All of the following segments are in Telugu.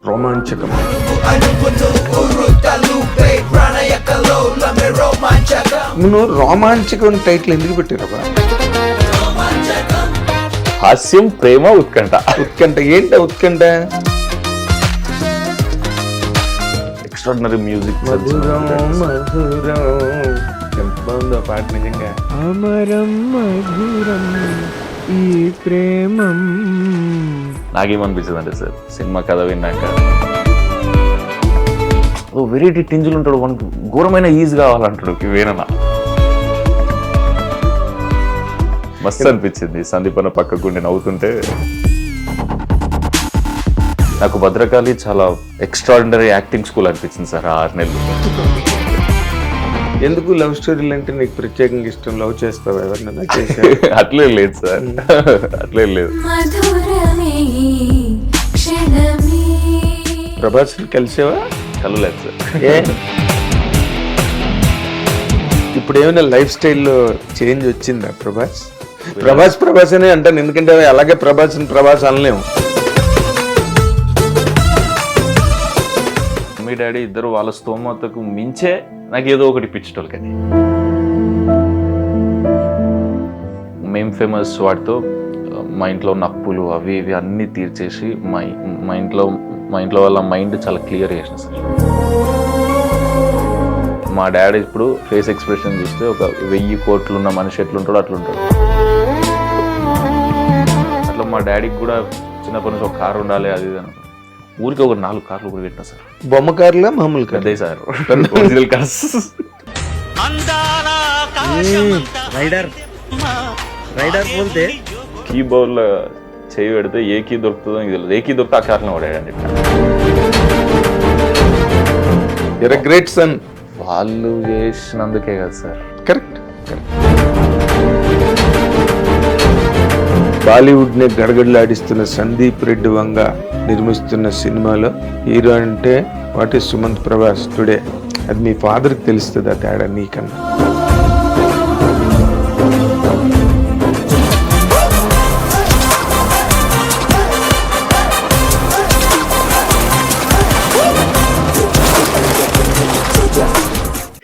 రోమాంచకం. నువ్వు రోమాంచకం టైటిల్ ఎందుకు పెట్టారబ్బా? హాస్యం, ప్రేమ, ఉత్కంఠ. ఉత్కంఠ ఏంట? ఉత్కంఠ ఎక్స్ట్రాడినరీ మ్యూజిక్. మధురం మధురం ఎంత బాగుందో పాట నిజంగా. అమరం మధురం ఈ ప్రేమం. నాకేమనిపించదు అంటే సార్, సినిమా కథ విన్నాక ఓ వెరైటీ టింజులు ఉంటాడు, మనకు ఘోరమైన ఈజ్ కావాలంటాడు వేనన్నా. మస్తు అనిపించింది సందీప్ అన్న పక్కకు ఉండి నవ్వుతుంటే. నాకు భద్రకాళి చాలా ఎక్స్ట్రాడినరీ యాక్టింగ్ స్కూల్ అనిపించింది సార్ ఆ 6 నెలలు. ఎందుకు లవ్ స్టోరీలు అంటే నీకు ప్రత్యేకంగా ఇష్టం? లవ్ చేస్తావా ఎవరినైనా? అట్లే లేదు సార్, అట్లే లేదు. ప్రభాస్ కలిసేవా? కలలేదు సార్. ఇప్పుడు ఏమైనా లైఫ్ స్టైల్లో చేంజ్ వచ్చిందా ప్రభాస్? ప్రభాస్ అనే అంటాను, ఎందుకంటే అలాగే ప్రభాస్ అనలేము. మీ డాడీ ఇద్దరు వాళ్ళ స్తోమతకు మించే నాకు ఏదో ఒకటి ఇప్పించటోళ్ళు. కానీ మేము ఫేమస్ వాటితో మా ఇంట్లో ఉన్న అప్పులు అవి ఇవి అన్నీ తీర్చేసి మా ఇంట్లో వాళ్ళ మైండ్ చాలా క్లియర్ చేసిన సార్. మా డాడీ ఇప్పుడు ఫేస్ ఎక్స్ప్రెషన్ చూస్తే ఒక 1000 కోట్లు ఉన్న మనిషి ఎట్లుంటాడో అట్లుంటాడు. అట్లా మా డాడీకి కూడా చిన్నప్పటి నుంచి ఒక కారు ఉండాలి అది ఇది అని ఊరికి ఒక 4 కార్లు కూడా పెట్టినా సార్. బొమ్మ కార్లా మామూలు కార్? అదే సార్, ఒరిజినల్ కార్స్. రైడర్ పోతే కీబోర్డ్ లో చేయి పెడితే ఏ కీ దొరుకుతుందో నీకు తెలియదు. ఏ కీ దొరికితే ఆ కార్లో పడాడండి. Great son. వాళ్ళు చేసినందుకే కదా సార్. కరెక్ట్. బాలీవుడ్ ని గడగడలాడిస్తున్న సందీప్ రెడ్డి వంగ నిర్మిస్తున్న సినిమాలో హీరో అంటే what is Sumanth Prabhas today. అది మీ ఫాదర్కి తెలుస్తుంది ఆ తేడా నీకన్నా.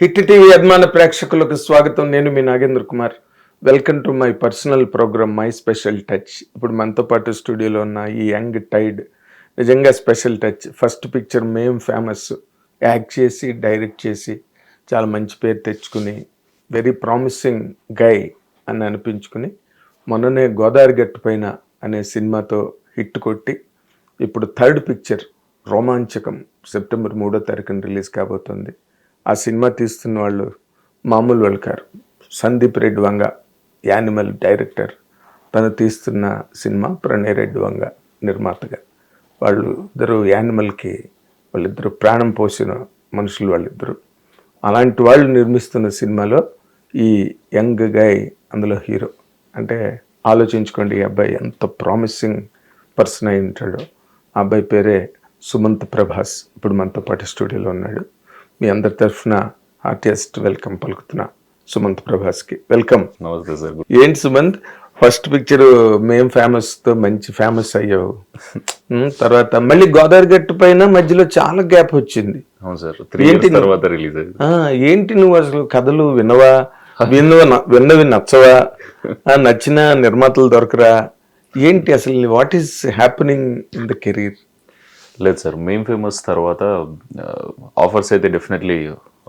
హిట్ టీవీ అభిమాన ప్రేక్షకులకు స్వాగతం. నేను మీ Nagendra Kumar. Welcome to my personal program my special touch. ఇప్పుడు మనతో పాటు స్టూడియోలో ఉన్న ఈ యంగ్ టైడ్ నిజంగా special touch. First picture Mem famous, act చేసి డైరెక్ట్ చేసి చాలా మంచి పేరు తెచ్చుకుని వెరీ ప్రామిసింగ్ గై అని అనిపించుకుని మొన్ననే గోదావరి గట్టు పైన అనే సినిమాతో హిట్ కొట్టి ఇప్పుడు థర్డ్ పిక్చర్ రోమాంచకం సెప్టెంబర్ 3వ తారీఖున రిలీజ్ కాబోతుంది. ఆ సినిమా తీస్తున్న వాళ్ళు మామూలు వాళ్ళు car. Sandeep Reddy Vanga animal director. తను తీస్తున్న సినిమా ప్రణయ్ రెడ్డి వంగ నిర్మాతగా. వాళ్ళిద్దరూ యానిమల్కి వాళ్ళిద్దరూ ప్రాణం పోసిన మనుషులు వాళ్ళిద్దరూ. అలాంటి వాళ్ళు నిర్మిస్తున్న సినిమాలో ఈ యంగ్ గాయ్ అందులో హీరో. అంటే ఆలోచించుకోండి, ఈ అబ్బాయి ఎంత ప్రామిసింగ్ పర్సన్ అయి ఉంటాడో. ఆ అబ్బాయి పేరే సుమంత్ ప్రభాస్. ఇప్పుడు మనతో పాటు స్టూడియోలో ఉన్నాడు. మీ అందరి తరఫున హార్టియస్ట్ వెల్కమ్ పలుకుతున్నా సుమంత్ ప్రభాస్కి. వెల్కమ్. నమస్తే సార్. ఏంటి సుమంత్, ఫస్ట్ పిక్చర్ మేం ఫేమస్తో మంచి ఫేమస్ అయ్యావు. తర్వాత మళ్ళీ గోదావరి గట్టు పైన మధ్యలో చాలా గ్యాప్ వచ్చింది. అవును సార్, 3 years తర్వాత రిలీజ్ అయింది. ఏంటి నువ్వు అసలు కథలు వినవా? విన్నవి నచ్చవా? నచ్చిన నిర్మాతలు దొరకరా? ఏంటి అసలు what is happening in the career? లేదు సార్, మేం ఫేమస్ తర్వాత ఆఫర్స్ అయితే డెఫినెట్లీ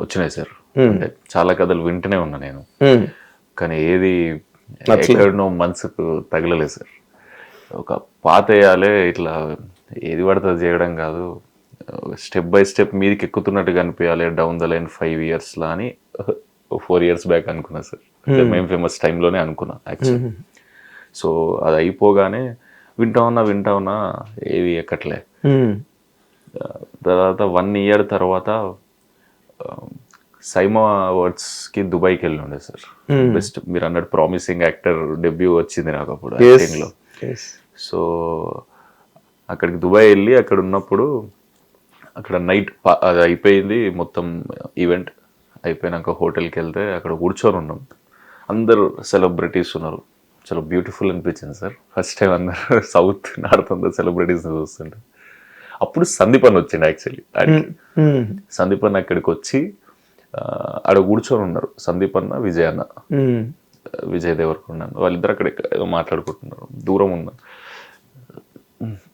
వచ్చినాయి సార్. అంటే చాలా కథలు వింటూనే ఉన్నా నేను, కానీ ఏది ఎక్కడనో మనసుకు తగలలేదు సార్. ఒక పాత వేయాలే, ఇట్లా ఏది పడుతుంది చేయడం కాదు, స్టెప్ బై స్టెప్ మీదకి ఎక్కుతున్నట్టుగా అనిపించాలి డౌన్ ద లైన్ 5 years లా అని 4 years బ్యాక్ అనుకున్నా సార్. మేం ఫేమస్ టైంలోనే అనుకున్నా యాక్చువల్లీ. సో అది అయిపోగానే వింటా ఉన్నా ఏది ఎక్కట్లే. తర్వాత 1 year తర్వాత సైమా అవార్డ్స్కి దుబాయ్కి వెళ్ళి ఉండే సార్. బెస్ట్ మీరు అన్నట్టు ప్రామిసింగ్ యాక్టర్ డెబ్యూ వచ్చింది నాకు అప్పుడు యాక్టింగ్లో. సో అక్కడికి దుబాయ్ వెళ్ళి అక్కడ ఉన్నప్పుడు అక్కడ నైట్ అది అయిపోయింది మొత్తం ఈవెంట్ అయిపోయినాక హోటల్కి వెళ్తే అక్కడ కూర్చొని ఉన్నాం. అందరు సెలబ్రిటీస్ ఉన్నారు. చాలా బ్యూటిఫుల్ అనిపించింది సార్. ఫస్ట్ టైం అందరు సౌత్ నార్త్ అంతా సెలబ్రిటీస్ చూస్తుంటే అప్పుడు సందీప్ అన్న వచ్చిండు యాక్చువల్లీ. సందీప్ అన్న అక్కడికి వచ్చి ఆడ కూర్చొని ఉన్నారు సందీప్ అన్న, విజయ్ అన్న, విజయ్ దేవరకొండ అన్న, వాళ్ళిద్దరు అక్కడ ఏదో మాట్లాడుకుంటున్నారు, దూరం ఉన్నారు.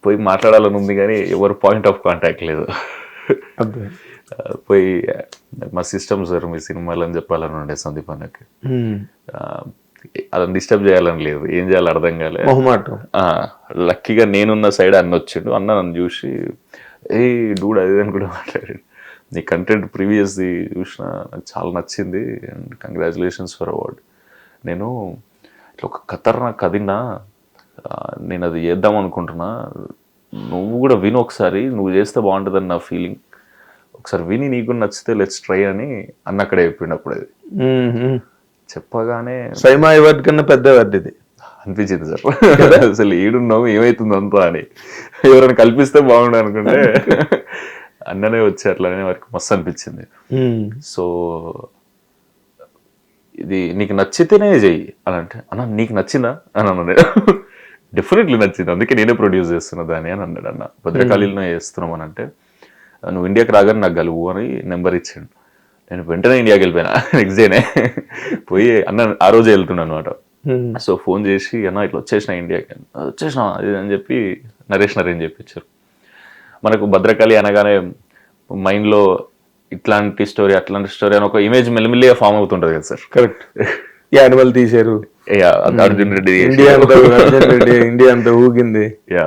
పోయి మాట్లాడాలని ఉంది కానీ ఎవరు పాయింట్ ఆఫ్ కాంటాక్ట్ లేదు. పోయి మా సిస్టమ్ సార్ మీ సినిమాలు అని చెప్పాలని ఉండే సందీప్ అన్నకి, అలా డిస్టర్బ్ చేయాలని లేదు, ఏం చేయాలో అర్థం కాలేదు. లక్కీగా నేనున్న సైడ్ అన్న వచ్చిండు. అన్న నన్ను చూసి ఏ డూడ్ అది అని కూడా మాట్లాడాడు. నీ కంటెంట్ ప్రీవియస్ది చూసిన నాకు చాలా నచ్చింది అండ్ కంగ్రాచులేషన్స్ ఫర్ అవార్డ్. నేను ఇట్లా ఒక ఖతర్నాక్ కదిన్నా, నేను అది చేద్దాం అనుకుంటున్నా, నువ్వు కూడా విను ఒకసారి, నువ్వు చేస్తే బాగుంటుందని నా ఫీలింగ్, ఒకసారి విని నీకు నచ్చితే లెట్స్ ట్రై అని అన్న అక్కడే చెప్పిండు. అప్పుడు అది చెప్పగానే సైమా అవార్డు కన్నా పెద్ద అవార్డు ఇది అనిపించింది సార్. అసలు ఏడున్నావు ఏమైతుంది అంతా అని, ఎవరైనా కల్పిస్తే బాగుండు అనుకుంటే అన్ననే వచ్చి అట్లానే వారికి మస్తు అనిపించింది. సో ఇది నీకు నచ్చితేనే చెయ్యి అని అంటే, అన్న నీకు నచ్చిందా అని అన్నాడు. డెఫినెట్లీ నచ్చింది, అందుకే నేనే ప్రొడ్యూస్ చేస్తున్నా దాన్ని అని అన్నాడు. అన్న భద్రకాళీలోనే చేస్తున్నాం అని అంటే, నువ్వు ఇండియాకి రాగానే నాకు గలువు అని నెంబర్ ఇచ్చాడు. నేను వెంటనే ఇండియాకి వెళ్ళిపోయినా, నెక్స్ట్ డేనే పోయి అన్న ఆ రోజే వెళ్తున్నాను అనమాట. సో ఫోన్ చేసి అన్న ఇట్లా వచ్చేసిన ఇండియాకి, వచ్చేసిన అది అని చెప్పి నరేష్ అరేంజ్ చేయించారు. మనకు భద్రకాళి అనగానే మైండ్లో ఇట్లాంటి స్టోరీ అట్లాంటి స్టోరీ అని ఒక ఇమేజ్ మెల్లిమెల్లిగా ఫామ్ అవుతుంటది కదా సార్. కరెక్ట్. యానిమల్ తీశారు, అర్జున్ రెడ్డి, ఇండియా అంతా ఊగింది. యా.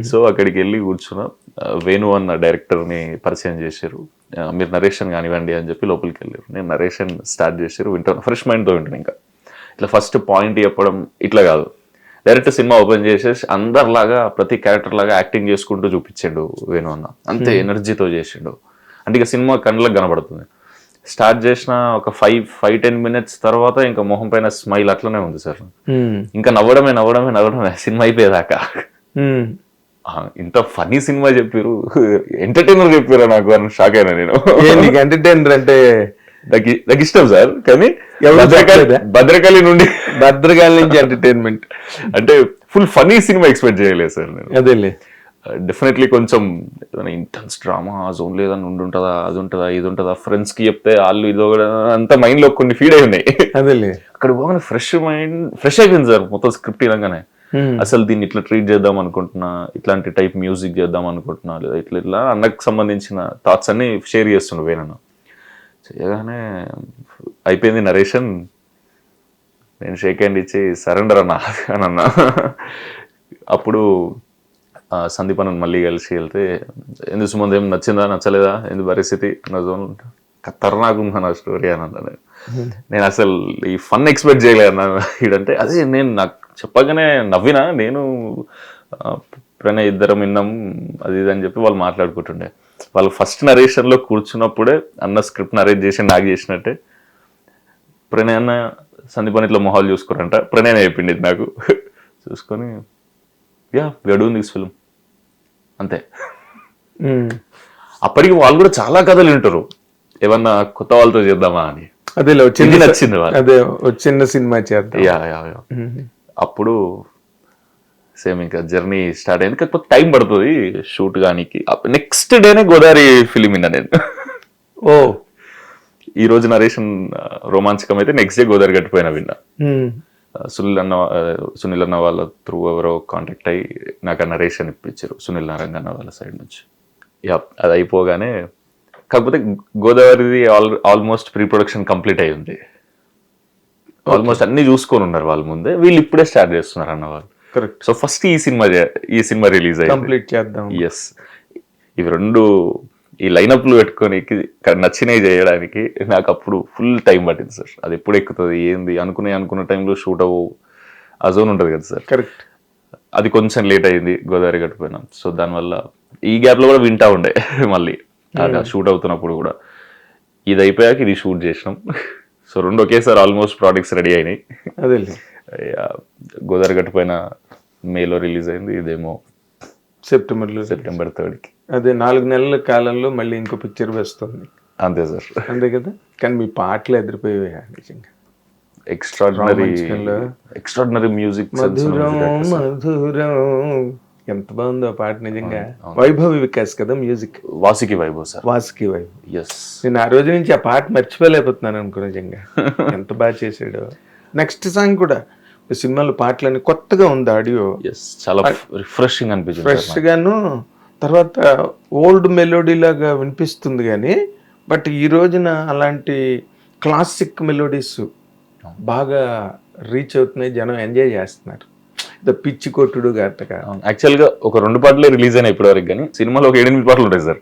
సో అక్కడికి వెళ్ళి కూర్చున్నా, వేణు అన్న డైరెక్టర్ని పరిచయం చేశారు. మీరు నరేషన్ కానివ్వండి అని చెప్పి లోపలికి వెళ్ళారు. నేను నరేషన్ స్టార్ట్ చేశారు, వింటాను, ఫ్రెష్ మైండ్తో వింటాను. ఇంకా ఇట్లా ఫస్ట్ పాయింట్ చెప్పడం ఇట్లా కాదు, డైరెక్ట్ సినిమా ఓపెన్ చేసేసి అందరిలాగా ప్రతి క్యారెక్టర్ లాగా యాక్టింగ్ చేసుకుంటూ చూపించాడు వేణు అన్న. అంతే ఎనర్జీతో చేసిండు. అంటే ఇక సినిమా కళ్ళకు కనబడుతుంది. స్టార్ట్ చేసిన ఒక 5-10 minutes తర్వాత ఇంకా మొహం పైన స్మైల్ అట్లనే ఉంది సార్. ఇంకా నవ్వడమే సినిమా అయిపోయేదాకా. ఇంత ఫనీ సినిమా చెప్పారు, ఎంటర్టైనర్ చెప్పారా నాకు అని షాక్ అయినా నేను. నీకు ఎంటర్టైనర్ అంటే నాకు ఇష్టం సార్, కానీ భద్రకాళి నుంచి ఎంటర్టైన్మెంట్ అంటే ఫుల్ ఫనీ సినిమా ఎక్స్పెక్ట్ చేయలేదు సార్ నేను. అదేలే, డెఫినెట్లీ కొంచెం ఏదైనా ఇంటెన్స్ డ్రామా జోన్ లేదని ఉంటుందా, అది ఉంటుందా, ఇది ఉంటుందా, ఫ్రెండ్స్ కి చెప్తే వాళ్ళు ఇదో అంత మైండ్ లో కొన్ని ఫీడ్ అయి ఉన్నాయి. అదేలే, అక్కడ పోగానే ఫ్రెష్ అయిపోయింది సార్ మొత్తం స్క్రిప్ట్ ఇలాగానే. అసలు దీన్ని ఇట్లా ట్రీట్ చేద్దాం అనుకుంటున్నా, ఇట్లాంటి టైప్ మ్యూజిక్ చేద్దాం అనుకుంటున్నా, లేదా ఇట్లా అన్నకు సంబంధించిన థాట్స్ అన్ని షేర్ చేస్తుండే వేనన్న. చేయగానే అయిపోయింది నరేషన్. నేను షేక్ హ్యాండ్ ఇచ్చి సరెండర్ అన్నా అని అన్నా. అప్పుడు సందీప్ అన్న మళ్ళీ కలిసి వెళ్తే, ఎందుకు సుమంది ఏం నచ్చిందా నచ్చలేదా ఎందు పరిస్థితి నా జోన్ ఖతర్నాక్ ఉందా నా స్టోరీ అని అన్నా. నేను అసలు ఈ ఫన్ ఎక్స్పెక్ట్ చేయలేదు అన్న. ఇడంటే అదే నేను నాకు చెప్పగానే నవ్వినా, నేను ప్రణయ్ ఇద్దరం విన్నాం అది ఇది అని చెప్పి వాళ్ళు మాట్లాడుకుంటుండే. వాళ్ళు ఫస్ట్ నరేషన్లో కూర్చున్నప్పుడే అన్న స్క్రిప్ట్ నరేట్ చేసి నాకు చేసినట్టే ప్రణయ్ అన్న సందీప్ అన్న ఇట్లా మొహాలు చూసుకోరంట. ప్రణయ్ చెప్పింది ఇది నాకు. చూసుకొని వీఆర్ డూయింగ్ దిస్ ఫిల్మ్ అంతే. అప్పటికి వాళ్ళు కూడా చాలా కథలు వింటారు, ఏమన్నా కొత్త వాళ్ళతో చేద్దామా అని. అదే నచ్చింది వాళ్ళు, అదే చిన్న సినిమా చేద్దాం. అప్పుడు సేమ్ ఇంకా జర్నీ స్టార్ట్ అయింది. కాకపోతే టైం పడుతుంది షూట్ గానికి. నెక్స్ట్ డేనే గోదావరి ఫిలిం విన్నా నేను. ఓ, ఈ రోజు నరేషన్ రోమాంచకం అయితే నెక్స్ట్ డే గోదావరి గట్టిపోయినా విన్నా. సునీల్ అన్న వాళ్ళ త్రూ ఎవరో కాంటాక్ట్ అయ్యి నాకు ఆ నరేషన్ ఇప్పించారు, సునీల్ నారాయణ అన్న వాళ్ళ సైడ్ నుంచి. అది అయిపోగానే, కాకపోతే గోదావరిది ఆల్మోస్ట్ ప్రీ ప్రొడక్షన్ కంప్లీట్ అయి ఉంది. ఆల్మోస్ట్ అన్ని చూసుకొని ఉన్నారు వాళ్ళ ముందే, వీళ్ళు ఇప్పుడే స్టార్ట్ చేస్తున్నారు అన్న వాళ్ళు. కరెక్ట్. సో ఫస్ట్ ఈ సినిమా రిలీజ్ అయ్యి కంప్లీట్ చేద్దాం. ఎస్, ఇవి రెండు ఈ లైనప్లు పెట్టుకొని నచ్చినవి చేయడానికి నాకు అప్పుడు ఫుల్ టైం పట్టింది సార్. అది ఎప్పుడు ఎక్కుతుంది ఏంది అనుకున్న టైంలో షూట్ అవ్వవు, ఆ జోన్ ఉంటుంది కదా సార్. కరెక్ట్. అది కొంచెం లేట్ అయింది గోదావరి గట్టిపోయినాం. సో దానివల్ల ఈ గ్యాప్ లో కూడా వింటా ఉండే మళ్ళీ షూట్ అవుతున్నప్పుడు కూడా. ఇది అయిపోయాక ఇది షూట్ చేసినాం. సో రెండు ఒకేసారి ఆల్మోస్ట్ ప్రాడక్ట్స్ రెడీ అయినాయి. అదే గోదావరి గట్టిపోయిన మేలో రిలీజ్ అయింది, ఇదేమో సెప్టెంబర్ 3rd. అదే 4 నెలల కాలంలో మళ్ళీ ఇంకో పిక్చర్ వస్తుంది. అంతే సార్, అంతే కదా. కానీ మీ పాటలు ఎదిరిపోయాయి నిజంగా. Extraordinary music. మధురం మధురం ఎంత బాగుందో ఆ పాట నిజంగా. వైభవి వికాస్ కదా music, Vasuki Vaibhav sir. Vasuki Vaibhav. Yes, నేను ఆ రోజు నుంచి ఆ పాట మర్చిపోలేకపోతున్నాను అనుకో నిజంగా. ఎంత బాగా చేసాడు. నెక్స్ట్ సాంగ్ కూడా సినిమాలో పాటలన్నీ కొత్తగా ఉంది ఆడియో, ఎస్, చాలా రిఫ్రెషింగ్ అనిపించింది ఫ్రెష్ గాను. తర్వాత ఓల్డ్ మెలోడీ లాగా వినిపిస్తుంది కానీ బట్ ఈ రోజున అలాంటి క్లాసిక్ మెలోడీస్ బాగా రీచ్ అవుతున్నాయి, జనం ఎంజాయ్ చేస్తున్నారు. పిచ్చి కొట్టుడు గట్టగా. యాక్చువల్ గా ఒక 2 పాటలే రిలీజ్ అయినాయి ఇప్పటి వరకు, కానీ సినిమాలో ఒక 7-8 పాటలు ఉంటాయి సార్.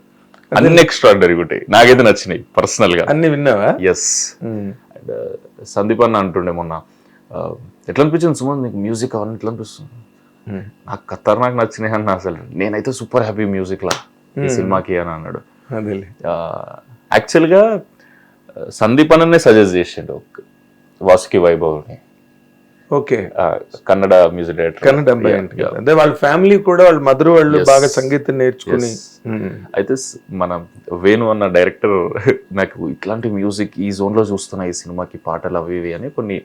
అన్ని ఎక్స్ట్రాడినరీ ఉంటాయి, నాకైతే నచ్చినాయి పర్సనల్ గా. అన్ని విన్నావా? ఎస్. సందీప్ అన్న అంటుండే మొన్న, ఎట్లా అనిపించింది సుమన్ నీకు మ్యూజిక్ అవన్నీ ఎట్లా అనిపిస్తుంది? నాకు ఖతర్నాక్ నచ్చినాయి అన్న, అసలు నేనైతే సూపర్ హ్యాపీ మ్యూజిక్ లా ఈ సినిమాకి అని అన్నాడు. యాక్చువల్ గా సందీప్ అన్ననే సజెస్ట్ చేసిండు వాసుకి వైభవ్ని. Okay, Kannada music director, Kannada అబ్బాయి. అదే వాళ్ళ ఫ్యామిలీ కూడా, వాళ్ళ మదర్ వాళ్ళు బాగా సంగీతం నేర్చుకుని. అయితే మన వేణు అన్న డైరెక్టర్ నాకు ఇట్లాంటి మ్యూజిక్ ఈ జోన్ లో చూస్తున్నా ఈ సినిమాకి పాటలు అవి ఇవి అని కొన్ని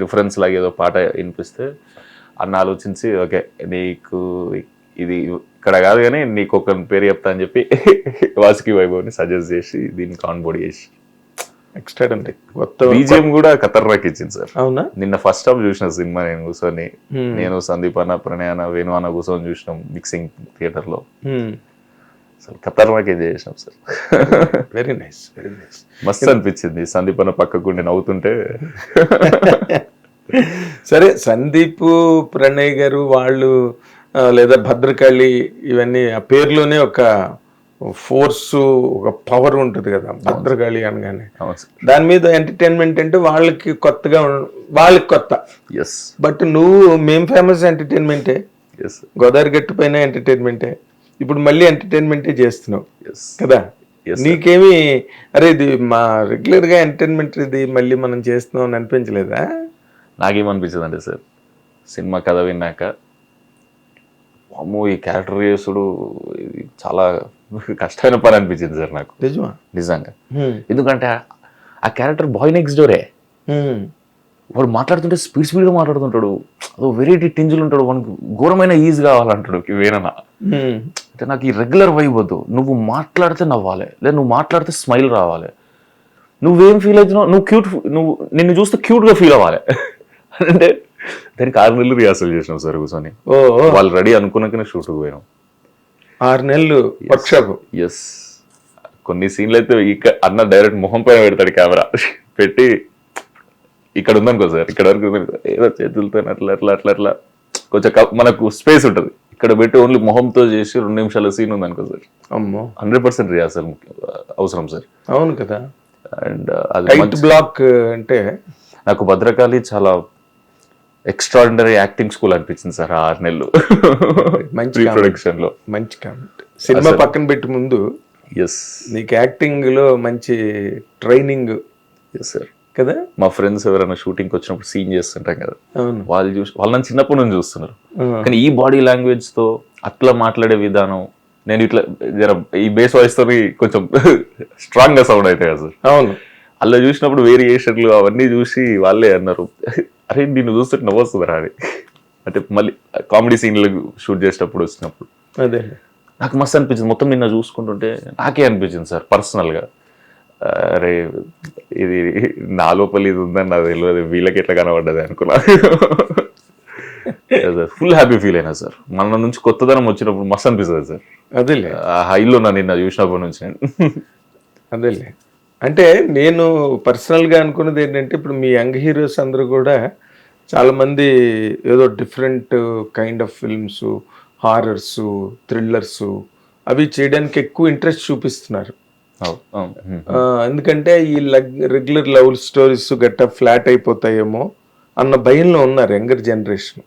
రిఫరెన్స్ లాగా ఏదో పాట వినిపిస్తే అన్న ఆలోచించి ఓకే నీకు ఇది ఇక్కడ కాదు కానీ నీకు ఒక పేరు చెప్తా అని చెప్పి వాసుకి వైభవ్ని సజెస్ట్ చేసి దీనికి ఆన్ బోర్డ్ చేసి ఎక్స్ట్రాడనరీ కొత్త బీజిఎం కూడా ఖతర్నాక్ ఇచ్చింది సార్. అవునా? నిన్న ఫస్ట్ హాఫ్ చూసిన సినిమా నేను కూర్చొని, నేను సందీప్ అన్న, ప్రణయ్ అన్న, వేణు అన్న కూర్చొని చూసినాం మిక్సింగ్ థియేటర్ లో. అసలు ఖతర్నాక్ ఎంజాయ్ చేసినాం sir. Very nice, very nice. మస్తు అనిపించింది సందీప్ అన్న పక్కకుండి నవ్వుతుంటే. సరే, సందీప్, ప్రణయ్ గారు వాళ్ళు లేదా భద్రకాళి, ఇవన్నీ ఆ పేర్లోనే ఒక ఫోర్స్, ఒక పవర్ ఉంటుంది కదా భద్రకాళి అనగానే. దాని మీద ఎంటర్టైన్మెంట్ అంటే వాళ్ళకి కొత్తగా, వాళ్ళకి కొత్త. ఎస్. బట్ నువ్వు మేం ఫేమస్ ఎంటర్టైన్మెంటే, గోదావరి గట్టు పైన ఎంటర్టైన్మెంటే, ఇప్పుడు మళ్ళీ ఎంటర్టైన్మెంటే చేస్తున్నావు కదా. నీకేమి అరే ఇది మా రెగ్యులర్ గా ఎంటర్టైన్మెంట్, ఇది మళ్ళీ మనం చేస్తున్నాం అని అనిపించలేదా? నాకేమనిపించదు అంటే సార్, సినిమా కథ విన్నాక అమ్మో ఈ క్యారెక్టర్ చేసుడు ఇది చాలా కష్టమైన పని అనిపించింది సార్ నాకు. నిజంగా. ఎందుకంటే ఆ క్యారెక్టర్ బాయ్ నెక్స్ట్ డోరే. వాడు మాట్లాడుతుంటే స్పీడ్ గా మాట్లాడుతుంటాడు, అదో వెరైటీ టింజులు ఉంటాడు, వానికి ఘోరమైన ఈజ్ కావాలంటాడు వేణన. అంటే నాకు ఈ రెగ్యులర్ వైబ్ వద్దు, నువ్వు మాట్లాడితే నవ్వాలి, లేదా నువ్వు మాట్లాడితే స్మైల్ రావాలి, నువ్వేం ఫీల్ అవుతున్నావు, నువ్వు క్యూట్, నువ్వు నిన్ను చూస్తే క్యూట్ గా ఫీల్ అవ్వాలి. అంటే దానికి 6 నెలలు రిహార్సల్ చేసినాం సార్ కూర్చొని. వాళ్ళు రెడీ అనుకున్నాకనే షూట్కి పోయినాం. 6 నెలలు వర్క్షాప్. ఎస్. కొన్ని సీన్లు అయితే అన్న డైరెక్ట్ మొహం పైన పెడతాడు కెమెరా పెట్టి, ఇక్కడ ఉందనుకో సార్, ఇక్కడ వరకు ఏదో చేతులతో అట్లా అట్లా అట్లా అట్లా కొంచెం మనకు స్పేస్ ఉంటుంది, ఇక్కడ పెట్టి ఓన్లీ మొహంతో చేసి 2 నిమిషాల సీన్ ఉందనుకో సార్, అమ్మో 100% రిహార్సల్ అవసరం సార్. అవును కదా. అండ్ అది బ్లాక్ అంటే నాకు భద్రకాళి చాలా ఎక్స్ట్రాడినరీ యాక్టింగ్ స్కూల్ అనిపించింది సార్. 6 నెలలు మంచి ప్రొడక్షన్ లో. మంచి కామెంట్. సినిమా పక్కన పెట్టి ముందు ఎస్ నీకు యాక్టింగ్ లో మంచి ట్రైనింగ్. Yes sir. కదా. మా ఫ్రెండ్స్ ఎవరైనా షూటింగ్ వచ్చినప్పుడు సీన్ చేస్తుంటాం కదా, వాళ్ళు నన్ను చిన్నప్పటి నుంచి చూస్తున్నారు, కానీ ఈ బాడీ లాంగ్వేజ్ తో అట్లా మాట్లాడే విధానం, నేను ఇట్లా ఈ బేస్ వాయిస్ తో కొంచెం స్ట్రాంగ్ గా సౌండ్ అవుతాయి కదా సార్. అవును. అలా చూసినప్పుడు వేరియేషన్లు అవన్నీ చూసి వాళ్ళే అన్నారు, అరే నిన్ను చూస్తుంటే నవ్వు వస్తుందిరా అని. అంటే మళ్ళీ కామెడీ సీన్లు షూట్ చేసేటప్పుడు వచ్చినప్పుడు అదే నాకు మస్తు అనిపించింది. మొత్తం నిన్న చూసుకుంటుంటే నాకే అనిపించింది సార్ పర్సనల్గా, అరే ఇది నా లోపల ఇది ఉందని నాకు తెలియదు, వీళ్ళకి ఎట్లా కనబడ్డది అనుకున్నా. ఫుల్ హ్యాపీ ఫీల్ అయినా సార్. మన నుంచి కొత్తదనం వచ్చినప్పుడు మస్తు అనిపిస్తుంది సార్. అదేలే ఆ హైలో నా నిన్న చూసినప్పటి నుంచి నేను. అదేలే. అంటే నేను పర్సనల్గా అనుకున్నది ఏంటంటే, ఇప్పుడు మీ యంగ్ హీరోస్ అందరూ కూడా చాలామంది ఏదో different kind of films, horrors, thrillers అవి చేయడానికి ఎక్కువ ఇంట్రెస్ట్ చూపిస్తున్నారు. ఎందుకంటే ఈ రెగ్యులర్ లవ్ స్టోరీస్ గట్టా ఫ్లాట్ అయిపోతాయేమో అన్న భయంలో ఉన్నారు యంగర్ జనరేషన్.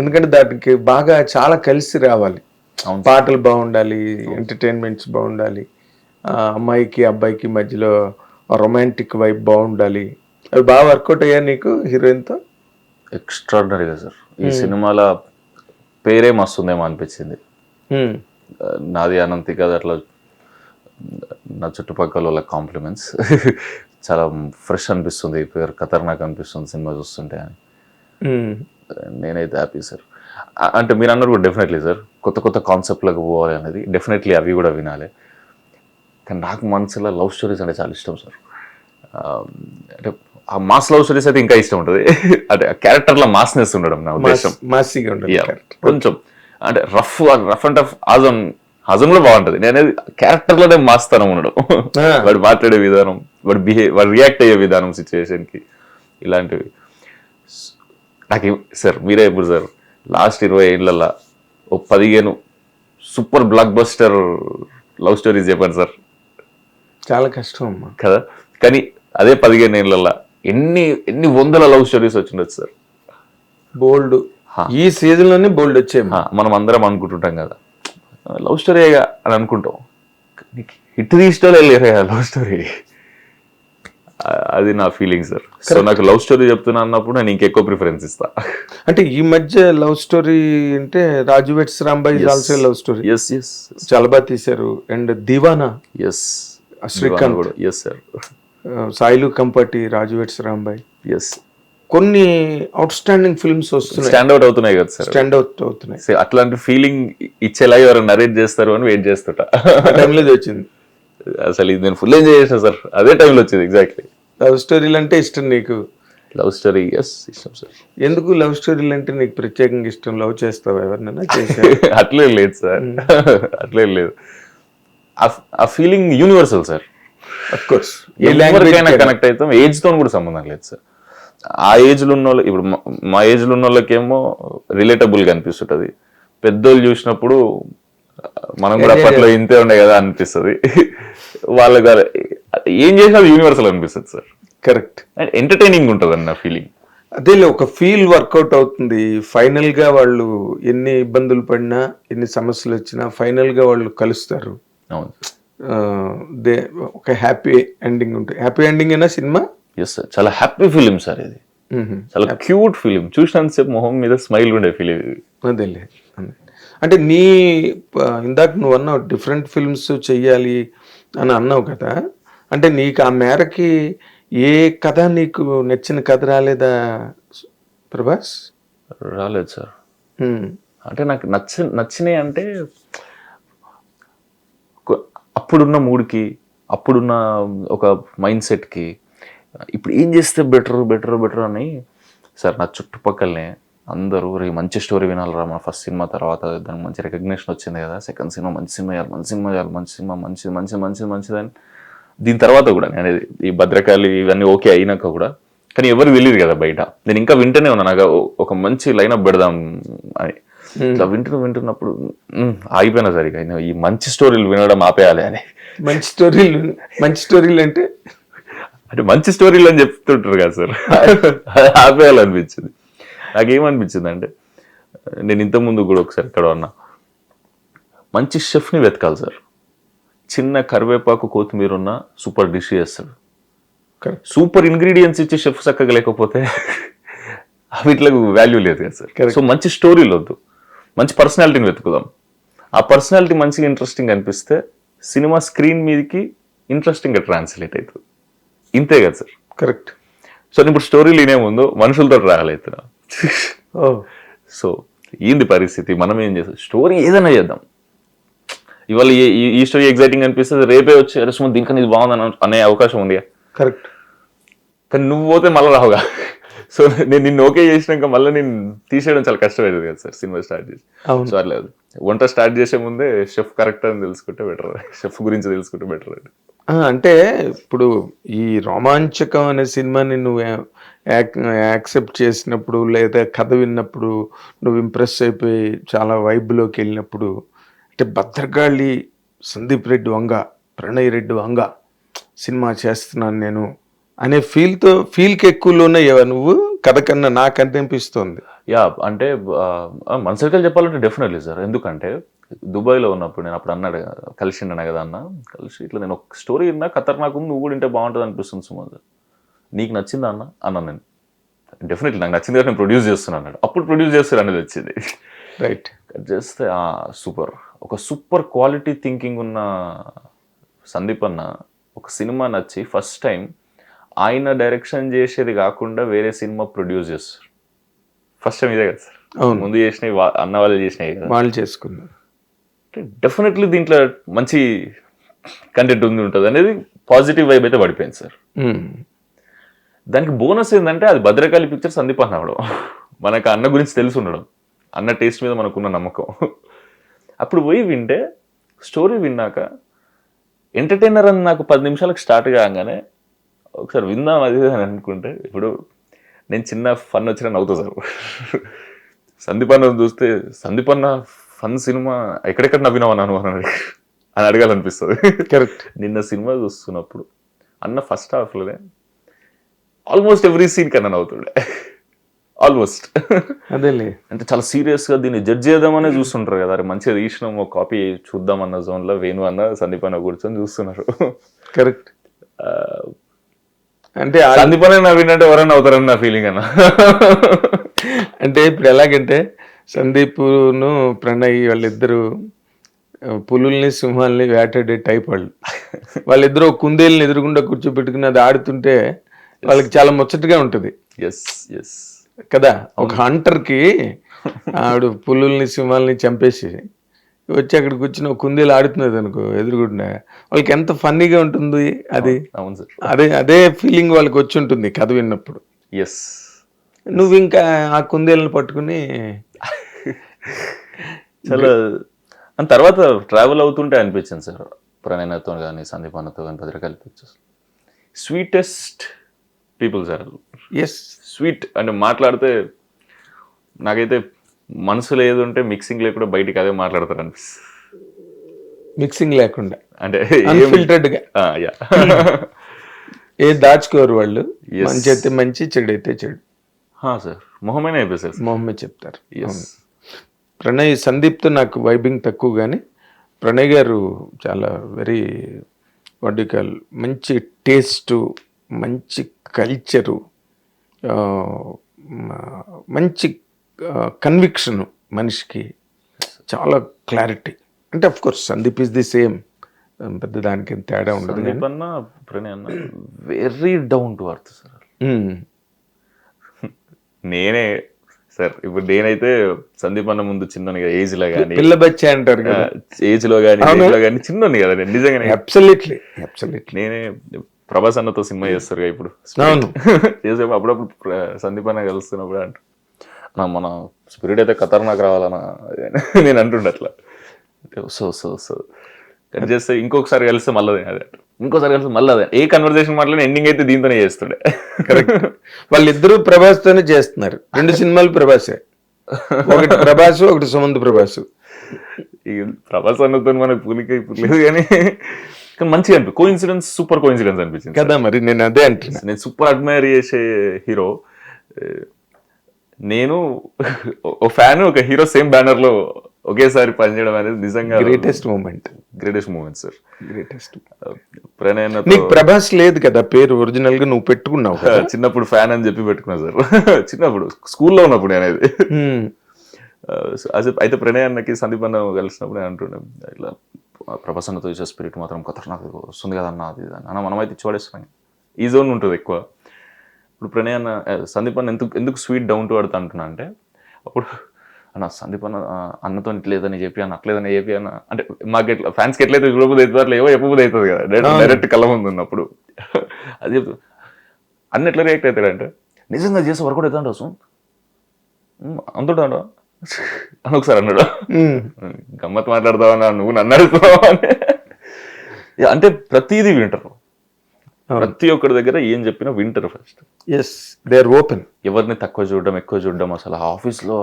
ఎందుకంటే దానికి బాగా చాలా కలిసి రావాలి, పాటలు బాగుండాలి, ఎంటర్టైన్మెంట్స్ బాగుండాలి, అమ్మాయికి అబ్బాయికి మధ్యలో రొమాంటిక్ వైబ్ బాగుండాలి. అవి బాగా వర్కౌట్ అయ్యా నీకు హీరోయిన్తో? ఎక్స్ట్రాడినరీగా సార్. ఈ సినిమాల పేరే మస్తుందేమో అనిపించింది. నాది అనంతి కదా, అట్లా నా చుట్టుపక్కల వాళ్ళ కాంప్లిమెంట్స్. చాలా ఫ్రెష్ అనిపిస్తుంది, పేరు ఖతర్నాక్ అనిపిస్తుంది సినిమా చూస్తుంటే అని. నేనైతే హ్యాపీ సార్. అంటే మీరు అన్నారు కూడా డెఫినెట్లీ సార్, కొత్త కొత్త కాన్సెప్ట్లకు పోవాలి అనేది డెఫినెట్లీ అవి కూడా వినాలి. కానీ నాకు మనసులో లవ్ స్టోరీస్ అంటే చాలా ఇష్టం సార్. అంటే ఆ మాస్ లవ్ స్టోరీస్ అయితే ఇంకా ఇష్టం ఉంటుంది. అంటే క్యారెక్టర్లో మాస్నెస్ ఉండడం నా ఉద్దేశం. మాసిగా ఉండాలి. కొంచెం అంటే రఫ్ అండ్ టఫ్ హాజం కూడా బాగుంటుంది. నేనేది క్యారెక్టర్లోనే మాస్తనం ఉండడం, వాడు మాట్లాడే విధానం, వాడు రియాక్ట్ అయ్యే విధానం సిచ్యువేషన్కి, ఇలాంటివి. నాకు సార్ మీరే ఎప్పుడు సార్ లాస్ట్ 20 ఏళ్ళల్లో ఓ 15 super block buster love stories చెప్పాను సార్. చాలా కష్టం అమ్మా కదా. కానీ అదే 15 ఏళ్ళల్లో ఎన్ని వందల లవ్ స్టోరీస్ వచ్చిండొచ్చు సార్. బోల్డ్ ఈ సీజన్ లోనే బోల్డ్ వచ్చాయి. మనం అందరం అనుకుంటుంటాం కదా లవ్ స్టోరీగా అని అనుకుంటాం. హిట్ తీసుకోలే లేరు కదా లవ్ స్టోరీ. అది నా ఫీలింగ్ సార్. సో నాకు లవ్ స్టోరీ చెప్తున్నా అన్నప్పుడు నేను ఇంకెక్కువ ప్రిఫరెన్స్ ఇస్తా. అంటే ఈ మధ్య లవ్ స్టోరీ అంటే Raju weds Rambai also love story. చాలా బాగా తీశారు. అండ్ దివానా శ్రీకాంత్ కూడా. Sir Sailu Kampati, Raju weds Rambai. కొన్ని అవుట్ స్టాండింగ్ ఫిల్మ్స్ వస్తున్నాయి, స్టాండ్ అవుట్ అవుతున్నాయి కదా సార్. స్టాండ్ అవుట్ అవుతున్నాయి. అట్లాంటి ఫీలింగ్ ఇచ్చేలా ఎవరు నరేట్ చేస్తారు అని వెయిట్ చేస్తుంటా. టైంలో వచ్చింది అసలు ఇది నేను ఫుల్ ఎంజాయ్ చేసిన సార్. అదే టైంలో వచ్చింది ఎగ్జాక్ట్లీ. లవ్ స్టోరీలు అంటే ఇష్టం నీకు? లవ్ స్టోరీ ఇష్టం సార్. ఎందుకు లవ్ స్టోరీలు అంటే నీకు ప్రత్యేకంగా ఇష్టం? లవ్ చేస్తావా ఎవరినైనా? అట్లే లేదు సార్, అట్లే లేదు. ఆ feeling universal sir. Of course ఎవరికైనా కనెక్ట్ అవుతాం. ఏజ్ తో కూడా సంబంధం లేదు సార్. ఆ ఏజ్ లో ఉన్న వాళ్ళు, ఇప్పుడు మా ఏజ్ లో ఉన్న వాళ్ళకేమో రిలేటబుల్ గా అనిపిస్తుంటది. పెద్దోళ్ళు చూసినప్పుడు మనం కూడా అప్పట్లో ఇంతే ఉండే కదా అనిపిస్తుంది. వాళ్ళకి ఏం చేసినా యూనివర్సల్ అనిపిస్తుంది సార్. కరెక్ట్. అండ్ ఎంటర్టైనింగ్ ఉంటుంది అన్న ఫీలింగ్. అదే ఒక ఫీల్ వర్కౌట్ అవుతుంది. ఫైనల్ గా వాళ్ళు ఎన్ని ఇబ్బందులు పడినా, ఎన్ని సమస్యలు వచ్చినా ఫైనల్ గా వాళ్ళు కలుస్తారు. అవును. ఒక హ్యాపీ ఎండింగ్ ఉంటుంది. హ్యాపీ ఎండింగ్ అయినా సినిమా ఎస్ సార్. చాలా హ్యాపీ ఫిలిం సార్ ఇది. చాలా క్యూట్ ఫిలిం. చూసినంతసేపు మొహం మీద స్మైల్ ఉండే ఫిలిం ఇది. అదేలే. అంటే ఇందాక నువ్వు అన్నావు డిఫరెంట్ ఫిల్మ్స్ చెయ్యాలి అని అన్నావు కదా. అంటే నీకు ఆ మేరకి ఏ కథ నీకు నచ్చిన కథ రాలేదా ప్రభాస్? రాలేదు సార్. అంటే నాకు నచ్చినాయి అంటే అప్పుడున్న మూడ్కి, అప్పుడున్న ఒక మైండ్ సెట్కి, ఇప్పుడు ఏం చేస్తే బెటర్ అని సార్. నా చుట్టుపక్కలనే అందరూ మంచి స్టోరీ వినాలరా, మన ఫస్ట్ సినిమా తర్వాత దానికి మంచి రికగ్నిషన్ వచ్చింది కదా, సెకండ్ సినిమా మంచి సినిమా మంచిదని. దీని తర్వాత కూడా నేను ఈ భద్రకాళి ఇవన్నీ ఓకే అయినాక కూడా, కానీ ఎవరు తెలియదు కదా బయట. నేను ఇంకా వింటూనే ఉన్నా, నాకు ఒక మంచి లైనప్ పెడదాం అని. ఇట్లా వింటున్నప్పుడు ఆగిపోయినా సార్. ఇక ఈ మంచి స్టోరీలు వినడం ఆపేయాలి అని. మంచి స్టోరీలు అంటే మంచి స్టోరీలు అని చెప్తుంటారు కదా సార్, ఆపేయాలనిపించింది. నాకేమనిపించింది అంటే, నేను ఇంతకుముందు కూడా ఒకసారి ఎక్కడ ఉన్నా, మంచి షెఫ్ని వెతకాలి సార్. చిన్న కరివేపాకు కొత్తిమీర ఉన్న సూపర్ డిష్ చేస్తాడు. సూపర్ ఇంగ్రీడియంట్స్ ఇచ్చి షెఫ్ చక్కగా లేకపోతే వీటికి వాల్యూ లేదు కదా సార్. సో మంచి స్టోరీలు వద్దు, మంచి పర్సనాలిటీని వెతుకుదాం. ఆ పర్సనాలిటీ మంచిగా ఇంట్రెస్టింగ్ అనిపిస్తే సినిమా స్క్రీన్ మీదకి ఇంట్రెస్టింగ్గా ట్రాన్స్లేట్ అవుతుంది. ఇంతే కదా సార్. కరెక్ట్. సో ఇప్పుడు స్టోరీలు వినే ముందు మనుషులతో ట్రావెల్ అవుతున్నా. సో ఏంది పరిస్థితి, మనం ఏం చేస్తాం, స్టోరీ ఏదైనా చేద్దాం. ఇవాళ ఈ స్టోరీ ఎగ్జైటింగ్ అనిపిస్తుంది, రేపే వచ్చి అరే దీనికన్నా ఇది బాగుందని అనే అవకాశం ఉంది. కరెక్ట్. కానీ నువ్వు పోతే మళ్ళీ రావుగా. సో నేను నిన్ను ఓకే చేసినాక మళ్ళీ నేను తీసేయడం చాలా కష్టమవుతుంది కదా సార్ సినిమా స్టార్ట్ చేసి. సో అట్లా వంట స్టార్ట్ చేసే ముందే షెఫ్ కరెక్ట్ అని తెలుసుకుంటే బెటర్, షెఫ్ గురించి తెలుసుకుంటే బెటర్. అంటే ఇప్పుడు ఈ రోమాంచకం అనే సినిమాని నువ్వు యాక్సెప్ట్ చేసినప్పుడు, లేదా కథ విన్నప్పుడు నువ్వు ఇంప్రెస్ అయిపోయి చాలా వైబ్లోకి వెళ్ళినప్పుడు, అంటే భద్రకాళి సందీప్ రెడ్డి వంగ, ప్రణయ్ రెడ్డి వంగ సినిమా చేస్తున్నాను నేను అనే ఫీల్కి ఎక్కువ లోనయ్యావా నువ్వు కథ కన్నా? నాకు అనిపిస్తుంది. అంటే మన సర్కిల్ చెప్పాలంటే డెఫినెట్లీ సార్. ఎందుకంటే దుబాయ్లో ఉన్నప్పుడు నేను అప్పుడు కలిసిండను కదా అన్న, కలిసి ఇట్లా నేను ఒక స్టోరీ విన్నా ఖతర్నాక్ ఉంది, నువ్వు కూడా వింటే బాగుంటుంది అనిపిస్తుంది సుమంత్, నీకు నచ్చిందా అన్న నేను డెఫినెట్లీ నాకు నచ్చింది కాబట్టి నేను ప్రొడ్యూస్ చేస్తున్నాను అన్నాడు. అప్పుడు ప్రొడ్యూస్ చేస్తారు అనేది వచ్చింది. రైట్. చేస్తే ఒక సూపర్ క్వాలిటీ థింకింగ్ ఉన్న సందీప్ అన్న ఒక సినిమా నచ్చి ఫస్ట్ టైం ఆయన డైరెక్షన్ చేసేది కాకుండా వేరే సినిమా ప్రొడ్యూస్ చేస్తారు. ఫస్ట్ టైం ఇదే కదా సార్. అవును. ముందు చేసినవి అన్న వాళ్ళు చేసినాయి కదా. వాళ్ళు చేసుకున్నారు. డెఫినెట్లీ దీంట్లో మంచి కంటెంట్ ఉంటుంది అనేది పాజిటివ్ వైబ్ అయితే పడిపోయింది సార్. దానికి బోనస్ ఏంటంటే అది భద్రకాళి పిక్చర్స్ సందీప్ అన్న అవడం, మనకు అన్న గురించి తెలిసి ఉండడం, అన్న టేస్ట్ మీద మనకున్న నమ్మకం. అప్పుడు పోయి వింటే స్టోరీ విన్నాక ఎంటర్టైనర్ అని నాకు 10 నిమిషాలకు స్టార్ట్ కాగానే ఒకసారి విందాం అది అని అనుకుంటే, ఇప్పుడు నేను చిన్న ఫన్ వచ్చినా నవ్వుతా సార్. సందీప్ అన్న చూస్తే సందీప్ అన్న ఫన్ సినిమా ఎక్కడెక్కడ నవ్వినావు అని అడగాలనిపిస్తుంది. కరెక్ట్. నిన్న సినిమా చూస్తున్నప్పుడు అన్న ఫస్ట్ హాఫ్లోనే ఆల్మోస్ట్ ఎవ్రీ సీన్ కన్నా నవ్వుతుండే, ఆల్మోస్ట్. అదేలే, అంటే చాలా సీరియస్గా దీన్ని జడ్జ్ చేద్దామనే చూస్తుంటారు కదా, అరే మంచిగా తీసినాం ఒక కాపీ చూద్దామన్న జోన్లో వేణు అన్న సందీప్ అన్న కూర్చొని చూస్తున్నారు. కరెక్ట్. అంటే సందీప్ అన్న నవ్వినట్టు ఎవరైనా అవుతారని నా ఫీలింగ్ అన్న. అంటే ఇప్పుడు ఎలాగంటే సందీప్ను ప్రణయ్ వాళ్ళిద్దరూ పులుల్ని సింహాల్ని వేటాడే టైప్ వాళ్ళు. వాళ్ళిద్దరూ కుందేళ్ళని ఎదురుగుండా కూర్చోబెట్టుకుని అది ఆడుతుంటే వాళ్ళకి చాలా ముచ్చటగా ఉంటుంది కదా. ఒక హంటర్కి ఆవిడ పులుల్ని సింహాల్ని చంపేసి వచ్చి అక్కడ కూర్చుని ఒక కుందేలు ఆడుతున్నది అనుకో ఎదురుగుండా, వాళ్ళకి ఎంత ఫన్నీగా ఉంటుంది అది. అదే అదే ఫీలింగ్ వాళ్ళకి వచ్చి ఉంటుంది కథ విన్నప్పుడు. నువ్వు ఇంకా ఆ కుందేళ్ళని పట్టుకుని చాలా తర్వాత ట్రావెల్ అవుతుంటే అనిపించింది సార్, ప్రణయనతో కానీ సందీప్ అన్నతో కానీ Bhadrakali pictures sweetest people sir. Sweet అంటే మాట్లాడితే నాకైతే మనసులో ఏది ఉంటే మిక్సింగ్ లేకుండా బయటికి అదే మాట్లాడతారు అనిపిస్తుంది. మిక్సింగ్ లేకుండా అంటే అన్ఫిల్టర్డ్గా ఏ దాచుకోరు వాళ్ళు. మంచి అయితే మంచి, చెడు అయితే చెడు సార్. మొహమే అయిపోయి మొహమే చెప్తారు. ప్రణయ్ సందీప్తో నాకు వైబింగ్ తక్కువ, కానీ ప్రణయ్ గారు చాలా వెరీ వాటికల్, మంచి టేస్టు, మంచి కల్చరు, మంచి కన్విక్షను మనిషికి, చాలా క్లారిటీ. అంటే of course Sandeep is the same, పెద్ద దానికి తేడా ఉండదు. సందీప్ అన్న ప్రణయ్ అన్న very down to earth sir. నేనే సార్ ఇప్పుడు నేనైతే సందీప్ అన్న ముందు చిన్నగా ఏజ్ లో కానీ పిల్ల బచ్చే అంటారు కదా, ఏజ్ లో కానీ చిన్నోని కదా నేను నిజంగానే. అబ్సల్యూట్లీ. నేనే ప్రభాస్ అన్నతో సినిమా చేస్తారు ఇప్పుడు చేసే అప్పుడప్పుడు సందీప్ అన్న కలుస్తున్నప్పుడు అంట మన స్పిరిట్ అయితే ఖతర్నాక్ రావాలన్నా నేను అంటుండే అట్లా. సో కట్ చేస్తే ఇంకొకసారి కలిస్తే మళ్ళీ అదే, ఇంకోసారి కలిసి మళ్ళీ అదే, ఏ కన్వర్సేషన్ మాట్లాడిన ఎండింగ్ అయితే దీంతోనే చేస్తుండే. కరెక్ట్. వాళ్ళిద్దరూ ప్రభాస్ తోనే చేస్తున్నారు, 2 సినిమాలు ప్రభాసే, ఒకటి ప్రభాస్ ఒకటి సుమంత్ ప్రభాస్. ఈ ప్రభాస్ అన్నతో మనకు పులికి లేదు కానీ మంచిగా అనిపి కోఇన్సిడెన్స్, సూపర్ కోఇన్సిడెన్స్ అనిపించింది కదా. మరి నేను అదే అంటున్నా, నేను సూపర్ అడ్మైర్ చేసే హీరో నేను, ఒక ఫ్యాన్ ఒక హీరో సేమ్ బ్యానర్ లో ఒకేసారి పనిచేయడం అనేది నిజంగా greatest moment sir. Greatest. Pranay నీకు ప్రభాస్ లేదు కదా పేరు, ఒరిజినల్ గా నువ్వు పెట్టుకున్నావు కదా. చిన్నప్పుడు ఫ్యాన్ అని చెప్పి పెట్టుకున్నా సార్, చిన్నప్పుడు స్కూల్లో ఉన్నప్పుడు నేను అనేది. అయితే ప్రణయ్ అన్నకి సందీప్ అన్న కలిసినప్పుడు నేను అంటుండే ఇట్లా ప్రభాస్ అన్నతో చేసే స్పిరిట్ మాత్రం ఖతర్నాక్ వస్తుంది కదన్నా, అది అన్న మనమైతే చూడేస్తున్నాం, ఈ జోన్ ఉంటుంది ఎక్కువ. ఇప్పుడు ప్రణయ్ అన్న సందీప్ అన్న ఎందుకు స్వీట్ డౌన్ టు అర్త్ అంటున్నా అంటే, అప్పుడు అన్న సందీప్ అన్న అన్నతో ఇట్లేదని చెప్పి అన్న అట్లేదని చెప్పి అన్న అంటే మాకు ఎట్లా ఫ్యాన్స్కి ఎట్లయితే చూడబోదు అవుతుంది అట్లా ఏవో చెప్పబోదు అవుతుంది కదా, డైరెక్ట్ కళ్ళ ముందు ఉన్నప్పుడు అది చెప్తా. అన్న ఎట్లా రియాక్ట్ అవుతాడంటే, నిజంగా చేసే వర్కౌట్ అవుతాడు వస్తుంది అంతుంటాడు అని ఒకసారి అన్నాడు. గమ్మత్ మాట్లాడతావన్నా నువ్వు నన్ను అడుగుతావా అని. అంటే ప్రతిదీ వింటారు, ప్రతి ఒక్కరి దగ్గర ఏం చెప్పినా వింటారు. First they are open. ఎవరిని తక్కువ చూడడం ఎక్కువ చూడడం అసలు ఆఫీస్లో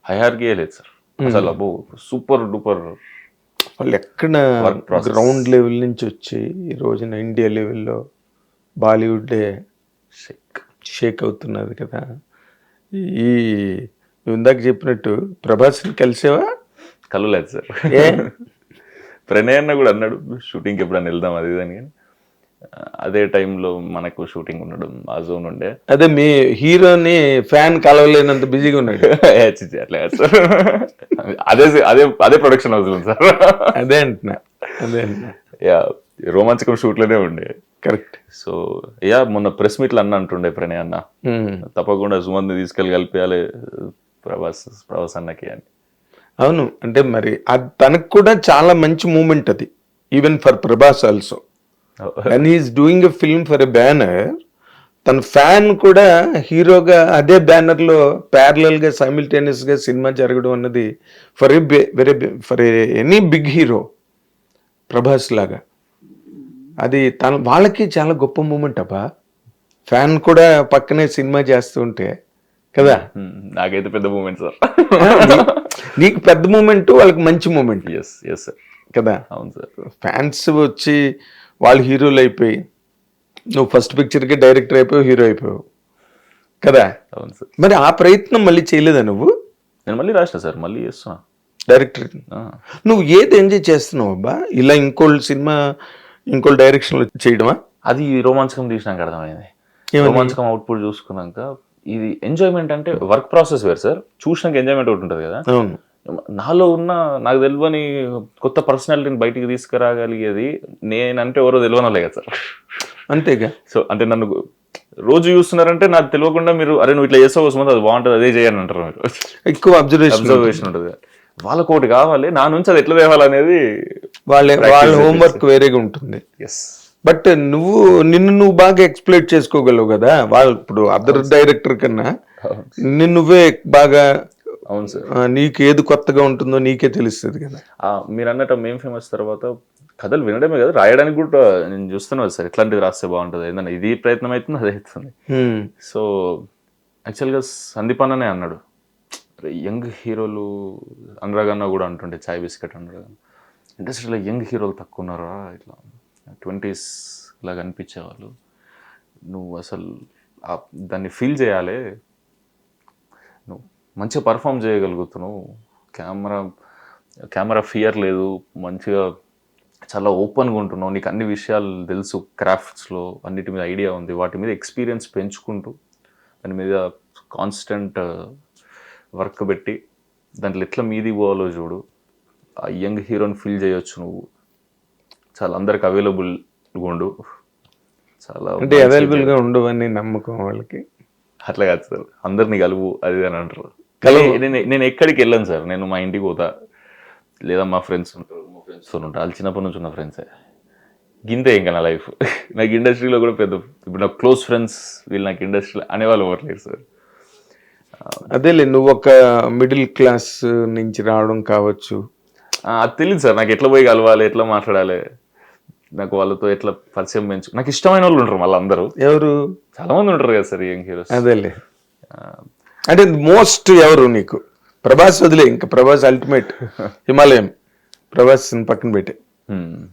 హైరార్కీ లేదు సార్ అసలు. అబ్బో సూపర్ డూపర్. వాళ్ళు ఎక్కడ గ్రౌండ్ లెవెల్ నుంచి వచ్చి ఈ రోజున ఇండియా లెవెల్లో బాలీవుడ్డే షేక్ అవుతున్నది కదా. ఈ ఇందాక చెప్పినట్టు ప్రభాస్ని కలిసేవా? కలవలేదు సార్. ప్రణయ్ అన్న కూడా అన్నాడు షూటింగ్కి ఎప్పుడన్నా వెళ్దాం అది ఇది అని, అదే టైంలో మనకు షూటింగ్ ఉండడం ఆ జోన్ ఉండే. అదే మీ హీరోని ఫ్యాన్ కలవలేనంత బిజీగా ఉన్నాడు. అట్లా సార్, అదే అదే అదే ప్రొడక్షన్ హౌస్ ఉంది సార్. అదే అంటున్నా. రోమాంచకం షూట్లోనే ఉండే. కరెక్ట్. సో మొన్న ప్రెస్ మీట్లు అన్న అంటుండే ప్రణయ్ అన్న, తప్పకుండా సుమంత్ని తీసుకెళ్ళి కలిపేయాలి, ప్రభాస్ అన్నకి అని. అవును, అంటే మరి అది తనకు కూడా చాలా మంచి మూమెంట్ అది, even for Prabhas also. And he's doing a film for a banner, తన ఫ్యాన్ కూడా హీరోగా అదే బ్యానర్లో ప్యారలల్గా సైమిల్టేనియస్గా సినిమా జరగడం అన్నది for for any big hero Prabhas లాగా అది వాళ్ళకి చాలా గొప్ప మూమెంట్ అబ్బా. ఫ్యాన్ కూడా పక్కనే సినిమా చేస్తూ ఉంటే కదా. నాకైతే పెద్ద మూమెంట్ సార్. నీకు పెద్ద మూమెంట్, వాళ్ళకి మంచి మూమెంట్. ఎస్ ఎస్ సార్ కదా. అవును సార్. ఫ్యాన్స్ వచ్చి వాళ్ళు హీరోలు అయిపోయి, నువ్వు ఫస్ట్ పిక్చర్కి డైరెక్టర్ అయిపోయావు, హీరో అయిపోయావు కదా. అవును సార్. మరి ఆ ప్రయత్నం మళ్ళీ చేయలేదా నువ్వు? నేను మళ్ళీ రాసిన సార్, మళ్ళీ చేస్తున్నా డైరెక్టర్. నువ్వు ఏది ఎంజాయ్ చేస్తున్నావు అబ్బా? ఇలా ఇంకోళ్ళ సినిమా ఇంకోళ్ళ డైరెక్షన్లో చేయడమా? అది రోమాంచకం తీసినాక అర్థమైంది. రోమాంచకం అవుట్పుట్ చూసుకున్నాక ఇది ఎంజాయ్మెంట్ అంటే వర్క్ ప్రాసెస్ వేరు సార్, చూసినాక ఎంజాయ్మెంట్ ఒకటి ఉంటుంది కదా. అవును. నాలో ఉన్న నాకు తెలియని కొత్త పర్సనాలిటీని బయటికి తీసుకురాగలిగేది నేనంటే ఎవరో తెలియనలే కదా సార్. అంతేగా. సో అంటే నన్ను రోజు చూస్తున్నారంటే నాకు తెలియకుండా మీరు అరే నువ్వు ఇట్లా చేస్తావు కోసం అది బాగుంటుంది అదే చేయని అంటారు. మీరు ఎక్కువ అబ్జర్వేషన్ ఉంటుంది. వాళ్ళకు ఒకటి కావాలి, నా నుంచి అది ఎట్లా తేవాలనేది వాళ్ళ హోంవర్క్ వేరేగా ఉంటుంది. ఎస్. బట్ నిన్ను బాగా ఎక్స్ప్లెయిట్ చేసుకోగలవు కదా. వాళ్ళు ఇప్పుడు అదర్ డైరెక్టర్ కన్నా నువ్వే బాగా. అవును సార్. నీకు ఏది కొత్తగా ఉంటుందో నీకే తెలుస్తుంది కదా. మీరు అన్నట్టు మేం ఫేమస్ తర్వాత కథలు వినడమే కదా, రాయడానికి కూడా నేను చూస్తున్నాను సార్ ఎట్లాంటిది రాస్తే బాగుంటుంది, ఏదన్నా ఇది ప్రయత్నం అవుతుంది అదే అవుతుంది. సో యాక్చువల్గా సందీప్ అన్ననే అన్నాడు, యంగ్ హీరోలు అనురాగ్ అన్న కూడా అంటుండే, చాయ్ బిస్కెట్ అనురాగ్ ఇండస్ట్రీలో యంగ్ హీరోలు తక్కువ ఉన్నారా, ఇట్లా 20s లాగా అనిపించేవాళ్ళు, నువ్వు అసలు దాన్ని ఫీల్ చేయాలి, నువ్వు మంచిగా పర్ఫామ్ చేయగలుగుతున్నావు, కెమెరా ఫియర్ లేదు, మంచిగా చాలా ఓపెన్గా ఉంటున్నావు, నీకు అన్ని విషయాలు తెలుసు, క్రాఫ్ట్స్లో అన్నిటి మీద ఐడియా ఉంది, వాటి మీద ఎక్స్పీరియన్స్ పెంచుకుంటూ దాని మీద కాన్స్టెంట్ వర్క్ పెట్టి దాంట్లో ఎట్లా మీది పోవాలో చూడు, ఆ యంగ్ హీరోని ఫీల్ చేయొచ్చు నువ్వు, చాలా అందరికి అవైలబుల్గా ఉండు, చాలా అంటే అవైలబుల్గా ఉండవని నమ్మకం వాళ్ళకి. అట్లా కాదు సార్, అందరినీ కలువు అది అని అంటారు. నేను ఎక్కడికి వెళ్ళాను సార్, నేను మా ఇంటికి పోతా లేదా మా ఫ్రెండ్స్ ఉంటారు, మా ఫ్రెండ్స్తో ఉంటారు, వాళ్ళు చిన్నప్పటి నుంచి ఉన్న ఫ్రెండ్సే, గింతే ఇంకా నా లైఫ్. నాకు ఇండస్ట్రీలో కూడా పెద్ద ఇప్పుడు నాకు క్లోజ్ ఫ్రెండ్స్ వీళ్ళు నాకు ఇండస్ట్రీలో అనేవాళ్ళు ఎవరు సార్. అదేలే, నువ్వు ఒక మిడిల్ క్లాస్ నుంచి రావడం కావచ్చు, అది తెలియదు సార్ నాకు, ఎట్లా పోయి కలవాలి, ఎట్లా మాట్లాడాలి, నాకు వాళ్ళతో ఎట్లా పరిచయం నాకు ఇష్టమైన వాళ్ళు ఉంటారు మళ్ళీ అందరూ. ఎవరు? చాలా మంది ఉంటారు కదా సార్ యంగ్ హీరోస్. అదేలే, అంటే మోస్ట్ ఎవరు నీకు? ప్రభాస్ వదిలే, ఇంకా ప్రభాస్ అల్టిమేట్ హిమాలయం, ప్రభాస్ పక్కన పెట్టే,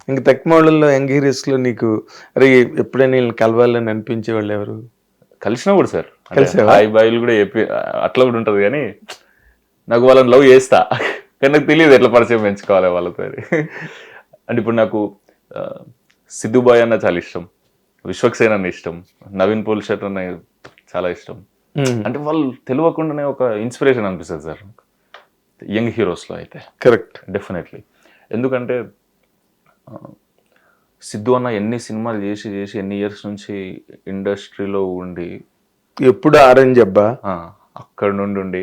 ఇంకా తక్కువ వాళ్ళలో యంగ్ హీరోస్లో నీకు అరే ఎప్పుడైనా వీళ్ళని కలవాలని అనిపించే వాళ్ళు ఎవరు? కలిసినా కూడా సార్, హాయ్ బాయ్లు కూడా చెప్పి అట్లా కూడా ఉంటుంది, కానీ నాకు వాళ్ళని లవ్ చేస్తా కానీ నాకు తెలియదు ఎట్లా పరిచయం పెంచుకోవాలి వాళ్ళతో. అంటే ఇప్పుడు నాకు సిద్ధు బాయ్ అన్న చాలా ఇష్టం, విశ్వక్సేన్ అన్న ఇష్టం, నవీన్ పోల్షెట్ అన్న చాలా ఇష్టం. అంటే వాళ్ళు తెలియకుండానే ఒక ఇన్స్పిరేషన్ అనిపిస్తుంది సార్ యంగ్ హీరోస్లో అయితే. Correct, definitely. ఎందుకంటే సిద్ధు అన్న ఎన్ని సినిమాలు చేసి చేసి ఎన్ని ఇయర్స్ నుంచి ఇండస్ట్రీలో ఉండి, ఎప్పుడు ఆరెంజ్ అబ్బా అక్కడ నుండి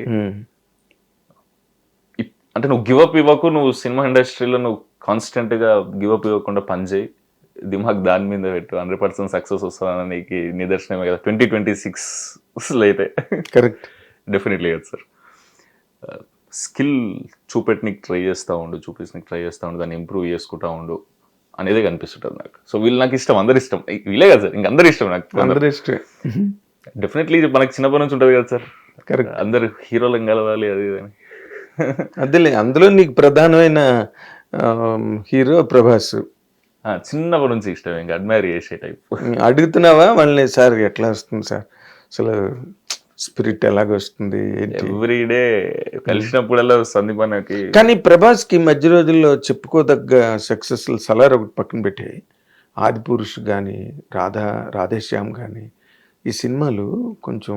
అంటే నువ్వు గివప్ ఇవ్వకు, నువ్వు సినిమా ఇండస్ట్రీలో నువ్వు కాన్స్టెంట్గా గివప్ ఇవ్వకుండా పనిచేయి, దిమాగ్ దాని మీద పెట్టు, 100% సక్సెస్ వస్తుందని నీకు నిదర్శనమే కదా 2026లో అయితే. కరెక్ట్, డెఫినెట్లీ కదా సార్. స్కిల్ చూపెట్టనికి ట్రై చేస్తూ ఉండు, చూపించడానికి ట్రై చేస్తూ ఉండు, దాన్ని ఇంప్రూవ్ చేసుకుంటా ఉండు అనేది కనిపిస్తుంటుంది నాకు. సో వీళ్ళు నాకు ఇష్టం, అందరు ఇష్టం, వీళ్ళే కదా సార్, ఇంకా అందరు ఇష్టం నాకు, అందరు ఇష్టం. డెఫినెట్లీ మనకి చిన్నప్పటి నుంచి ఉంటుంది కదా సార్, అందరు హీరోలను కలవాలి అది అని. అదేలే, అందులో నీకు ప్రధానమైన హీరో ప్రభాస్, చిన్నప్పటి నుంచి ఇష్టం, ఇంకా అడ్మైర్ చేసే టైప్. అడుగుతున్నావా వాళ్ళని, సార్ ఎట్లా వస్తుంది సార్ అసలు స్పిరిట్ ఎలాగ వస్తుంది? ఎవ్రీడే కలిసినప్పుడల్లా సందీపానికి. కానీ ప్రభాస్కి మధ్య రోజుల్లో చెప్పుకోదగ్గ సక్సెస్లు సలార్ ఒకటి పక్కన పెట్టి, ఆదిపురుష్ కానీ రాధేశ్యామ్ కానీ ఈ సినిమాలు కొంచెం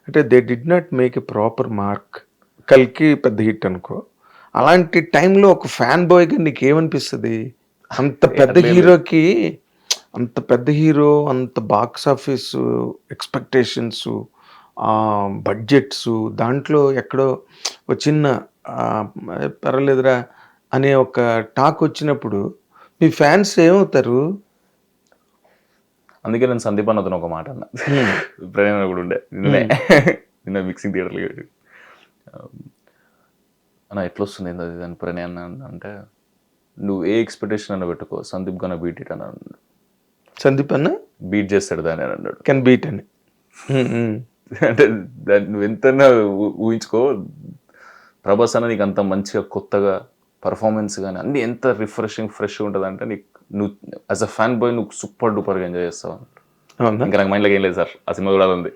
అంటే they did not make a proper mark. కల్కి పెద్ద హిట్ అనుకో, అలాంటి టైంలో ఒక ఫ్యాన్ బాయ్గా నీకు ఏమనిపిస్తుంది? అంత పెద్ద హీరోకి, అంత పెద్ద హీరో, అంత బాక్స్ ఆఫీసు ఎక్స్పెక్టేషన్స్, బడ్జెట్స్ దాంట్లో ఎక్కడో ఒక చిన్న పర్వాలేదురా అనే ఒక టాక్ వచ్చినప్పుడు మీ ఫ్యాన్స్ ఏమవుతారు? అందుకే నేను సందీప్ అన్నతో ఒక మాట అన్న, ప్రణయ్ కూడా ఉండే నిన్న మిక్సింగ్ థియేటర్లో అన్న ఎట్లా వస్తుంది ఏంది అది అని ప్రణయ్ అన్న అంటే, నువ్వు ఏ ఎక్స్పెక్టేషన్ అన్న పెట్టుకో, సందీప్ గన్న బీట్ ఇట్ అని అన్నాడు. సందీప్ అన్న బీట్ చేస్తాడు దాన్ని అని అన్నాడు. కెన్ బీట్ అని అంటే దాన్ని నువ్వు ఎంతైనా ఊహించుకో, ప్రభాస్ అన్న నీకు అంత మంచిగా కొత్తగా పర్ఫార్మెన్స్ కానీ అన్ని ఎంత రిఫ్రెషింగ్ ఫ్రెష్గా ఉంటుంది అంటే నీకు, నువ్వు యాజ్ అ ఫ్యాన్ బాయ్ నువ్వు సూపర్ డూపర్గా ఎంజాయ్ చేస్తావు. ఇంకా నాకు మైండ్లోకి ఏం లేదు సార్, ఆ సినిమా కూడా ఉంది.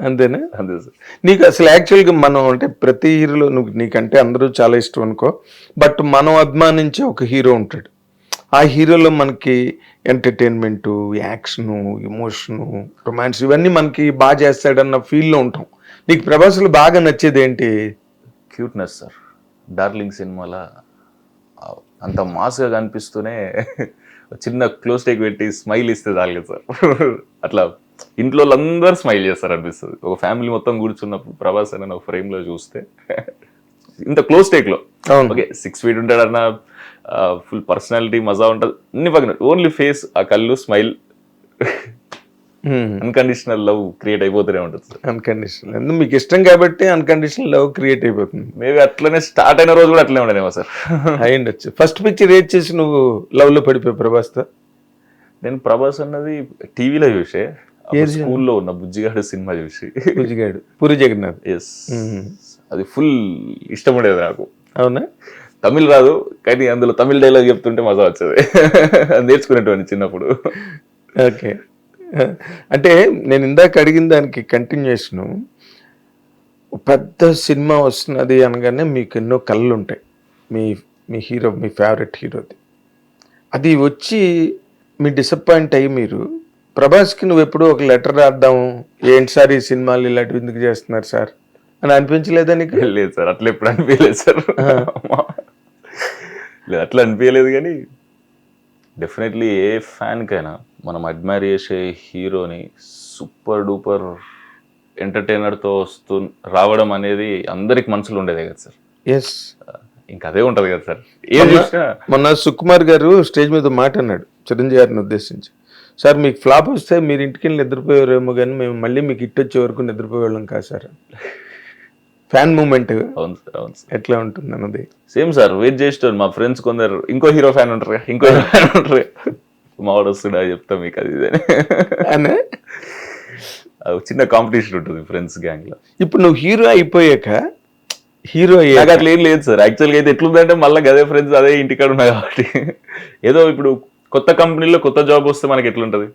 అంతేనా? అంతే సార్. నీకు అసలు యాక్చువల్గా మనం అంటే ప్రతి హీరోలో నీకంటే అందరూ చాలా ఇష్టం అనుకో, బట్ మనం అభిమానించే ఒక హీరో ఉంటాడు. ఆ హీరోలో మనకి ఎంటర్టైన్మెంటు, యాక్షను, ఎమోషను, రొమాన్స్ ఇవన్నీ మనకి బాగా చేస్తాడన్న ఫీల్లో ఉంటాం. నీకు ప్రభాస్లో బాగా నచ్చేది ఏంటి? Cuteness sir. డార్లింగ్ సినిమాలో అంత మాస్గా కనిపిస్తూనే చిన్న క్లోజ్ టేక్ పెట్టి స్మైల్ ఇస్తే చాలు సార్. అట్లా ఇంట్లో అందరూ స్మైల్ చేస్తారు అనిపిస్తుంది. ఒక ఫ్యామిలీ మొత్తం కూర్చున్నప్పుడు ప్రభాస్ అని ఒక ఫ్రేమ్ లో చూస్తే ఇంత క్లోజ్ టేక్ లో ఓకే 6 feet ఉంటాడన్న ఫుల్ పర్సనాలిటీ మజా ఉంటుంది అన్ని పక్కన, ఓన్లీ ఫేస్, ఆ కళ్ళు, స్మైల్, అన్కండిషనల్ లవ్ క్రియేట్ అయిపోతూనే ఉంటుంది సార్. అన్కండిషనల్ మీకు ఇష్టం కాబట్టి అన్కండిషనల్ లవ్ క్రియేట్ అయిపోతుంది. మేబీ అట్లనే స్టార్ట్ అయిన రోజు కూడా అట్లనే ఉండేమో సార్. అయ్యిండొచ్చు. ఫస్ట్ పిక్చర్ రేట్ చేసి నువ్వు లవ్ లో పడిపోయి ప్రభాస్తో? నేను ప్రభాస్ అన్నది టీవీలో చూసే, స్కూల్లో ఉన్న బుజ్జిగాడు సినిమా చూసి. బుజ్జిగాడు, పూరి జగన్నాథ్. ఎస్, అది ఫుల్ ఇష్టం ఉండేది నాకు. అవునా? తమిళ్ రాదు కానీ అందులో తమిళ్ డైలాగ్ చెప్తుంటే మజా వచ్చేది, నేర్చుకునేటువంటి చిన్నప్పుడు. ఓకే, అంటే నేను ఇందాక అడిగిన దానికి కంటిన్యూషను, పెద్ద సినిమా వస్తున్నది అనగానే మీకు ఎన్నో కళ్ళు ఉంటాయి. మీ హీరో, మీ ఫేవరెట్ హీరోది, అది వచ్చి మీ డిసప్పాయింట్ అయ్యి మీరు ప్రభాస్కి నువ్వు ఎప్పుడూ ఒక లెటర్ రాద్దాం, ఏంటి సార్ ఈ సినిమాలు ఇలాంటివి ఎందుకు చేస్తున్నారు సార్ అని అనిపించలేదా నీకు? లేదు సార్, అట్లా ఎప్పుడు అనిపించలేదు సార్. లేదు అట్లా అనిపించలేదు, కానీ డెఫినెట్లీ ఏ ఫ్యాన్కైనా మనం అడ్మైర్ చేసే హీరోని సూపర్ డూపర్ ఎంటర్టైనర్తో రావడం అనేది అందరికి మనసులో ఉండేదే కదా సార్. ఎస్, ఇంకా అదే ఉంటుంది కదా సార్. ఏం చూసినా మొన్న సుకుమార్ గారు స్టేజ్ మీద మాట అన్నాడు చిరంజీవి గారిని ఉద్దేశించి, సార్ మీకు ఫ్లాప్ వస్తే మీరు ఇంటికి వెళ్ళి నిద్రపోయేవారేమో కానీ మేము మళ్ళీ మీకు హిట్ వచ్చే వరకు నిద్రపోయేవాళ్ళం కాదు సార్. Fan moment. అవును సార్, అవును సార్. ఎట్లా ఉంటుంది అన్నది సేమ్ సార్. వెయిట్ చేస్తాను, మా ఫ్రెండ్స్ కొందరు ఇంకో హీరో ఫ్యాన్ ఉంటారు, ఇంకో హీరో ఫ్యాన్ ఉంటారు, మావాడు వస్తున్నా చెప్తా మీకు అది ఇదని చిన్న కాంపిటీషన్ ఉంటుంది ఫ్రెండ్స్ గ్యాంగ్ లో. ఇప్పుడు నువ్వు హీరో అయిపోయాక, హీరో నాకు అట్లా ఏం లేదు సార్. యాక్చువల్గా అయితే ఎట్లుందంటే మళ్ళీ అదే ఫ్రెండ్స్ అదే ఇంటికాడ ఉన్నా కాబట్టి, ఏదో ఇప్పుడు కొత్త కంపెనీలో కొత్త జాబ్ వస్తే మనకి ఎట్లుంటది,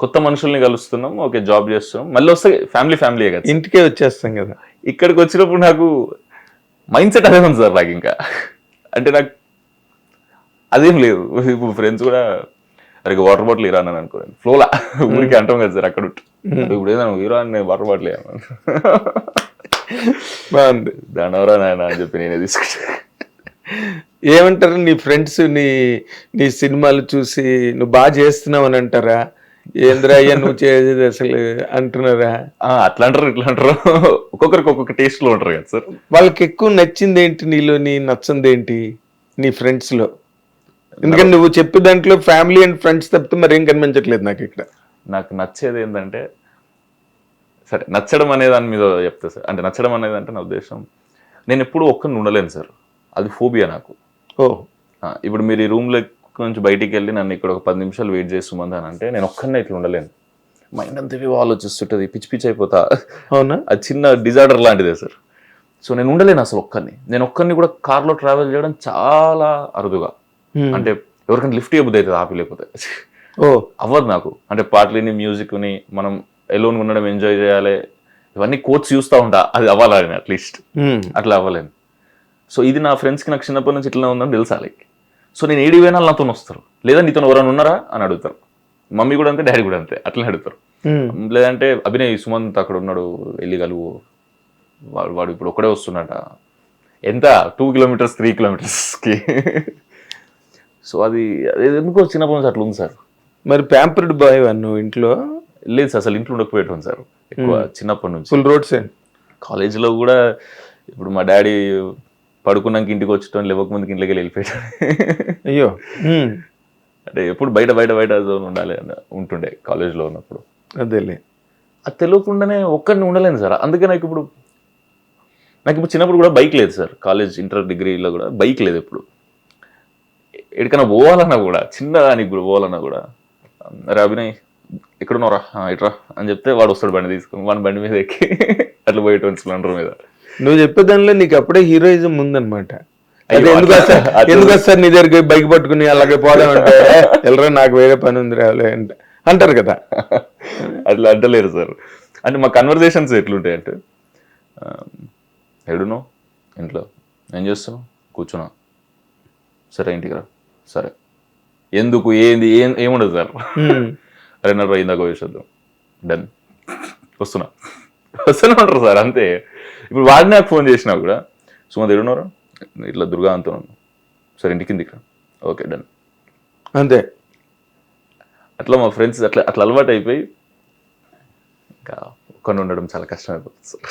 కొత్త మనుషుల్ని కలుస్తున్నాం, ఓకే జాబ్ చేస్తున్నాం, మళ్ళీ వస్తే ఫ్యామిలీ కదా, ఇంటికే వచ్చేస్తాం కదా. ఇక్కడికి వచ్చినప్పుడు నాకు మైండ్ సెట్ అదే ఉంది సార్. నాకు ఇంకా అంటే నాకు అదేం లేదు. ఇప్పుడు ఫ్రెండ్స్ కూడా అరే వాటర్ బాటిల్ ఇరా అని అనుకోండి, ఫ్లోలా ఊరికి అంటాం కదా సార్ అక్కడ. ఇప్పుడు ఏదైనా హీరో అని వాటర్ బాటిల్ బాగుంది, దాని ఎవరా నాయన అని చెప్పి నేనే తీసుకుంటా. ఏమంటారు నీ ఫ్రెండ్స్ నీ సినిమాలు చూసి నువ్వు బాగా చేస్తున్నావు అని అంటారా? ఏంద్రా అయ్యా నువ్వు చేసేది అసలు అంటున్నారా? అట్లా అంటారు, ఇట్లా అంటారు. ఒక్కొక్కరికి ఒక్కొక్క టేస్ట్ లో ఉంటారు కదా సార్. వాళ్ళకి ఎక్కువ నచ్చింది ఏంటి నీలో, నీ నచ్చింది ఏంటి నీ ఫ్రెండ్స్ లో? ఎందుకంటే నువ్వు చెప్పే దాంట్లో ఫ్యామిలీ అండ్ ఫ్రెండ్స్ తప్పితే మరేం కనిపించట్లేదు నాకు ఇక్కడ. నాకు నచ్చేది ఏంటంటే, సరే నచ్చడం అనే దాని మీద చెప్తా సార్. అంటే నచ్చడం అనేది అంటే నా ఉద్దేశం, నేను ఎప్పుడూ ఒక్కరిని ఉండలేను సార్, అది ఫోబియా నాకు. ఇప్పుడు మీరు ఈ రూమ్లో నుంచి బయటికి వెళ్ళి నన్ను ఇక్కడ ఒక 10 నిమిషాలు వెయిట్ చేస్తుమంది అని అంటే నేను ఒక్కరినే ఇట్లా ఉండలేను. మైండ్ అంతా ఆలోచిస్తుంటుంది, పిచ్చి పిచ్చి అయిపోతా. అవునా? అది చిన్న డిజార్డర్ లాంటిదే సార్. సో నేను ఉండలేను అసలు ఒక్కరిని. నేను ఒక్కరిని కూడా కార్లో ట్రావెల్ చేయడం చాలా అరుదుగా. అంటే ఎవరికైనా లిఫ్ట్ ఇవ్వబుద్ది అవుతుంది ఆపి, లేకపోతే అవ్వదు నాకు. అంటే పాటలని, మ్యూజిక్ని మనం ఎలోన్ ఉండడం ఎంజాయ్ చేయాలి, ఇవన్నీ కోట్స్ చూస్తూ ఉంటా, అది అవ్వాలని అట్లీస్ట్ అట్లా అవ్వలేను. సో ఇది నా ఫ్రెండ్స్కి నాకు చిన్నప్పటి నుంచి ఇట్లా ఉందని తెలుసా లైక్. సో నేను ఏడి పోయినా నాతో వస్తారు, లేదా నీతో ఎవరైనా ఉన్నారా అని అడుగుతారు. మమ్మీ కూడా అంతే, డాడీ కూడా అంతే, అట్లనే అడుగుతారు. లేదంటే అభినయ్ సుమంత్ అక్కడ ఉన్నాడు వెళ్ళి కలువు, వాడు ఇప్పుడు ఒక్కడే వస్తున్నట, ఎంత 2 kilometers 3 kilometersకి. సో అది ఎందుకో చిన్నప్పటి నుంచి అట్లా ఉంది సార్. మరి ప్యాంపర్డ్ బాయ్ నువ్వు ఇంట్లో? లేదు సార్, అసలు ఇంట్లో ఉండకపోయేటం సార్ ఎక్కువ చిన్నప్పటి నుంచి. ఫుల్ రోడ్స్ అండ్ కాలేజీలో కూడా ఇప్పుడు మా డాడీ పడుకున్నాక ఇంటికి వచ్చేటం, లేవక ముందుకి ఇంట్లోకి వెళ్ళిపోయాడు. అయ్యో. అంటే ఎప్పుడు బయట బయట బయట జోన్ ఉండాలి అని ఉంటుండే కాలేజ్లో ఉన్నప్పుడు. అదేలే. అది తెలియకుండానే ఒక్కడిని ఉండలేను సార్. అందుకే నాకు ఇప్పుడు చిన్నప్పుడు కూడా బైక్ లేదు సార్. కాలేజ్ ఇంటర్ డిగ్రీలో కూడా బైక్ లేదు. ఎప్పుడు ఎక్కడికైనా పోవాలన్నా కూడా, చిన్నదానికి కూడా పోవాలన్నా కూడా, అరే అభినయ్ ఎక్కడున్నారా ఇట్రా అని చెప్తే వాడు వస్తాడు బండి తీసుకుని, వాడి బండి మీద ఎక్కి అట్లా పోయేటువంటి స్ప్లెండర్ మీద. నువ్వు చెప్పే దానిలో నీకు అప్పుడే హీరోయిజం ఉందన్నమాట. ఎందుకు వస్తారు నీ దగ్గరికి బైక్ పట్టుకుని అలాగే పోదామంటే వెళ్ళరా నాకు వేరే పని ఉంది రాలే అంటే అంటారు కదా. అట్లా అంటలేరు సార్. అంటే మా కన్వర్జేషన్స్ ఎట్లుంటాయి అంటే, ఎడునో ఇంట్లో ఏం చేస్తున్నావు, కూర్చున్నా, సరే ఇంటికి రా, సరే ఎందుకు ఏంది ఏముండదు సార్. అరే నా ఇందాక వేసేద్దాం, డన్, వస్తున్నా ఉంటారు సార్ అంతే. ఇప్పుడు వాడిని నాకు ఫోన్ చేసినా కూడా, సుమంత్ ఎడున్నారా, ఇట్లా దుర్గా అంటున్నాను, సరే ఇంటికి దిక్కు, ఓకే డన్, అంతే. అట్లా మా ఫ్రెండ్స్ అట్లా అలవాటు అయిపోయి ఇంకా ఒక్కడిని ఉండడం చాలా కష్టం అయిపోతుంది సార్.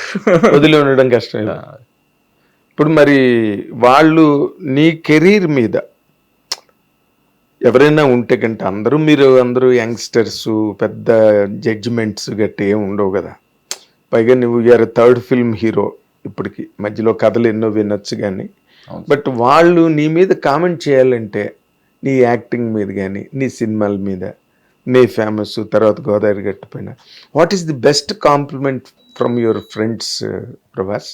వదిలి ఉండడం కష్టం. ఇప్పుడు మరి వాళ్ళు నీ కెరీర్ మీద ఎవరైనా ఉంటే కంటే అందరూ యంగ్స్టర్స్, పెద్ద జడ్జిమెంట్స్ గట్టి ఏమి ఉండవు కదా. పైగా నువ్వు యూఆర్ థర్డ్ ఫిల్మ్ హీరో, ఇప్పటికి మధ్యలో కథలు ఎన్నో వినొచ్చు కానీ, బట్ వాళ్ళు నీ మీద కామెంట్ చేయాలంటే నీ యాక్టింగ్ మీద కానీ, నీ సినిమాల మీద, నీ ఫేమస్ తర్వాత గోదావరి గట్టిపోయిన, what is the best compliment from your friends Prabhas?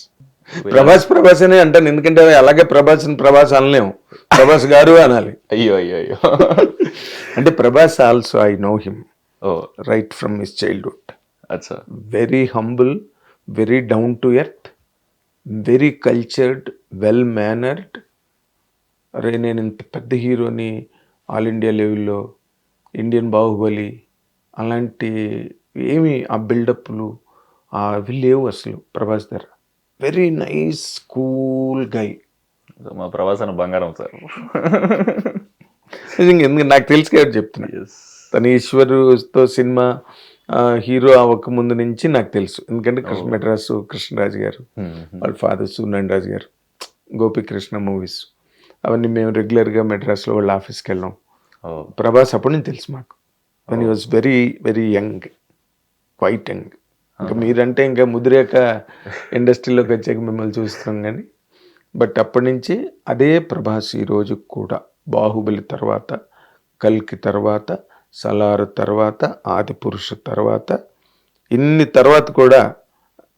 Prabhas అనే అంటాను, ఎందుకంటే అలాగే ప్రభాస్ అనలేము, ప్రభాస్ గారు అనాలి. అయ్యో అయ్యో అయ్యో. అంటే Prabhas also I know him right from his childhood. Very humble, very down to earth, very cultured, well mannered. అరే నేను ఇంత పెద్ద హీరోని, ఆల్ ఇండియా లెవెల్లో ఇండియన్ బాహుబలి అలాంటి ఏమి ఆ బిల్డప్లు అవి లేవు అసలు ప్రభాస్ దగ్గర. Very nice cool guy. మా ప్రభాస్ అన్న బంగారం సార్. ఎందుకంటే నాకు తెలిసి కాబట్టి చెప్తున్నా, తన ఈశ్వరుతో సినిమా హీరో అవ్వక ముందు నుంచి నాకు తెలుసు. ఎందుకంటే మెడ్రాసు కృష్ణరాజు గారు, వాళ్ళ ఫాదర్ సూర్యనారాయణ గారు, గోపికృష్ణ మూవీస్ అవన్నీ మేము రెగ్యులర్గా మెడ్రాస్లో వాళ్ళ ఆఫీస్కి వెళ్ళాం. ప్రభాస్ అప్పటి నుంచి తెలుసు మాకు. One he was very very young, quite young. ఇంకా మీరంటే ఇంకా ముదిరేక ఇండస్ట్రీలోకి వచ్చాక మిమ్మల్ని చూస్తున్నాం కానీ, బట్ అప్పటి నుంచి అదే ప్రభాస్ ఈరోజు కూడా. బాహుబలి తర్వాత, కల్కి తర్వాత, సలార్ తర్వాత, ఆది పురుష తర్వాత, ఇన్ని తర్వాత కూడా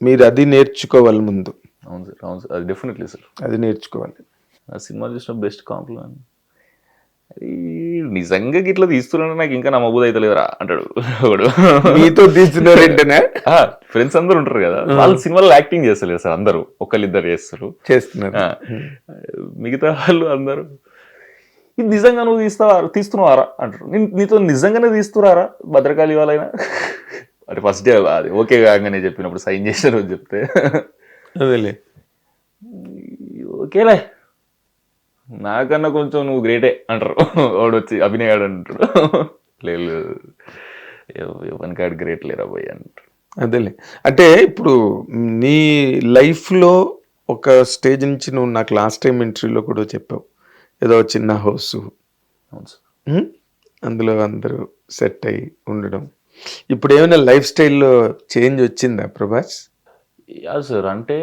మీరు అది నేర్చుకోవాలి ముందు. అవును సార్, అవును సార్, అది డెఫినెట్లీ సార్, అది నేర్చుకోవాలి. ఆ సినిమా చూసిన బెస్ట్ కాంప్లిమెంట్, నిజంగా ఇట్లా తీస్తున్నాడు నాకు ఇంకా నమ్మబుద్ధి అయితే లేదురా అంటాడు ఒకడు. మీతో తీస్తున్నారు ఏంటనే ఫ్రెండ్స్ అందరూ ఉంటారు కదా, వాళ్ళు సినిమాలో యాక్టింగ్ చేస్తలేరు సార్, అందరూ ఒకళ్ళిద్దరు చేస్తున్నారు. మిగతా వాళ్ళు అందరూ ఇది నిజంగా నువ్వు తీస్తున్నావారా అంటారు. నీతో నిజంగానే తీస్తున్నారా భద్రకాళి వాళ్ళైనా అంటే ఫస్ట్ డే అది ఓకే కాగానే చెప్పినప్పుడు సైన్ చేశారు అని చెప్తే అదేలే ఓకేలే నాకన్నా కొంచెం నువ్వు గ్రేటే అంటారు. వాడు వచ్చి అభినయాడు అంటాడు. లేదు ఎవరికాడు గ్రేట్ లేరా పోయి అంటారు. అదేలే. అంటే ఇప్పుడు నీ లైఫ్లో ఒక స్టేజ్ నుంచి నువ్వు నాకు లాస్ట్ టైం ఇంటర్వ్యూలో కూడా చెప్పావు, ఏదో చిన్న హౌస్, అందులో అందరూ సెట్ అయ్యి ఉండడం. ఇప్పుడు ఏమైనా లైఫ్ స్టైల్లో చేంజ్ వచ్చిందా ప్రభాస్? యా సార్, అంటే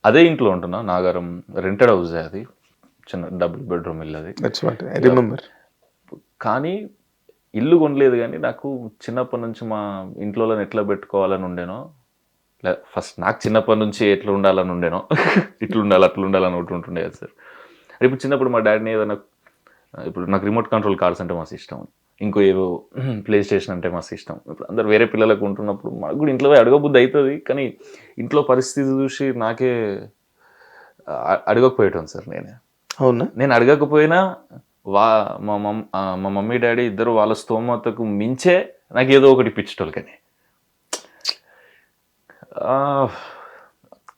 అదే ఇంట్లో ఉంటున్నా, నాగారం రెంటెడ్ హౌస్, అది చిన్న డబుల్ బెడ్రూమ్ ఇల్లు, అది ఐ రిమెంబర్. కానీ ఇల్లు కొనలేదు, కానీ నాకు చిన్నప్పటి నుంచి మా ఇంట్లో ఎట్లా పెట్టుకోవాలని ఉండేనో, ఫస్ట్ నాకు చిన్నప్పటి నుంచి ఎట్లా ఉండాలని ఉండేనో, ఇట్లా ఉండాలి అట్లా ఉండాలని ఒకటి ఉంటుండే కదా సార్. ఇప్పుడు చిన్నప్పుడు మా డాడీని ఏదైనా, ఇప్పుడు నాకు రిమోట్ కంట్రోల్ కార్స్ అంటే మస్తు ఇష్టం, ఇంకో ఏవో ప్లే స్టేషన్ అంటే మస్తు ఇష్టం. ఇప్పుడు అందరు వేరే పిల్లలకు ఉంటున్నప్పుడు మాకు కూడా ఇంట్లో అడగబుద్ధి అవుతుంది, కానీ ఇంట్లో పరిస్థితి చూసి నాకే అడగకపోయేటాను సార్. నేను అడగకపోయినా మా మమ్మీ డాడీ ఇద్దరు వాళ్ళ స్తోమతకు మించే నాకు ఏదో ఒకటి ఇప్పించేటోళ్ళు. కానీ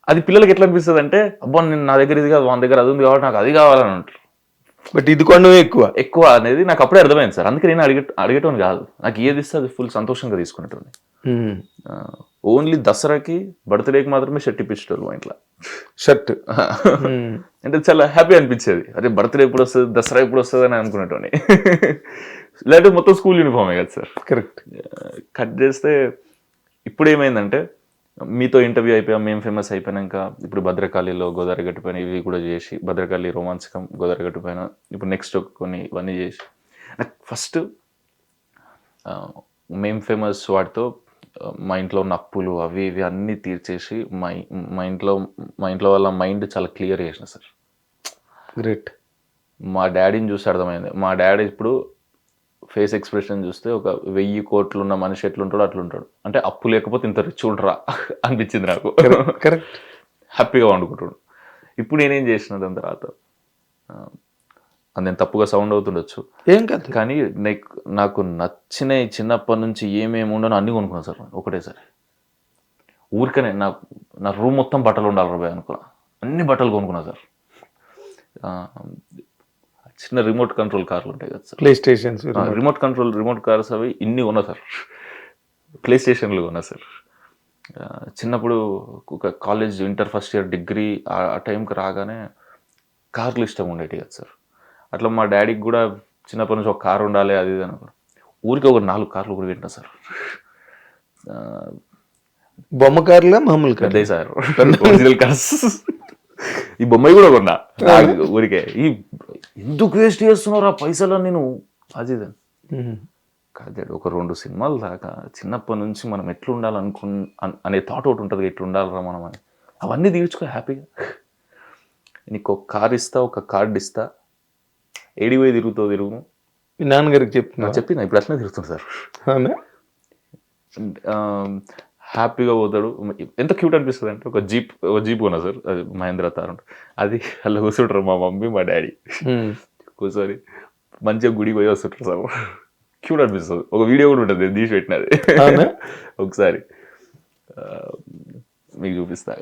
అది పిల్లలకి ఎట్లా అనిపిస్తుంది అంటే, అబ్బా నేను నా దగ్గర ఇది కాదు, వాళ్ళ దగ్గర అది ఉంది కాబట్టి నాకు అది కావాలని అంటారు. బట్ ఇది కొనడం ఎక్కువ అనేది నాకు అప్పుడే అర్థమైంది సార్. అందుకే నేను అడిగేటోని కాదు, నాకు ఏది ఇస్తే అది ఫుల్ సంతోషంగా తీసుకునేటోని. ఓన్లీ దసరాకి బర్త్డేకి మాత్రమే షర్ట్ ఇప్పించేటోళ్ళు మా ఇంట్లో. షర్ట్ అంటే చాలా హ్యాపీ అనిపించేది, అరే బర్త్డే ఎప్పుడు వస్తుంది, దసరా ఎప్పుడు వస్తుంది అని అనుకునేటోని. లేదంటే మొత్తం స్కూల్ యూనిఫామే కదా సార్. కరెక్ట్. కట్ చేస్తే ఇప్పుడు ఏమైందంటే, మీతో ఇంటర్వ్యూ అయిపోయాం, మేము ఫేమస్ అయిపోయాక ఇప్పుడు భద్రకాళిలో గోదావరి గట్టు పైన ఇవి కూడా చేసి, భద్రకాళి రోమాంచకం గోదావరి గట్టు పైన ఇప్పుడు నెక్స్ట్ కొన్ని ఇవన్నీ చేసి, నాకు ఫస్ట్ మేము ఫేమస్ వాటితో మా ఇంట్లో ఉన్న అప్పులు అవి ఇవి అన్నీ తీర్చేసి మా ఇంట్లో వాళ్ళ మైండ్ చాలా క్లియర్ చేసిన సార్. గ్రేట్. మా డాడీని చూసి అర్థమైంది. మా డాడీ ఇప్పుడు ఫేస్ ఎక్స్ప్రెషన్ చూస్తే ఒక 1000 కోట్లు ఉన్న మనిషి ఎట్లుంటాడో అట్లుంటాడు. అంటే అప్పు లేకపోతే ఇంత రిచ్ ఉంటారా అనిపించింది నాకు. కరెక్ట్. హ్యాపీగా వండుకుంటాడు. ఇప్పుడు నేనేం చేసిన దాని తర్వాత, అది నేను తప్పుగా సౌండ్ అవుతుండొచ్చు, ఏం కాదు, కానీ నాకు నచ్చినవి చిన్నప్పటి నుంచి ఏమేమి ఉండనో అన్నీ కొనుక్కున్నాను సార్ ఒకటేసారి. ఊరికనే నా రూమ్ మొత్తం బట్టలు ఉండాలి రాబాయ్ అనుకున్నా, అన్ని బట్టలు కొనుక్కున్నా సార్. చిన్న రిమోట్ కంట్రోల్ కార్లు ఉంటాయి కదా sir, play stations, remote cars అవి ఇన్ని కొన్నా సార్. ప్లే స్టేషన్లు కొన్నా సార్. చిన్నప్పుడు ఒక college inter first year degree ఆ టైంకి రాగానే కార్లు ఇష్టం ఉండేవి కదా సార్. అట్లా మా డాడీకి కూడా చిన్నప్పటి నుంచి ఒక కారు ఉండాలి అది ఇది అని, ఊరికి ఒక 4 కార్లు కూడా పెట్టినా సార్. బొమ్మ కార్లా మామూలు కార్? అదే సార్, ఒరిజినల్ కార్స్. ఈ బొమ్మాయి కూడా కొన్నా ఊరికే. ఎందుకు వేస్ట్ చేస్తున్నారా పైసలు నేను అది కాదు. ఒక 2 సినిమాలు దాకా చిన్నప్పటి నుంచి మనం ఎట్లా అనే థాట్ ఒకటి ఉంటుంది, ఎట్లా ఉండాలరా మనం అని. అవన్నీ తీర్చుకో హ్యాపీగా. నీకు ఒక కార్ ఇస్తా, ఒక కార్డు ఇస్తా, ఏడిపోయి తిరుగు. మీ నాన్నగారికి చెప్పిన ఇప్పుడు అట్లనే తిరుగుతుంది సార్. హ్యాపీగా పోతాడు. ఎంత క్యూట్ అనిపిస్తుంది అంటే, ఒక జీప్ కొన్నా సార్, అది మహేంద్ర తార్ ఉంటుంది. అది అలా కూర్చుంటారు మా మమ్మీ మా డాడీ, కూర్చొని మంచిగా గుడికి పోయి వస్తుంటారు సార్. క్యూట్ అనిపిస్తుంది. ఒక వీడియో కూడా ఉంటుంది తీసి పెట్టినది, ఒకసారి మీకు చూపిస్తా.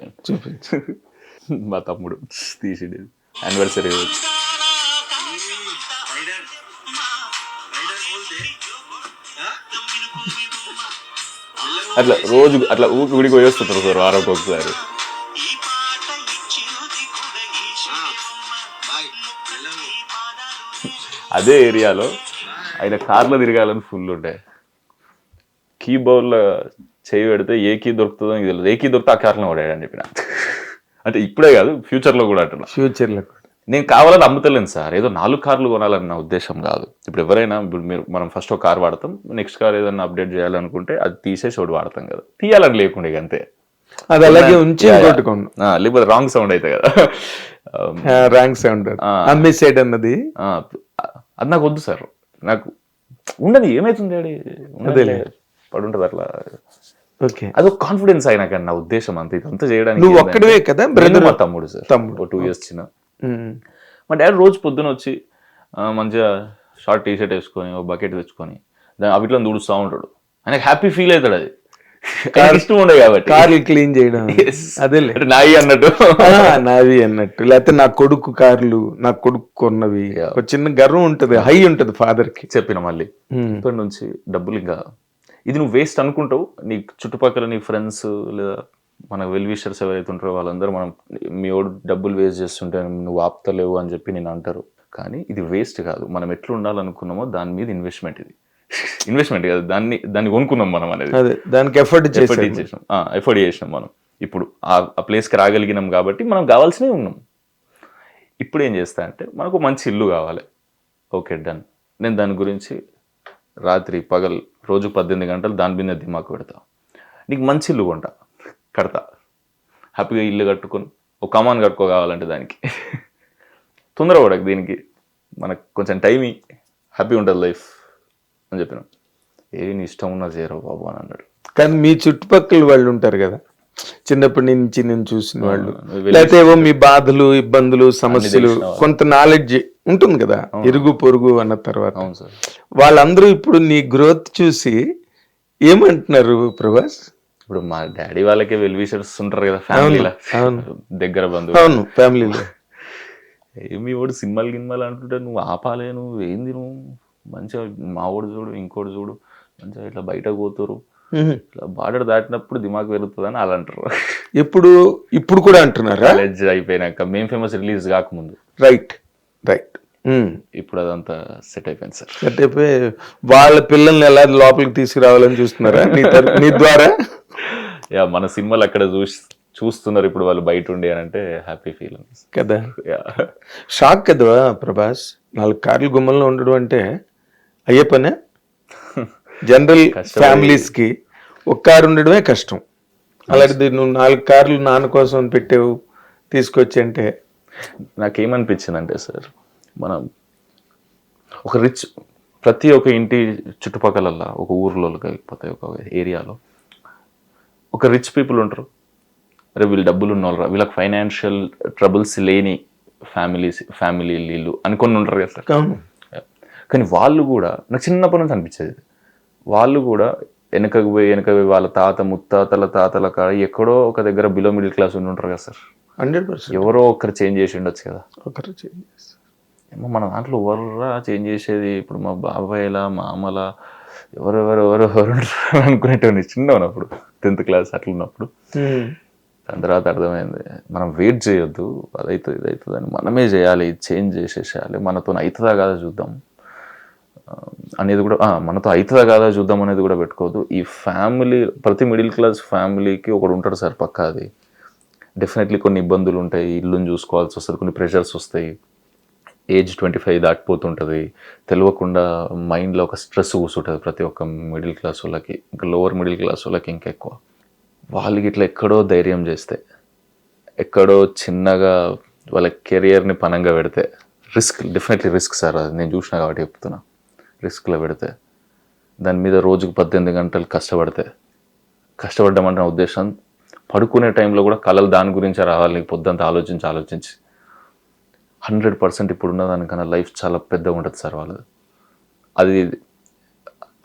మా తమ్ముడు తీసింది యానివర్సరీ. అట్లా రోజు అట్లా గుడికి పోయి వస్తుంటారు సార్ వారానికి ఒకసారి. అదే ఏరియాలో ఆయన కార్లో తిరగాలని ఫుల్ ఉంటాయి. కీ బౌల్లో చేయి పెడితే ఏ కీ దొరుకుతుందో నీకు తెలియదు, ఏ కీ దొరికితే ఆ కార్లో పడాడని చెప్పిన. అంటే ఇప్పుడే కాదు, ఫ్యూచర్లో కూడా అంటున్నా. ఫ్యూచర్లో కూడా నేను కావాలని అమ్ముతలేను సార్, ఏదో 4 కార్లు కొనాలని నా ఉద్దేశం కాదు. ఇప్పుడు ఎవరైనా మనం ఫస్ట్ ఒక కార్ వాడతాం, నెక్స్ట్ కార్ ఏదైనా అప్డేట్ చేయాలనుకుంటే అది తీసేసి ఒకటి వాడతాం కదా, తీయాలని లేకుండా అంతే. అది అలాగే ఉంచి లేకపోతే రాంగ్ సౌండ్ అయితే కదా, రాంగ్ సౌండ్ అమ్మేసేడ్ అన్నది. అది నాకు వద్దు సార్, నాకు ఉండదు. ఏమైతుంది పడుంటది అట్లా. అదొక కాన్ఫిడెన్స్ అయినా కానీ నా ఉద్దేశం అంతే. ఇదంతా చేయడానికి నువ్వు ఒక్కడే కదా, మా తమ్ముడు సార్, 2 years చిన్న. మా డాడీ రోజు పొద్దున వచ్చి మంచిగా షార్ట్ టీషర్ట్ వేసుకొని ఒక బకెట్ తెచ్చుకొని అవిట్లో దుడుస్తూ ఉంటాడు. ఆయనకు హ్యాపీ ఫీల్ అవుతాడు. అది ఇష్టం ఉండే కాబట్టి కార్లు క్లీన్ చేయడం. అదే నావి అన్నట్టు, లేకపోతే నా కొడుకు కార్లు, నా కొడుకు కొన్నవి, ఒక చిన్న గర్వం ఉంటది, హై ఉంటది ఫాదర్ కి. చెప్పిన మళ్ళీ ఇప్పటి నుంచి డబ్బులు ఇంకా ఇది నువ్వు వేస్ట్ అనుకుంటావు, నీ చుట్టుపక్కల నీ ఫ్రెండ్స్ లేదా మన వెల్ విషర్స్ ఎవరైతే ఉంటారో వాళ్ళందరూ మనం మీ ఓడు డబ్బులు వేస్ట్ చేస్తుంటే నువ్వు ఆపుతలేవు అని చెప్పి నేను అంటారు. కానీ ఇది వేస్ట్ కాదు, మనం ఎట్లా ఉండాలనుకున్నామో దాని మీద ఇన్వెస్ట్మెంట్. ఇది ఇన్వెస్ట్మెంట్ కాదు, దాన్ని కొనుక్కున్నాం మనం అనేది. దానికి ఎఫర్ట్ చేసినాం మనం. ఇప్పుడు ఆ ప్లేస్కి రాగలిగినాం కాబట్టి మనం కావాల్సినవి ఉన్నాం. ఇప్పుడు ఏం చేస్తా అంటే, మనకు మంచి ఇల్లు కావాలి. Okay done. నేను దాని గురించి రాత్రి పగలు రోజు 18 గంటలు దాని మీద దిమాకు పెడతా. నీకు మంచి ఇల్లు కడతా, హ్యాపీగా ఇల్లు కట్టుకొని ఒక కమాన్ కట్టుకోవాలంటే దానికి తొందరపడకు, దీనికి మనకు కొంచెం టైం హ్యాపీ ఉంటుంది లైఫ్ అని చెప్పిన. నీ ఇష్టం ఉన్నా చేయరు బాబు అని అన్నాడు. కానీ మీ చుట్టుపక్కల వాళ్ళు ఉంటారు కదా, చిన్నప్పటి నుంచి నేను చూసిన వాళ్ళు, లేకపోతే ఏవో మీ బాధలు, ఇబ్బందులు, సమస్యలు, కొంత నాలెడ్జ్ ఉంటుంది కదా ఇరుగు పొరుగు అన్న తర్వాత. వాళ్ళందరూ ఇప్పుడు నీ గ్రోత్ చూసి ఏమంటున్నారు ప్రభాస్? ఇప్పుడు మా డాడీ వాళ్ళకే వెల్ విషర్స్ ఉంటారు కదా ఫ్యామిలీలో, దగ్గర బంధువులు. అవును, ఫ్యామిలీలో ఏమి వాడు సినిమాలు గినిమాలు అంటుంటే నువ్వు ఆపాలే, నువ్వు ఏంది, నువ్వు మంచిగా మా వాడు చూడు ఇంకోటి చూడు మంచిగా ఇట్లా బయటకు పోతారు, ఇట్లా బార్డర్ దాటినప్పుడు దిమాగ్ పెరుగుతుంది అని అలా అంటారు. ఇప్పుడు కూడా అంటున్నారా? కాలేజ్ అయిపోయినాక మేం ఫేమస్ రిలీజ్ కాకముందు. రైట్. ఇప్పుడు అదంతా సెట్ అయిపోయింది సార్. సెట్ అయిపోయి వాళ్ళ పిల్లల్ని ఎలా లోపలికి తీసుకురావాలని చూస్తున్నారా నీ ద్వారా? యా, మన సినిమాలు అక్కడ చూస్తున్నారు ఇప్పుడు వాళ్ళు బయట ఉండి అని అంటే హ్యాపీ ఫీల్ కదా. షాక్ కదా ప్రభాస్, 4 కార్లు గుమ్మంలో ఉండడం అంటే అయ్యే పనే. జనరల్ ఫ్యామిలీస్ కి 1 కారు ఉండడమే కష్టం. అలాంటిది నువ్వు 4 కార్లు నాన్న కోసం పెట్టావు తీసుకొచ్చి అంటే. నాకేమనిపించింది అంటే సార్, మనం ఒక ప్రతి ఒక్క ఇంటి చుట్టుపక్కల ఒక ఊర్లో లేకపోతే ఒక ఏరియాలో ఒక రిచ్ పీపుల్ ఉంటారు. అరే వీళ్ళు డబ్బులు ఉన్నవాళ్ళరా, వీళ్ళకి ఫైనాన్షియల్ ట్రబుల్స్ లేని ఫ్యామిలీ వీళ్ళు అనుకొని ఉంటారు కదా సార్. కానీ వాళ్ళు కూడా నాకు చిన్నప్పటి నుంచి అనిపించేది, వాళ్ళు కూడా వెనకకు పోయి వాళ్ళ ముత్తాతల కాడ ఎక్కడో ఒక దగ్గర బిలో మిడిల్ క్లాస్ ఉండి ఉంటారు కదా సార్. 100% ఎవరో ఒకరు చేంజ్ చేసి ఉండొచ్చు కదా. ఒకరు చేంజ్ చేస్తారు. ఏమో మన దాంట్లో ఎవర్రా చేంజ్ చేసేది, ఇప్పుడు మా బాబాయ్లా మా అమ్మలా ఎవరెవరు అనుకునేటోని చిన్న ఉన్నప్పుడు 10th క్లాస్ అట్లా ఉన్నప్పుడు. దాని తర్వాత అర్థమైంది మనం వెయిట్ చేయొద్దు, అదవుతుంది ఇదవుతుంది అని మనమే చేయాలి, చేంజ్ చేసేసేయాలి, మనతో అవుతుందా కాదా చూద్దాం అనేది కూడా, మనతో అవుతుందా కాదా చూద్దాం అనేది కూడా పెట్టుకోవద్దు. ఈ ఫ్యామిలీ ప్రతి మిడిల్ క్లాస్ ఫ్యామిలీకి ఒకడు ఉంటాడు సార్ పక్కా. అది డెఫినెట్లీ కొన్ని ఇబ్బందులు ఉంటాయి, ఇల్లుని చూసుకోవాల్సి వస్తుంది, కొన్ని ప్రెషర్స్ వస్తాయి, ఏజ్ 25 దాటిపోతుంటుంది, తెలియకుండా మైండ్లో ఒక స్ట్రెస్ కూర్చుంటుంది ప్రతి ఒక్క మిడిల్ క్లాస్ వాళ్ళకి, ఇంకా లోవర్ మిడిల్ క్లాస్ వాళ్ళకి ఇంకా ఎక్కువ. వాళ్ళకి ఇట్లా ఎక్కడో ధైర్యం చేస్తే, ఎక్కడో చిన్నగా వాళ్ళ కెరియర్ని పనంగా పెడితే, డెఫినెట్లీ రిస్క్ సార్, అది నేను చూసినా కాబట్టి చెప్తున్నా. రిస్క్లో పెడితే దాని మీద రోజుకు 18 గంటలు కష్టపడ్డామంటే నా ఉద్దేశం పడుకునే టైంలో కూడా కళలు దాని గురించే రావాలి. నీకు పొద్దుంతా ఆలోచించి 100% ఇప్పుడున్న దానికన్నా లైఫ్ చాలా పెద్దగా ఉంటుంది సార్ వాళ్ళది.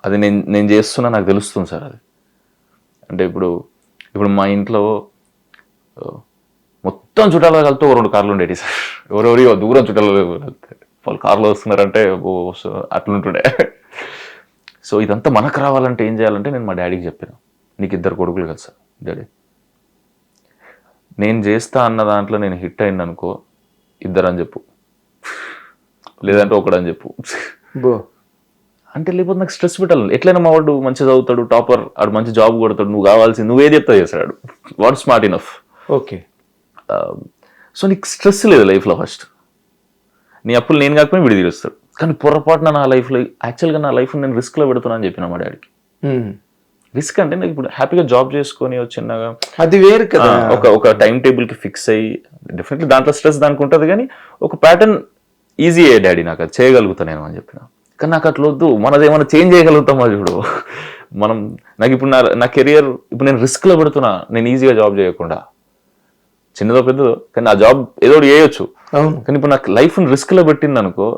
అది నేను చేస్తున్నా నాకు తెలుస్తుంది సార్. అది అంటే ఇప్పుడు మా ఇంట్లో మొత్తం చుట్టాలు కలితో 2 కార్లు ఉండేవి సార్. ఎవరెవరి దూరం చుట్టాలు వాళ్ళు కార్లో వస్తున్నారంటే అట్లుంటుండే. సో ఇదంతా మనకు రావాలంటే ఏం చేయాలంటే నేను మా డాడీకి చెప్పాను, నీకు 2 కొడుకులు కదా సార్ డాడీ, నేను చేస్తా అన్న దాంట్లో నేను హిట్ అయింది అనుకో 2 అని చెప్పు, లేదంటే 1 అని చెప్పు అంటే, లేకపోతే నాకు స్ట్రెస్ పెట్టాలి. ఎట్లయినా మా వాడు మంచిగా చదువుతాడు, టాపర్, ఆడు మంచి జాబ్ కొడతాడు, నువ్వు కావాల్సింది నువ్వేది చెప్తా చేస్తాడు, వాడు స్మార్ట్ ఇనఫ్. ఓకే. సో నీకు స్ట్రెస్ లేదు లైఫ్లో. ఫస్ట్ నీ అప్పులు నేను కాకపోయినా విడి తీరుస్తాడు. కానీ పొరపాటున నా లైఫ్లో యాక్చువల్గా నా లైఫ్ నేను రిస్క్లో పెడుతున్నా అని చెప్పిన మా డాడీకి. రిస్క్ అంటే నాకు ఇప్పుడు హ్యాపీగా జాబ్ చేసుకొని చిన్నగా అది వేరు కదా, ఒక టైం టేబుల్కి ఫిక్స్ అయ్యి, డెఫినెట్లీ దాంట్లో స్ట్రెస్ దానికి ఉంటుంది, కానీ ఒక ప్యాటర్న్ ఈజీ అయ్యే డాడీ, నాకు అది చేయగలుగుతా నేను అని చెప్పిన. కానీ నాకు అట్లా వద్దు, మనదేమైనా చేంజ్ చేయగలుగుతామా చూడు నాకు ఇప్పుడు నా కెరియర్ ఇప్పుడు నేను రిస్క్లో పెడుతున్నా, నేను ఈజీగా జాబ్ చేయకుండా, చిన్నదో పెద్దదో, కానీ ఆ జాబ్ ఏదో చేయొచ్చు. కానీ ఇప్పుడు నాకు లైఫ్ని రిస్క్లో పెట్టింది అనుకో,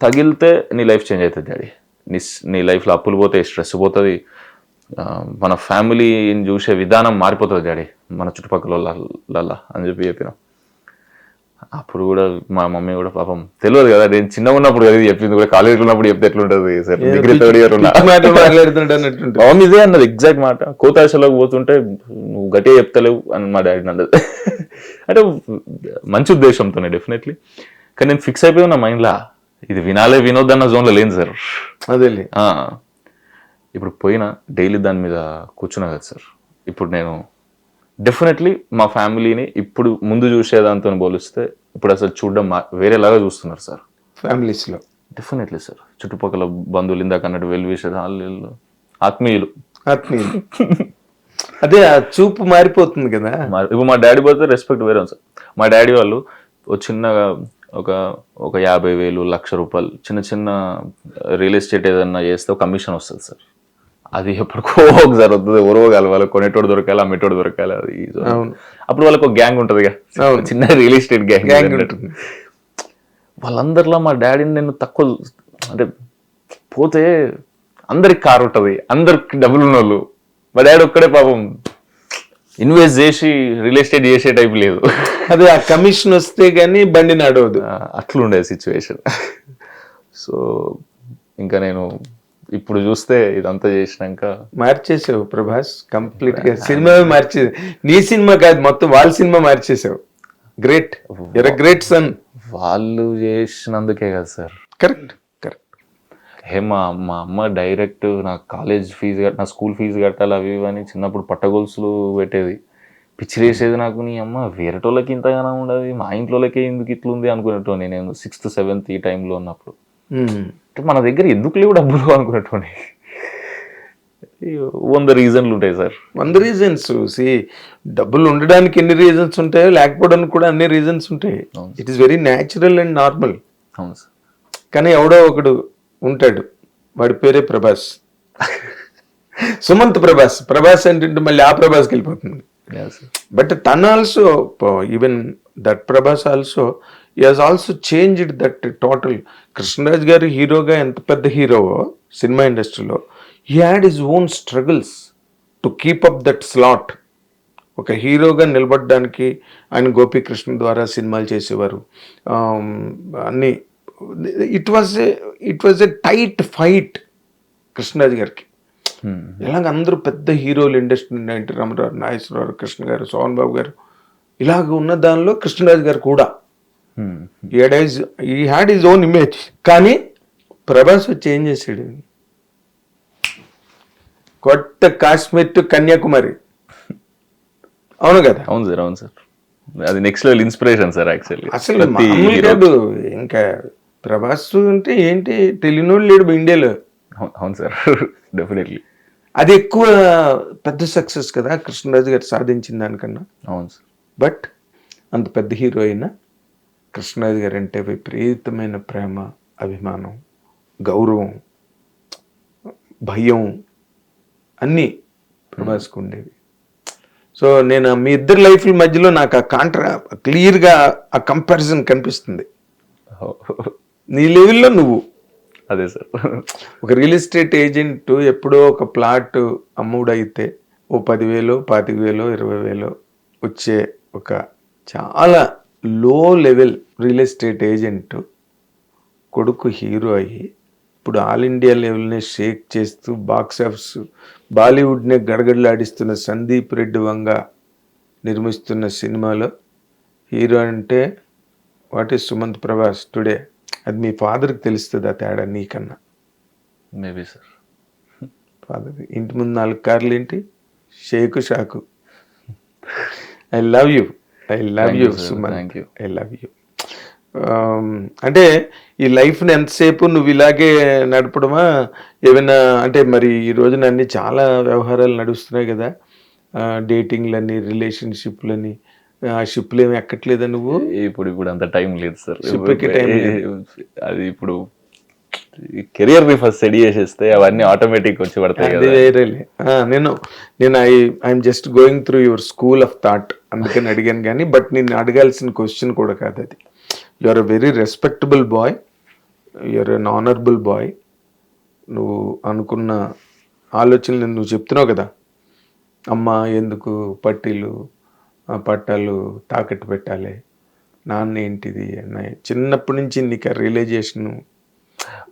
తగిలితే నీ లైఫ్ చేంజ్ అవుతుంది డాడీ. నీ లైఫ్లో అప్పులు పోతాయి, స్ట్రెస్ పోతుంది, మన ఫ్యామిలీని చూసే విధానం మారిపోతుంది డాడీ మన చుట్టుపక్కల వాళ్ళ అని చెప్పిన. అప్పుడు కూడా మా మమ్మీ కూడా పాపం తెలియదు కదా, నేను చిన్నగా ఉన్నప్పుడు కదా చెప్పింది కూడా, కాలేజీలో ఉన్నప్పుడు చెప్తే ఎట్లుంటుంది sir, degree 3rd year mummy ఇదే అన్నది ఎగ్జాక్ట్ మాట. కోతాశలోకి పోతుంటే నువ్వు గట్టిగా చెప్తలేవు అని మా డాడీ అన్నది. అంటే మంచి ఉద్దేశంతోనే డెఫినెట్లీ. కానీ నేను ఫిక్స్ అయిపోయి నా మైండ్లో ఇది వినొద్దన్న జోన్లో లేను సార్. అదే ఇప్పుడు పోయినా డైలీ దాని మీద కూర్చున్నా కదా సార్. ఇప్పుడు నేను డెఫినెట్లీ మా ఫ్యామిలీని ఇప్పుడు ముందు చూసేదాంతో పోలిస్తే ఇప్పుడు అసలు చూడడం వేరేలాగా చూస్తున్నారు సార్ ఫ్యామిలీస్లో. డెఫినెట్లీ సార్, చుట్టుపక్కల బంధువులు ఇందాక అన్నట్టు వెల్విషర్ ఆత్మీయులు అదే ఆ చూపు మారిపోతుంది కదా. ఇప్పుడు మా డాడీ పోతే రెస్పెక్ట్ వేరే ఉంది సార్. మా డాడీ వాళ్ళు చిన్నగా ఒక 50,000, ₹1,00,000 చిన్న రియల్ ఎస్టేట్ ఏదన్నా చేస్తే ఒక కమిషన్ వస్తుంది సార్. అది ఎప్పటికో ఒకసారి వస్తుంది, ఎవరో కలవాలి, కొనేటోడు దొరకాలి, అమ్మేటోడు దొరకాలి. అది అప్పుడు వాళ్ళకి ఒక గ్యాంగ్ ఉంటుంది కదా, చిన్న రియల్ ఎస్టేట్ గ్యాంగ్ ఉంటుంది. వాళ్ళందరిలో మా డాడీని నేను తక్కువ, అంటే పోతే అందరికి కారు ఉంటుంది, అందరికి డబ్బులు ఉన్న వాళ్ళు, మా డాడీ ఒక్కడే పాపం ఇన్వెస్ట్ చేసి రియల్ ఎస్టేట్ చేసే టైప్ లేదు. అదే ఆ కమిషన్ వస్తే గానీ బండి నడవదు. అట్లుండే సిచ్యువేషన్. సో ఇంకా నేను ఇప్పుడు చూస్తే ఇదంతా చేసినాక మార్చేసావు ప్రభాస్ కంప్లీట్ గా. సినిమా మార్చేది నీ సినిమా కాదు, మొత్తం వాళ్ళ సినిమా మార్చేసావు. Great, you're great son. వాళ్ళు చేసినందుకే కదా సార్. Correct correct. మా అమ్మ డైరెక్ట్ నా కాలేజ్ ఫీజు నా స్కూల్ ఫీజు కట్టాలి అవి ఇవి అని చిన్నప్పుడు పట్టగొలుసులు పెట్టేది. పిచ్చిలేసేది నాకు. నీ అమ్మ వేరేటోళ్ళకి ఇంతగానో ఉండదు, మా ఇంట్లోకే ఎందుకు ఇట్లుంది అనుకునేటోని నేను 6th 7th ఈ టైంలో ఉన్నప్పుడు. మన దగ్గర ఎందుకు లేవు డబ్బులు అనుకునేటోని. 100 రీజన్లు ఉంటాయి సార్. 100 రీజన్స్. డబ్బులు ఉండడానికి ఎన్ని రీజన్స్ ఉంటాయో లేకపోవడానికి కూడా అన్ని రీజన్స్ ఉంటాయి. It is very natural and normal. అవును సార్. కానీ ఎవడో ఒకడు ఉంటాడు, వాడి పేరే ప్రభాస్. సుమంత్ ప్రభాస్. ప్రభాస్ అంటే మళ్ళీ ఆ ప్రభాస్కి వెళ్ళిపోతుంది. బట్ తను also, even that Prabhas also he has also changed that total. Krishnaraj గారు హీరోగా ఎంత పెద్ద హీరోవో సినిమా ఇండస్ట్రీలో, he had his own struggles to keep up that slot. ఒక హీరోగా నిలబడడానికి ఆయన గోపీకృష్ణ ద్వారా సినిమాలు చేసేవారు. అన్ని it was a tight fight Krishnaraj గారికి. ఇలాగ అందరూ పెద్ద హీరోలు ఇండస్ట్రీ, ఎన్టీ రామారావు, నాగేశ్వరరావు, కృష్ణ గారు, సోహన్ బాబు గారు, ఇలాగ ఉన్న దానిలో కృష్ణరాజ్ గారు కూడా he had his own image. కానీ ప్రభాస్ చేంజ్ చేసాడు. కొత్త కాశ్మీర్ టు కన్యాకుమారి. అవును కదా? అవును సార్, అవును సార్. అది next level inspiration sir. Actually అసలు మామూలు ఇంకా ప్రభాస్ అంటే ఏంటి తెలియనోడు లేడు ఇండియాలో. అవును సార్, డెఫినెట్లీ. అది ఎక్కువ పెద్ద సక్సెస్ కదా కృష్ణరాజు గారు సాధించిన దానికన్నా. అవును సార్. బట్ అంత పెద్ద హీరో అయినా కృష్ణరాజు గారు అంటే విపరీతమైన ప్రేమ, అభిమానం, గౌరవం, భయం అన్నీ ప్రభాస్కు ఉండేవి. సో నేను మీ ఇద్దరు లైఫ్ల మధ్యలో నాకు ఆ క్లియర్గా ఆ కంపారిజన్ కనిపిస్తుంది. నీ లెవెల్లో నువ్వు. అదే సార్. ఒక రియల్ ఎస్టేట్ ఏజెంట్ ఎప్పుడో ఒక ప్లాట్ అమ్ముడైతే ఓ 10,000, 25,000, 20,000 వచ్చే ఒక చాలా లో లెవెల్ రియల్ ఎస్టేట్ ఏజెంట్ కొడుకు హీరో అయ్యి ఇప్పుడు ఆల్ ఇండియా లెవెల్ని షేక్ చేస్తూ బాక్స్ ఆఫీస్ బాలీవుడ్ని గడగడలాడిస్తున్న సందీప్ రెడ్డి వంగ నిర్మిస్తున్న సినిమాలో హీరో అంటే what is Sumanth Prabhas today. అది మీ ఫాదర్కి తెలుస్తుంది ఆ తేడా నీకన్నా. Maybe sir. ఫాదర్ ఇంటి ముందు 4 కార్లు ఏంటి, షేకు షాకు. I love you Sumanth, I love you. అంటే ఈ లైఫ్ని ఎంతసేపు నువ్వు ఇలాగే నడపడమా ఏమైనా అంటే మరి ఈ రోజున అన్ని చాలా వ్యవహారాలు నడుస్తున్నాయి కదా, డేటింగ్లని, రిలేషన్షిప్లని. ఆ షిప్లు ఏమి ఎక్కట్లేదా నువ్వు? ఇప్పుడు అంత టైం లేదు సార్. షిప్కి టైం అది ఇప్పుడు కెరియర్ ని ఫస్ట్ సెట్ చేసేస్తే అవన్నీ ఆటోమేటిక్ వచ్చి పడతాయి కదా. వేరేలే. నేను I'm just going through your school of thought అందుకని అడిగాను కానీ, బట్ నేను అడగాల్సిన క్వశ్చన్ కూడా కాదు అది. You are a very respectable boy, you are an honourable boy. నువ్వు అనుకున్న ఆలోచనలు నువ్వు చెప్తున్నావు కదా, అమ్మ ఎందుకు పట్టీలు పట్టాలు తాకట్టు పెట్టాలి, నాన్న ఏంటిది అన్నాయి. చిన్నప్పటి నుంచి నీకు రియలైజేషన్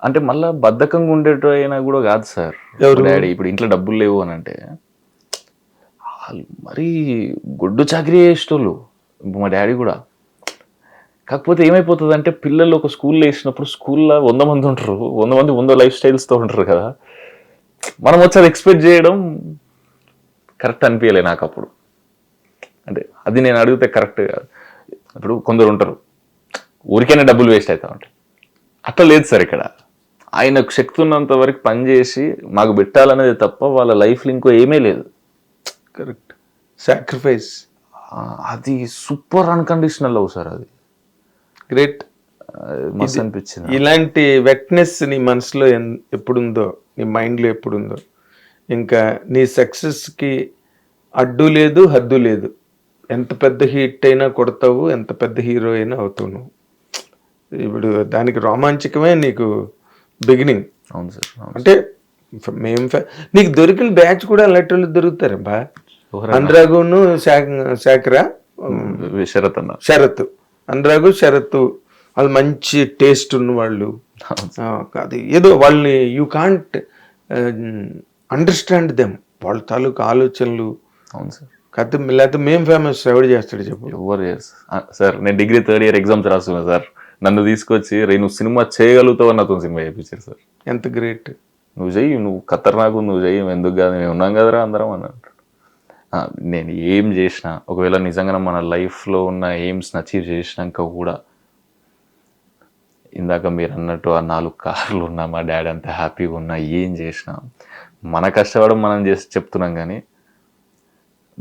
అంటే మళ్ళీ బద్ధకంగా ఉండేటో అయినా కూడా కాదు సార్. డాడీ ఇప్పుడు ఇంట్లో డబ్బులు లేవు అని అంటే మరీ గొడ్డు చాకరీ చేసేటోళ్ళు మా డాడీ కూడా. కాకపోతే ఏమైపోతుంది అంటే పిల్లలు ఒక స్కూల్లో వేసినప్పుడు స్కూల్లో 100 మంది ఉంటారు, 100 మంది 100 లైఫ్ స్టైల్స్తో ఉంటారు కదా. మనం వచ్చి అది ఎక్స్పెక్ట్ చేయడం కరెక్ట్ అనిపించలే నాకు అప్పుడు. అంటే అది నేను అడిగితే కరెక్ట్ కాదు. ఇప్పుడు కొందరు ఉంటారు ఊరికైనా డబ్బులు వేస్ట్ అవుతా ఉంటాయి, అట్లా లేదు సార్. ఇక్కడ ఆయనకు శక్తి ఉన్నంత వరకు పనిచేసి మాకు పెట్టాలనేది తప్ప వాళ్ళ లైఫ్లో ఇంకో ఏమీ లేదు. కరెక్ట్. సాక్రిఫైస్. అది సూపర్ అన్కండిషనల్ లవ్ సార్. అది గ్రేట్. మస్తు అనిపించింది. ఇలాంటి వెట్నెస్ నీ మనసులో ఎప్పుడుందో, నీ మైండ్లో ఎప్పుడుందో, ఇంకా నీ సక్సెస్కి అడ్డు లేదు, హద్దు లేదు. ఎంత పెద్ద హిట్ అయినా కొడతావు, ఎంత పెద్ద హీరో అయినా అవుతావు నువ్వు. ఇప్పుడు దానికి రోమాంచకమే నీకు బిగినింగ్. అవును సార్. అంటే నీకు దొరికిన బ్యాచ్ కూడా అలాంటి వాళ్ళు దొరుకుతారా బా? అనురాగును శాఖరా శరత్ అన్న. శరత్, అనురాగు శరత్ వాళ్ళు మంచి టేస్ట్ ఉన్న వాళ్ళు. అది ఏదో వాళ్ళని యూ కాంట్ అండర్స్టాండ్ దెమ్, వాళ్ళ తాలూకు ఆలోచనలు. అవును సార్. కథ లేకపోతే మేం ఫేమస్ ఎవరు చేస్తాడు చెప్పు? ఎవరు సార్, నేను డిగ్రీ 3rd year ఎగ్జామ్స్ రాస్తున్నా సార్, నన్ను తీసుకొచ్చి రే నువ్వు సినిమా చేయగలుగుతావు నాతో సినిమా చేయించారు సార్. ఎంత గ్రేట్. నువ్వు చెయ్యి, నువ్వు ఖతర్నాకు నువ్వు చెయ్యి, ఎందుకు కాదు మేము ఉన్నాం కదరా అందరం అని అంటాడు. నేను ఏం చేసినా, ఒకవేళ నిజంగా మన లైఫ్లో ఉన్న ఎయిమ్స్ని అచీవ్ చేసినాక కూడా, ఇందాక మీరు అన్నట్టు ఆ 4 కార్లు ఉన్నా, మా డాడీ అంత హ్యాపీగా ఉన్నా, ఏం చేసినా మన కష్టపడడం మనం చేసి చెప్తున్నాం, కానీ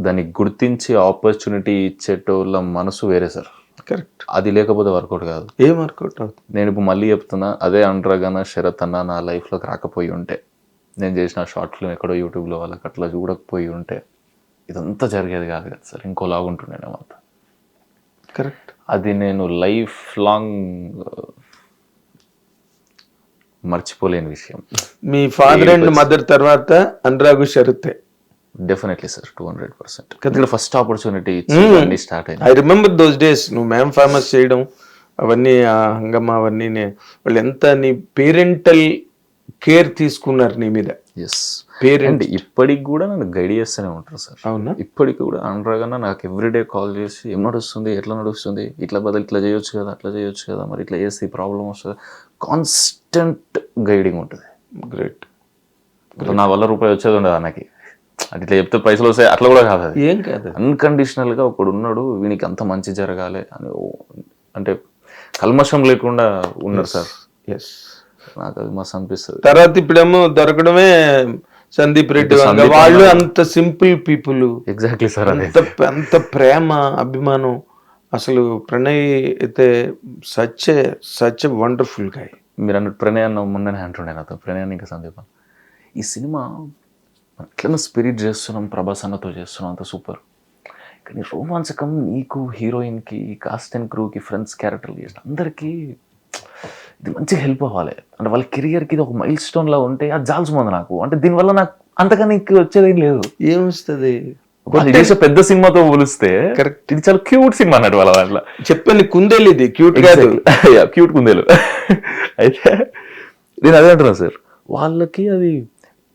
దానికి గుర్తించి ఆపర్చునిటీ ఇచ్చేటోళ్ళ మనసు వేరే సార్. కరెక్ట్. అది లేకపోతే వర్కౌట్ కాదు. ఏం వర్కౌట్ అవుతుంది? నేను ఇప్పుడు మళ్ళీ చెప్తున్నా, అదే అనురాగన శరత్ అన్న నా లైఫ్లోకి రాకపోయి ఉంటే, నేను చేసిన షార్ట్ ఫిల్మ్ ఎక్కడో యూట్యూబ్లో వాళ్ళకి అట్లా చూడకపోయి ఉంటే ఇదంతా జరిగేది కాదు కదా సార్, ఇంకోలాగా ఉంటుండే అంతా. కరెక్ట్. అది నేను లైఫ్ లాంగ్ మర్చిపోలేని విషయం. మీ ఫాదర్ అండ్ మదర్ తర్వాత అనురాగు శరతే. Definitely sir, 200%. ఇక్కడ ఫస్ట్ ఆపర్చునిటీ ఇచ్చి స్టార్ట్ అయింది. I remember those days. నువ్వు మ్యామ్ ఫేమస్ చేయడం అవన్నీ, ఆ హంగమా అవన్నీ, వాళ్ళు ఎంత నీ పేరెంటల్ కేర్ తీసుకున్నారు నీ మీద. ఎస్, పేరెంట్ ఇప్పటికి కూడా నన్ను గైడ్ చేస్తూనే ఉంటారు సార్. అవునా? ఇప్పటికి కూడా అనురాగన్న నాకు ఎవ్రీడే కాల్ చేసి ఏం నడుస్తుంది, ఎట్లా నడుస్తుంది, ఇట్లా బదులు ఇట్లా చేయొచ్చు కదా, అట్లా చేయొచ్చు కదా, మరి ఇట్లా చేస్తే ఈ ప్రాబ్లం వస్తుంది, కాన్స్టెంట్ గైడింగ్ ఉంటుంది. గ్రేట్. నా వల్ల రూపాయి వచ్చేది ఉండదు అన్నకి, అది ఇట్లా చెప్తే పైసలు వస్తాయి అట్లా కూడా కాదు. అది ఏం కాదు, అన్కండిషనల్గా ఒకడు ఉన్నాడు, వీనికి అంత మంచి జరగాలి అని, అంటే కల్మషం లేకుండా ఉన్నారు సార్. ఎస్, నాకు అది మస్తు అనిపిస్తుంది. తర్వాత ఇప్పుడేమో దొరకడమే సందీప్ రెడ్డి వాళ్ళు. అంత సింపుల్ పీపుల్. Exactly sir. అంత ప్రేమ, అభిమానం. అసలు ప్రణయ్ అయితే సచ్ వండర్ఫుల్ గాయ్. మీరు అన్నట్టు ప్రణయ్ అన్న ముందనే అంటుండే నాతో, ప్రణయ్ ఇంకా సందీప్, ఈ సినిమా ఎట్లన్నా స్పిరిట్ చేస్తున్నాం, ప్రభాస్ అన్నతో చేస్తున్నాం, అంత సూపర్, కానీ రోమాంచకం నీకు, హీరోయిన్కి, కాస్ట్ అండ్ క్రూకి, ఫ్రెండ్స్ క్యారెక్టర్లు చేసిన అందరికీ ఇది మంచిగా హెల్ప్ అవ్వాలి, అంటే వాళ్ళ కెరియర్కి ఇది ఒక మైల్ స్టోన్ లా ఉంటే అది జాల్సుమంది నాకు. అంటే దీనివల్ల నాకు అంతగా నీకు వచ్చేది ఏం లేదు. ఏమొస్తుంది చేసే పెద్ద సినిమాతో పోలిస్తే కరెక్ట్, ఇది చాలా క్యూట్ సినిమా అన్నట్టు వాళ్ళ దాంట్లో. చెప్పండి, కుందేలు ఇది క్యూట్ కాదు, క్యూట్ కుందేలు. అయితే నేను అదే అంటున్నాను సార్, వాళ్ళకి అది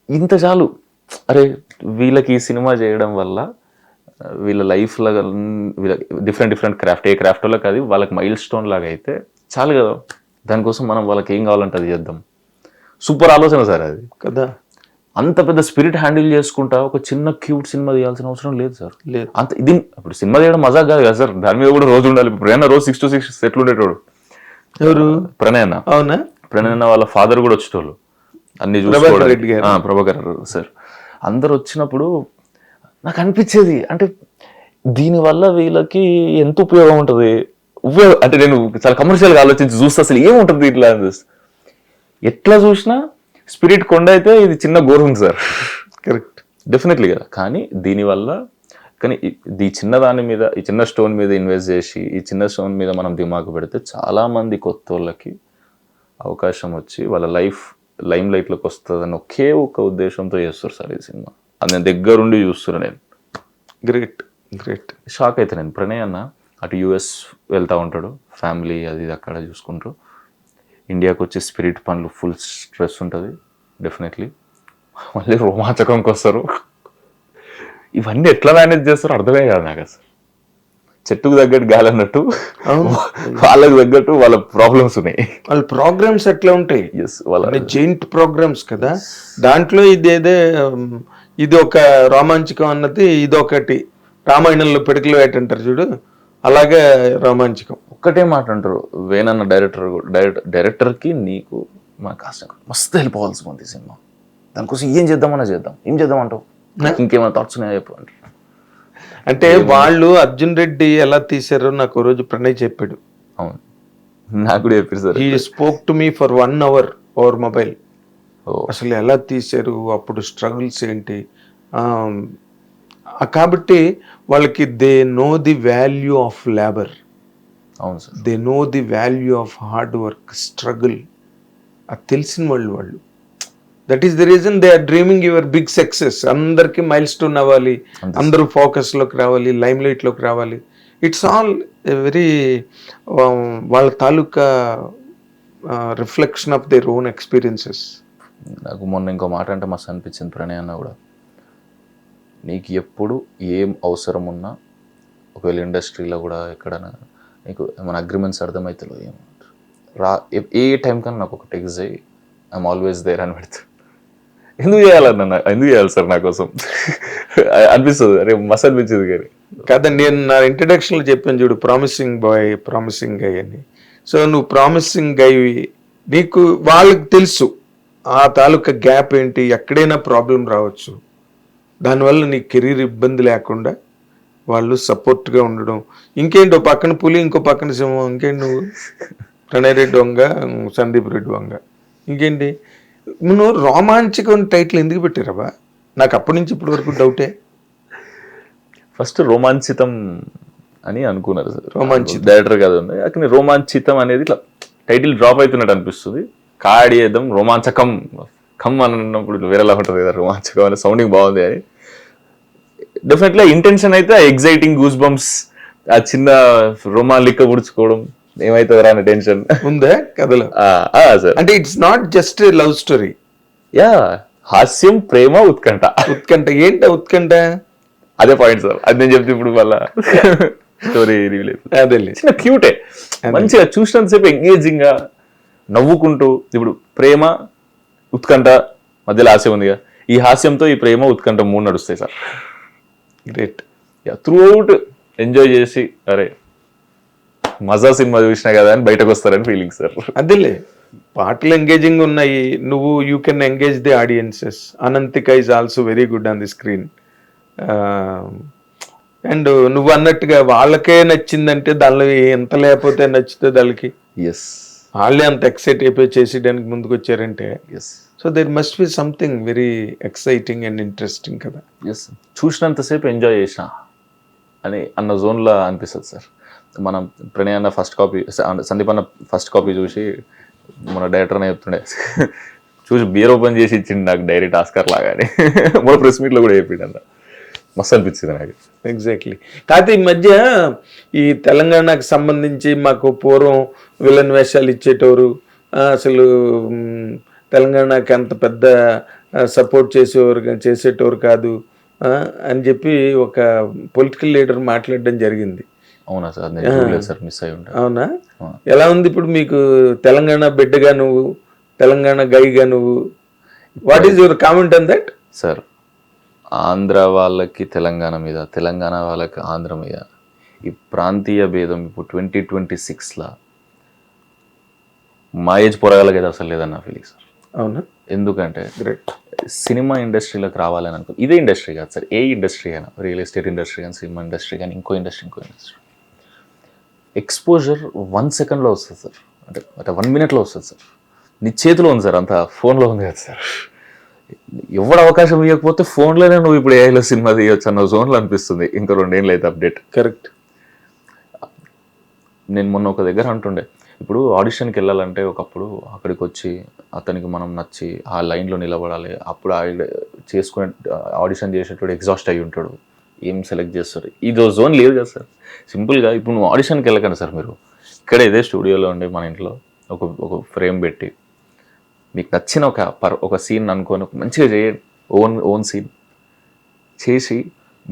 ఇంత చాలు. అరే వీళ్ళకి ఈ సినిమా చేయడం వల్ల వీళ్ళ లైఫ్లో వీళ్ళ డిఫరెంట్ క్రాఫ్ట్, ఏ క్రాఫ్ట్ వాళ్ళకి అది వాళ్ళకి మైల్ స్టోన్ లాగా అయితే చాలు కదా. దానికోసం మనం వాళ్ళకి ఏం కావాలంటే అది చేద్దాం. సూపర్ ఆలోచన సార్ అది కదా. అంత పెద్ద స్పిరిట్ హ్యాండిల్ చేసుకుంటా ఒక చిన్న క్యూట్ సినిమా తీయాల్సిన అవసరం లేదు సార్. లేదు అంత ఇది ఇప్పుడు సినిమా తీయడం మజాక్ కాదు కదా సార్, దాని మీద కూడా రోజు ఉండాలి. ప్రణయ్ రోజు 6 to 6 సెట్లు ఉండేటోడు. ఎవరు? ప్రణయ్ అన్న. అవునా? ప్రణయ్ అన్న వాళ్ళ ఫాదర్ కూడా వచ్చేటోళ్ళు అన్ని చూసుకోవడం. ప్రభాకర్ సార్ అందరు వచ్చినప్పుడు నాకు అనిపించేది, అంటే దీనివల్ల వీళ్ళకి ఎంత ఉపయోగం ఉంటుంది. అంటే నేను చాలా కమర్షియల్గా ఆలోచించి చూస్తే అసలు ఏముంటుంది ఇట్లా అనిపిస్తుంది. ఎట్లా చూసినా స్పిరిట్ కొండ అయితే ఇది చిన్న గోరుంది సార్. కరెక్ట్, డెఫినెట్లీ కదా. కానీ దీనివల్ల ఈ చిన్న దాని మీద, ఈ చిన్న స్టోన్ మీద ఇన్వెస్ట్ చేసి, ఈ చిన్న స్టోన్ మీద మనం దిమాగ్ పెడితే చాలా మంది కొత్త వాళ్ళకి అవకాశం వచ్చి వాళ్ళ లైఫ్ లైమ్ లైట్లోకి వస్తుందని ఒకే ఒక ఉద్దేశంతో చేస్తారు సార్ ఈ సినిమా. అది నేను దగ్గరుండి చూస్తున్నాను. నేను గ్రేట్ షాక్ అయితే నేను. ప్రణయ్ అన్న అటు US వెళ్తూ ఉంటాడు, ఫ్యామిలీ అది అక్కడ చూసుకుంటూ, ఇండియాకి వచ్చి స్పిరిట్ పనులు ఫుల్ స్ట్రెస్ ఉంటుంది డెఫినెట్లీ. మళ్ళీ రోమాంచకంకి వస్తారు. ఇవన్నీ ఎట్లా మేనేజ్ చేస్తారో అర్థమే కాదు నాకు అసలు. చెట్టుకు తగ్గట్టు గాలి అన్నట్టు వాళ్ళకి తగ్గట్టు వాళ్ళ ప్రాబ్లమ్స్ ఉన్నాయి. వాళ్ళ ప్రోగ్రామ్స్ ఎట్లా ఉంటాయి? వాళ్ళ జెయింట్ ప్రోగ్రామ్స్ కదా. దాంట్లో ఇది ఒక రోమాంచకం అన్నది, ఇదొకటి రామాయణంలో పిడకలు వేటంటారు చూడు, అలాగే రోమాంచకం. ఒక్కటే మాట అంటారు వేనన్న డైరెక్టర్కి నీకు మా కాస్ట్ మస్తు హెల్ప్ అవ్వాల్సి ఉంది సినిమా. దానికోసం ఏం చేద్దామన్నా చేద్దాం, ఏం చేద్దామంటావు, ఇంకేమైనా థాట్స్ ఉన్నాయా చెప్పు అంటారు. అంటే వాళ్ళు అర్జున్ రెడ్డి ఎలా తీసారో నాకు రోజు ప్రణయ్ చెప్పాడు. అవును, నాకు కూడా చెప్పారు sir. He spoke to me for 1 hour over mobile. అసలు ఎలా తీశారు, అప్పుడు స్ట్రగుల్స్ ఏంటి. కాబట్టి వాళ్ళకి they know the value of labour. అవును sir. They know the value of hard work, struggle. అది తెలిసిన వాళ్ళు. That is the reason they are dreaming your big success. అందరికీ మైల్ స్టోన్ అవ్వాలి, అందరూ ఫోకస్లోకి రావాలి, లైమ్ లైట్లోకి రావాలి. ఇట్స్ ఆల్ వెరీ వాళ్ళ తాలూకా reflection of their own experiences. నాకు మొన్న ఇంకో మాట అంటే మస్తు అనిపించింది ప్రణయ్ అన్న కూడా. నీకు ఎప్పుడు ఏం అవసరం ఉన్నా, ఒకవేళ ఇండస్ట్రీలో కూడా ఎక్కడైనా నీకు ఏమైనా అగ్రిమెంట్స్ అర్థమవుతుందో ఏమో ఏ టైం కన్నా నాకు ఒక టెక్స్ట్ చేయి, ఐఎమ్ ఆల్వేస్ దేర్ అని పెడతా. ఎందుకు చేయాలన్న, ఎందుకు చేయాలి సార్ నా కోసం అనిపిస్తుంది. అరే మస్తు అనిపించింది. కానీ కాదండి, నేను నా ఇంట్రడక్షన్లో చెప్పాను చూడు, ప్రామిసింగ్ బాయ్, ప్రామిసింగ్ గై అని. సో నువ్వు ప్రామిసింగ్ గై, నీకు వాళ్ళకి తెలుసు ఆ తాలూకా గ్యాప్ ఏంటి, ఎక్కడైనా ప్రాబ్లం రావచ్చు, దానివల్ల నీ కెరీర్ ఇబ్బంది లేకుండా వాళ్ళు సపోర్ట్గా ఉండడం. ఇంకేంటి, ఓ పక్కన పులి, ఇంకో పక్కన సింహం. ఇంకేంటి, నువ్వు ప్రణయ్ రెడ్డి వంగ, సందీప్ రెడ్డి వంగ, ఇంకేంటి నువ్వు రోమాంచకం టైటిల్ ఎందుకు పెట్టారబ్బా? నాకు అప్పటి నుంచి ఇప్పటి వరకు డౌటే. ఫస్ట్ రోమాంచితం అని అనుకున్నారు సార్, రోమాంచితం డైరెక్టర్ కాదు. కానీ రోమాంచితం అనేది ఇట్లా టైటిల్ డ్రాప్ అవుతున్నట్టు అనిపిస్తుంది. కాడియేద్దాం రోమాంచకం కమ్ అని అన్నప్పుడు వేరేలా ఉంటుంది కదా, రోమాంచకం అనే సౌండింగ్ బాగుంది అని. డెఫినెట్గా ఇంటెన్షన్ అయితే ఎగ్జైటింగ్, గూస్ బంప్స్, ఆ చిన్న రోమాన్ లిక్క పుడుచుకోవడం ఏమైతుంది అనే టెన్షన్ ఉందా కథలో సార్. అంటే it's not just love story. Yeah, హాస్యం, ప్రేమ, ఉత్కంఠ. ఉత్కంఠ ఏంట? ఉత్కంఠ అదే పాయింట్ సార్, అది నేను చెప్తే ఇప్పుడు మళ్ళా స్టోరీ అదే చిన్న క్యూటే, మంచిగా చూసినంతసేపు ఎంగేజింగ్ గా నవ్వుకుంటూ. ఇప్పుడు ప్రేమ, ఉత్కంఠ, మధ్యలో హాస్యం ఉందిగా, ఈ హాస్యంతో ఈ ప్రేమ, ఉత్కంఠ 3 నడుస్తాయి sir. Great. Through out enjoy చేసి అరే మజా సినిమా చూసినా కదా అని బయటకు వస్తారని ఫీలింగ్ సార్. అదేలే, పాటలు ఎంగేజింగ్ ఉన్నాయి, నువ్వు you can engage the audiences. Ananthika is also very good on the screen. And నువ్వు అన్నట్టుగా వాళ్ళకే నచ్చిందంటే దానిలో ఎంత లేకపోతే నచ్చుతుంది వాళ్ళకి. ఎస్, వాళ్ళే అంత ఎక్సైట్ అయిపోయి చేసేయడానికి ముందుకు వచ్చారంటే, yes. So there must be something very exciting and interesting కదా. ఎస్, చూసినంతసేపు ఎంజాయ్ చేసిన అని అన్న జోన్లో అనిపిస్తుంది సార్. మనం ప్రణయ్ అన్న ఫస్ట్ కాపీ, సందీప్ అన్న ఫస్ట్ కాపీ చూసి మన డైరెక్టర్ అనే చెప్తుండే, చూసి బియర్ ఓపెన్ చేసి ఇచ్చిండు నాకు డైరెక్ట్ ఆస్కార్ లాగానే. మన ప్రెస్ మీట్లో కూడా చెప్పిండు అన్న, మస్తు అనిపించింది నాకు. ఎగ్జాక్ట్లీ. కాకపోతే ఈ మధ్య ఈ తెలంగాణకు సంబంధించి మాకు పూర్వం విలన్ వేషాలు ఇచ్చేటోరు, అసలు తెలంగాణకి అంత పెద్ద సపోర్ట్ చేసేటోరు కాదు అని చెప్పి ఒక పొలిటికల్ లీడర్ మాట్లాడడం జరిగింది. అవునా సార్? సార్ మిస్ అయి ఉంటాయి. అవునా? ఎలా ఉంది ఇప్పుడు మీకు తెలంగాణ బిడ్డగా నువ్వు, తెలంగాణ గైగా నువ్వు? What is your comment on that? Sir, Andhra వాళ్ళకి తెలంగాణ మీద, తెలంగాణ వాళ్ళకి ఆంధ్ర మీద ఈ ప్రాంతీయ భేదం ఇప్పుడు 2026లా మా ఏజ్ పోరగాళ్ళకి అయితే అసలు లేదన్న ఫీలింగ్ సార్. అవునా? ఎందుకంటే గ్రేట్. సినిమా ఇండస్ట్రీలోకి రావాలని అనుకో, ఇదే ఇండస్ట్రీ కాదు సార్, ఏ ఇండస్ట్రీ అయినా, రియల్ ఎస్టేట్ ఇండస్ట్రీ కానీ, సినిమా ఇండస్ట్రీ కానీ, ఇంకో ఇండస్ట్రీ, ఎక్స్పోజర్ 1 సెకండ్లో వస్తుంది సార్, అంటే 1 మినిట్లో వస్తుంది సార్. నీ చేతిలో ఉంది సార్, అంత ఫోన్లో ఉంది కదా సార్. ఎవడు అవకాశం ఇవ్వకపోతే ఫోన్లోనే నువ్వు ఇప్పుడు ఏఐలో సినిమా తీయొచ్చు అన్న జోన్లో అనిపిస్తుంది. ఇంకా 2 ఏళ్ళు అయితే అప్డేట్. కరెక్ట్. నేను మొన్న ఒక దగ్గర అంటుండే, ఇప్పుడు ఆడిషన్కి వెళ్ళాలంటే ఒకప్పుడు అక్కడికి వచ్చి అతనికి మనం నచ్చి ఆ లైన్లో నిలబడాలి, అప్పుడు చేసుకునే ఆడిషన్ చేసేటప్పుడు ఎగ్జాస్ట్ అయ్యి ఉంటాడు, ఏం సెలెక్ట్ చేస్తారు, ఇదో జోన్ లేదు కదా సార్. సింపుల్గా ఇప్పుడు నువ్వు ఆడిషన్కి వెళ్ళకండి సార్, మీరు ఇక్కడ ఇదే స్టూడియోలో ఉండి మన ఇంట్లో ఒక ఫ్రేమ్ పెట్టి మీకు నచ్చిన ఒక సీన్ అనుకొని మంచిగా చేయండి, ఓన్ సీన్ చేసి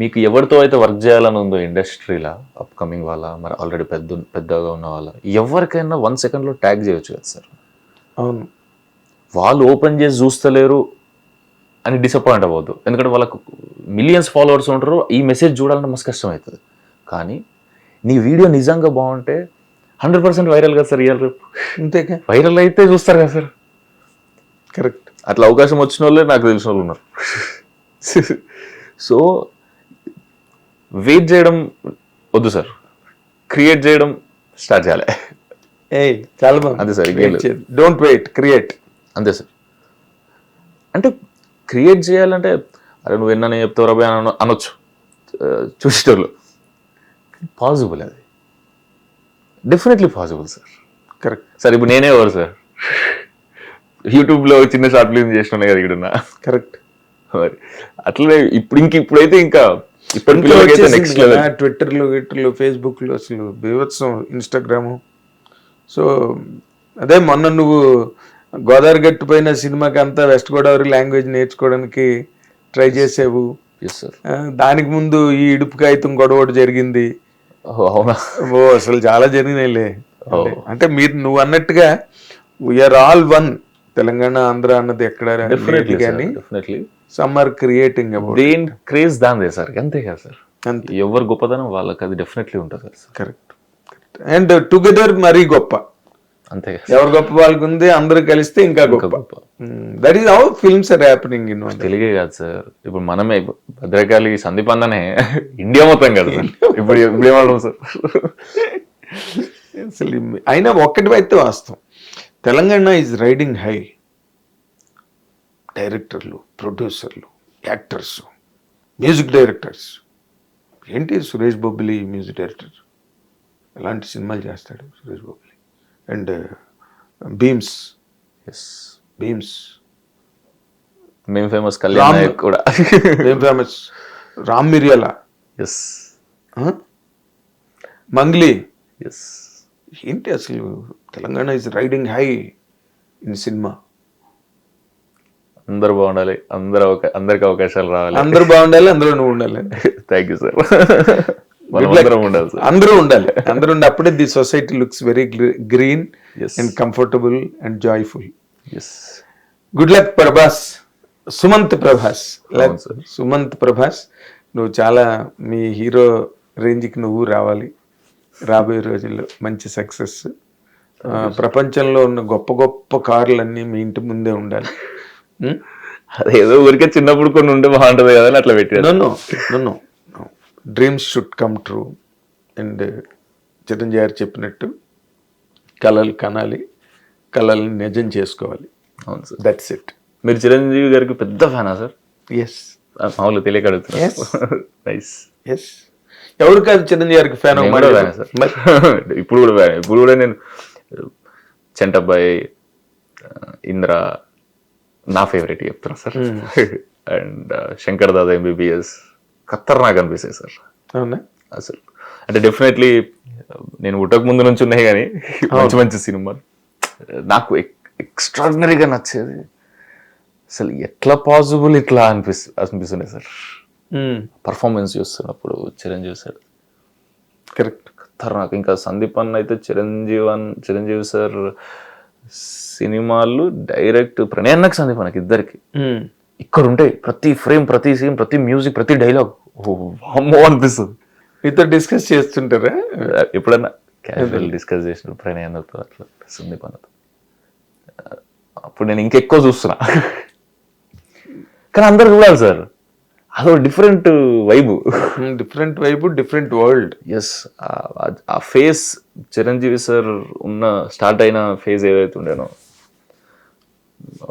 మీకు ఎవరితో అయితే వర్క్ చేయాలని ఉందో ఇండస్ట్రీలో, అప్కమింగ్ వాళ్ళ, మరి ఆల్రెడీ పెద్దగా ఉన్న వాళ్ళ, ఎవరికైనా 1 సెకండ్లో ట్యాగ్ చేయొచ్చు కదా సార్. అవును. వాళ్ళు ఓపెన్ చేసి చూస్తలేరు అని డిసప్పాయింట్ అవ్వద్దు, ఎందుకంటే వాళ్ళకు మిలియన్స్ ఫాలోవర్స్ ఉంటారు, ఈ మెసేజ్ చూడాలంటే మస్తు కష్టం అవుతుంది. కానీ నీ వీడియో నిజంగా బాగుంటే 100% వైరల్ కదా సార్. ఇవాళ రేపు అంతేగా, వైరల్ అయితే చూస్తారు కదా సార్. కరెక్ట్. అట్లా అవకాశం వచ్చిన వాళ్ళే నాకు తెలిసిన వాళ్ళు ఉన్నారు. సో వెయిట్ చేయడం వద్దు సార్, క్రియేట్ చేయడం స్టార్ట్ చేయాలి. చాలా బాగుంది. అంతే సార్, డోంట్ వెయిట్, క్రియేట్. అంతే సార్. అంటే క్రియేట్ చేయాలంటే అరే నువ్వు ఎన్ననే చెప్తావు రాబోయ్ అనొచ్చు చూసేటోళ్ళు. పాసిబుల్, అది definitely possible sir. Correct sir. ఇప్పుడు నేనే ఎవరు సార్? యూట్యూబ్ లో చిన్న షార్ట్ ఫిల్మ్ చేసిన కదా ఇక్కడున్నా. కరెక్ట్. మరి అట్లనే ఇప్పుడైతే ఇంకా ఇప్పటి పిల్లలకైతే నెక్స్ట్ లెవెల్. ట్విట్టర్లో ఫేస్బుక్లో అసలు బీభత్సం, ఇన్స్టాగ్రాము. సో అదే మొన్న నువ్వు గోదావరి గట్టు పైన సినిమాకి అంతా వెస్ట్ గోదావరి లాంగ్వేజ్ నేర్చుకోవడానికి ట్రై చేసావు. దానికి ముందు ఈ ఇడుపు కాగితం గొడవ ఒకటి జరిగింది. అవునా? ఓ అసలు చాలా జరిగినాయిలే. అంటే నువ్వు అన్నట్టుగా we are all one. Telangana Andhra అన్నది ఎక్కడ కానీ సమ్ ఆర్ క్రియేటింగ్ దేని క్రేజ్ దాందే సార్, అంతే కదా సార్. అంతే, ఎవరు గొప్పదనం వాళ్ళకి అది డెఫినెట్లీ ఉంటుంది సార్. కరెక్ట్. అండ్ టుగెదర్ మరీ గొప్ప, అంతే. ఎవరు గొప్ప వాళ్ళకు ఉంది, అందరూ కలిస్తే ఇంకా గొప్ప. That is how films are happening in తెలుగే కాదు సార్. ఇప్పుడు మనమే భద్రకాళి సందీప్ అన్ననే ఇండియా మొత్తం కదా సార్. ఇప్పుడు ఏమన్నాం సార్ అసలు. అయినా ఒక్కటి అయితే వాస్తవం, తెలంగాణ ఈజ్ రైడింగ్ హై. డైరెక్టర్లు, ప్రొడ్యూసర్లు, యాక్టర్స్, మ్యూజిక్ డైరెక్టర్స్. ఏంటి సురేష్ బొబ్బిలి మ్యూజిక్ డైరెక్టర్, ఎలాంటి సినిమాలు చేస్తాడు సురేష్ బొబ్బిలి. అండ్ భీమ్స్ మేము ఫేమస్ కళ్యాణ్ నాయక్ కూడా మేము ఫేమస్. రామ్ మిర్యాల, మంగ్లీ. ఏంటి అసలు Telangana is riding high in cinema. అందరూ బాగుండాలి, అందరికి అవకాశాలు రావాలి, అందరూ బాగుండాలి, అందులో నువ్వు ఉండాలి. Thank you sir. అందరూ ఉండాలి, అందరూ ఉండి అప్పుడే the society looks very green and comfortable and joyful. Good luck Prabhas, Sumanth Prabhas. Sumanth Prabhas, నువ్వు చాలా మీ హీరో రేంజ్కి నువ్వు రావాలి రాబోయే రోజుల్లో. మంచి సక్సెస్. ప్రపంచంలో ఉన్న గొప్ప గొప్ప కార్లన్నీ మీ ఇంటి ముందే ఉండాలి. అదేదో ఊరికే చిన్నప్పుడు కొన్ని ఉంటే బాగుంటుంది కదా అట్లా పెట్టాను. No dreams should come true. And Chiranjeevi garu చెప్పినట్టు కళలు కనాలి, కళలను నిజం చేసుకోవాలి. అవును సార్, దట్స్ ఇట్. మీరు చిరంజీవి గారికి పెద్ద ఫ్యానా సార్? ఎస్. మామూలు తెలియక అడుగుతున్నా. నైస్. ఎస్. ఎవరు కాదు చిరంజీవి గారికి ఫ్యాన్? సార్ ఇప్పుడు కూడా నేను చెంటబ్బాయి, ఇంద్ర నా ఫేవరెట్ చెప్తున్నా sir. And Shankar Dada MBBS ఖతర్నాక్ అనిపిస్తాయి సార్. అవునా? అసలు అంటే డెఫినెట్లీ నేను ఉట్టక ముందు నుంచి ఉన్నాయి కానీ మంచి మంచి సినిమాలు నాకు ఎక్స్ట్రాడినరీగా నచ్చేది. అసలు ఎట్లా పాసిబుల్ ఇట్లా అనిపిస్తుండే సార్ పర్ఫార్మెన్స్ చూస్తున్నప్పుడు చిరంజీవి సార్. కరెక్ట్. ఖతర్నాక్. ఇంకా సందీప్ అన్న అయితే చిరంజీవి సార్ సినిమాలు డైరెక్ట్ ప్రణయ్ అన్నకి సందీప్ అన్నకి ఇద్దరికి ఇక్కడ ఉంటాయి. ప్రతి ఫ్రేమ్, ప్రతి సీన్, ప్రతి మ్యూజిక్, ప్రతి డైలాగ్ అమ్మో అనిపిస్తుంది. మీతో డిస్కస్ చేస్తుంటారా ఎప్పుడన్నా? క్యాజువల్ డిస్కస్ చేసిన ప్రణయ్ అన్నతో, అట్లా సందీప్ అన్నతో. అప్పుడు నేను ఇంకెక్కువ చూస్తున్నా. కానీ అందరు చూడాలి సార్, అదో different vibe, different world. Yes. ఆ ఫేస్ చిరంజీవి సార్ ఉన్న స్టార్ట్ అయిన ఫేజ్ ఏదైతే ఉండేనో,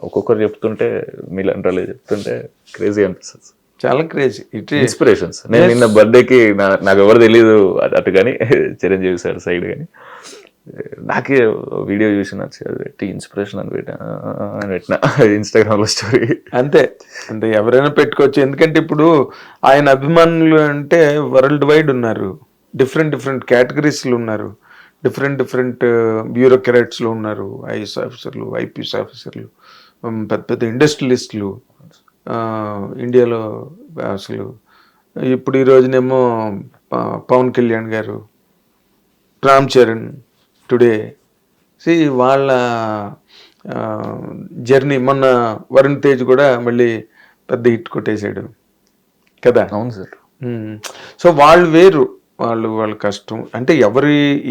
ఒక్కొక్కరు చెప్తుంటే మీలాంటి వాళ్ళు చెప్తుంటే క్రేజీ అనిపిస్తుంది. చాలా క్రేజీ. ఇన్స్పిరేషన్స్. నేను నిన్న బర్త్డేకి నాకు ఎవరు తెలీదు అటు కానీ చిరంజీవి సార్ సైడ్ కానీ నాకే వీడియో చూసి పెట్టి ఇన్స్పిరేషన్ అని పెట్టిన ఇన్స్టాగ్రామ్ లో స్టోరీ. అంతే ఎవరైనా పెట్టుకోవచ్చు. ఎందుకంటే ఇప్పుడు ఆయన అభిమానులు అంటే వరల్డ్ వైడ్ ఉన్నారు. డిఫరెంట్ కేటగిరీస్లో ఉన్నారు. డిఫరెంట్ బ్యూరోక్రాట్స్లో ఉన్నారు. ఐఎస్ ఆఫీసర్లు, ఐపీఎస్ ఆఫీసర్లు, పెద్ద ఇండస్ట్రియలిస్టులు ఇండియాలో. అసలు ఇప్పుడు ఈ రోజునేమో పవన్ కళ్యాణ్ గారు, రామ్ చరణ్ టుడే. వాళ్ళ జర్నీ. మొన్న వరుణ్ తేజ్ కూడా మళ్ళీ పెద్ద హిట్ కొట్టేశాడు కదా. అవును సార్. సో వాళ్ళు వేరు, వాళ్ళ కష్టం. అంటే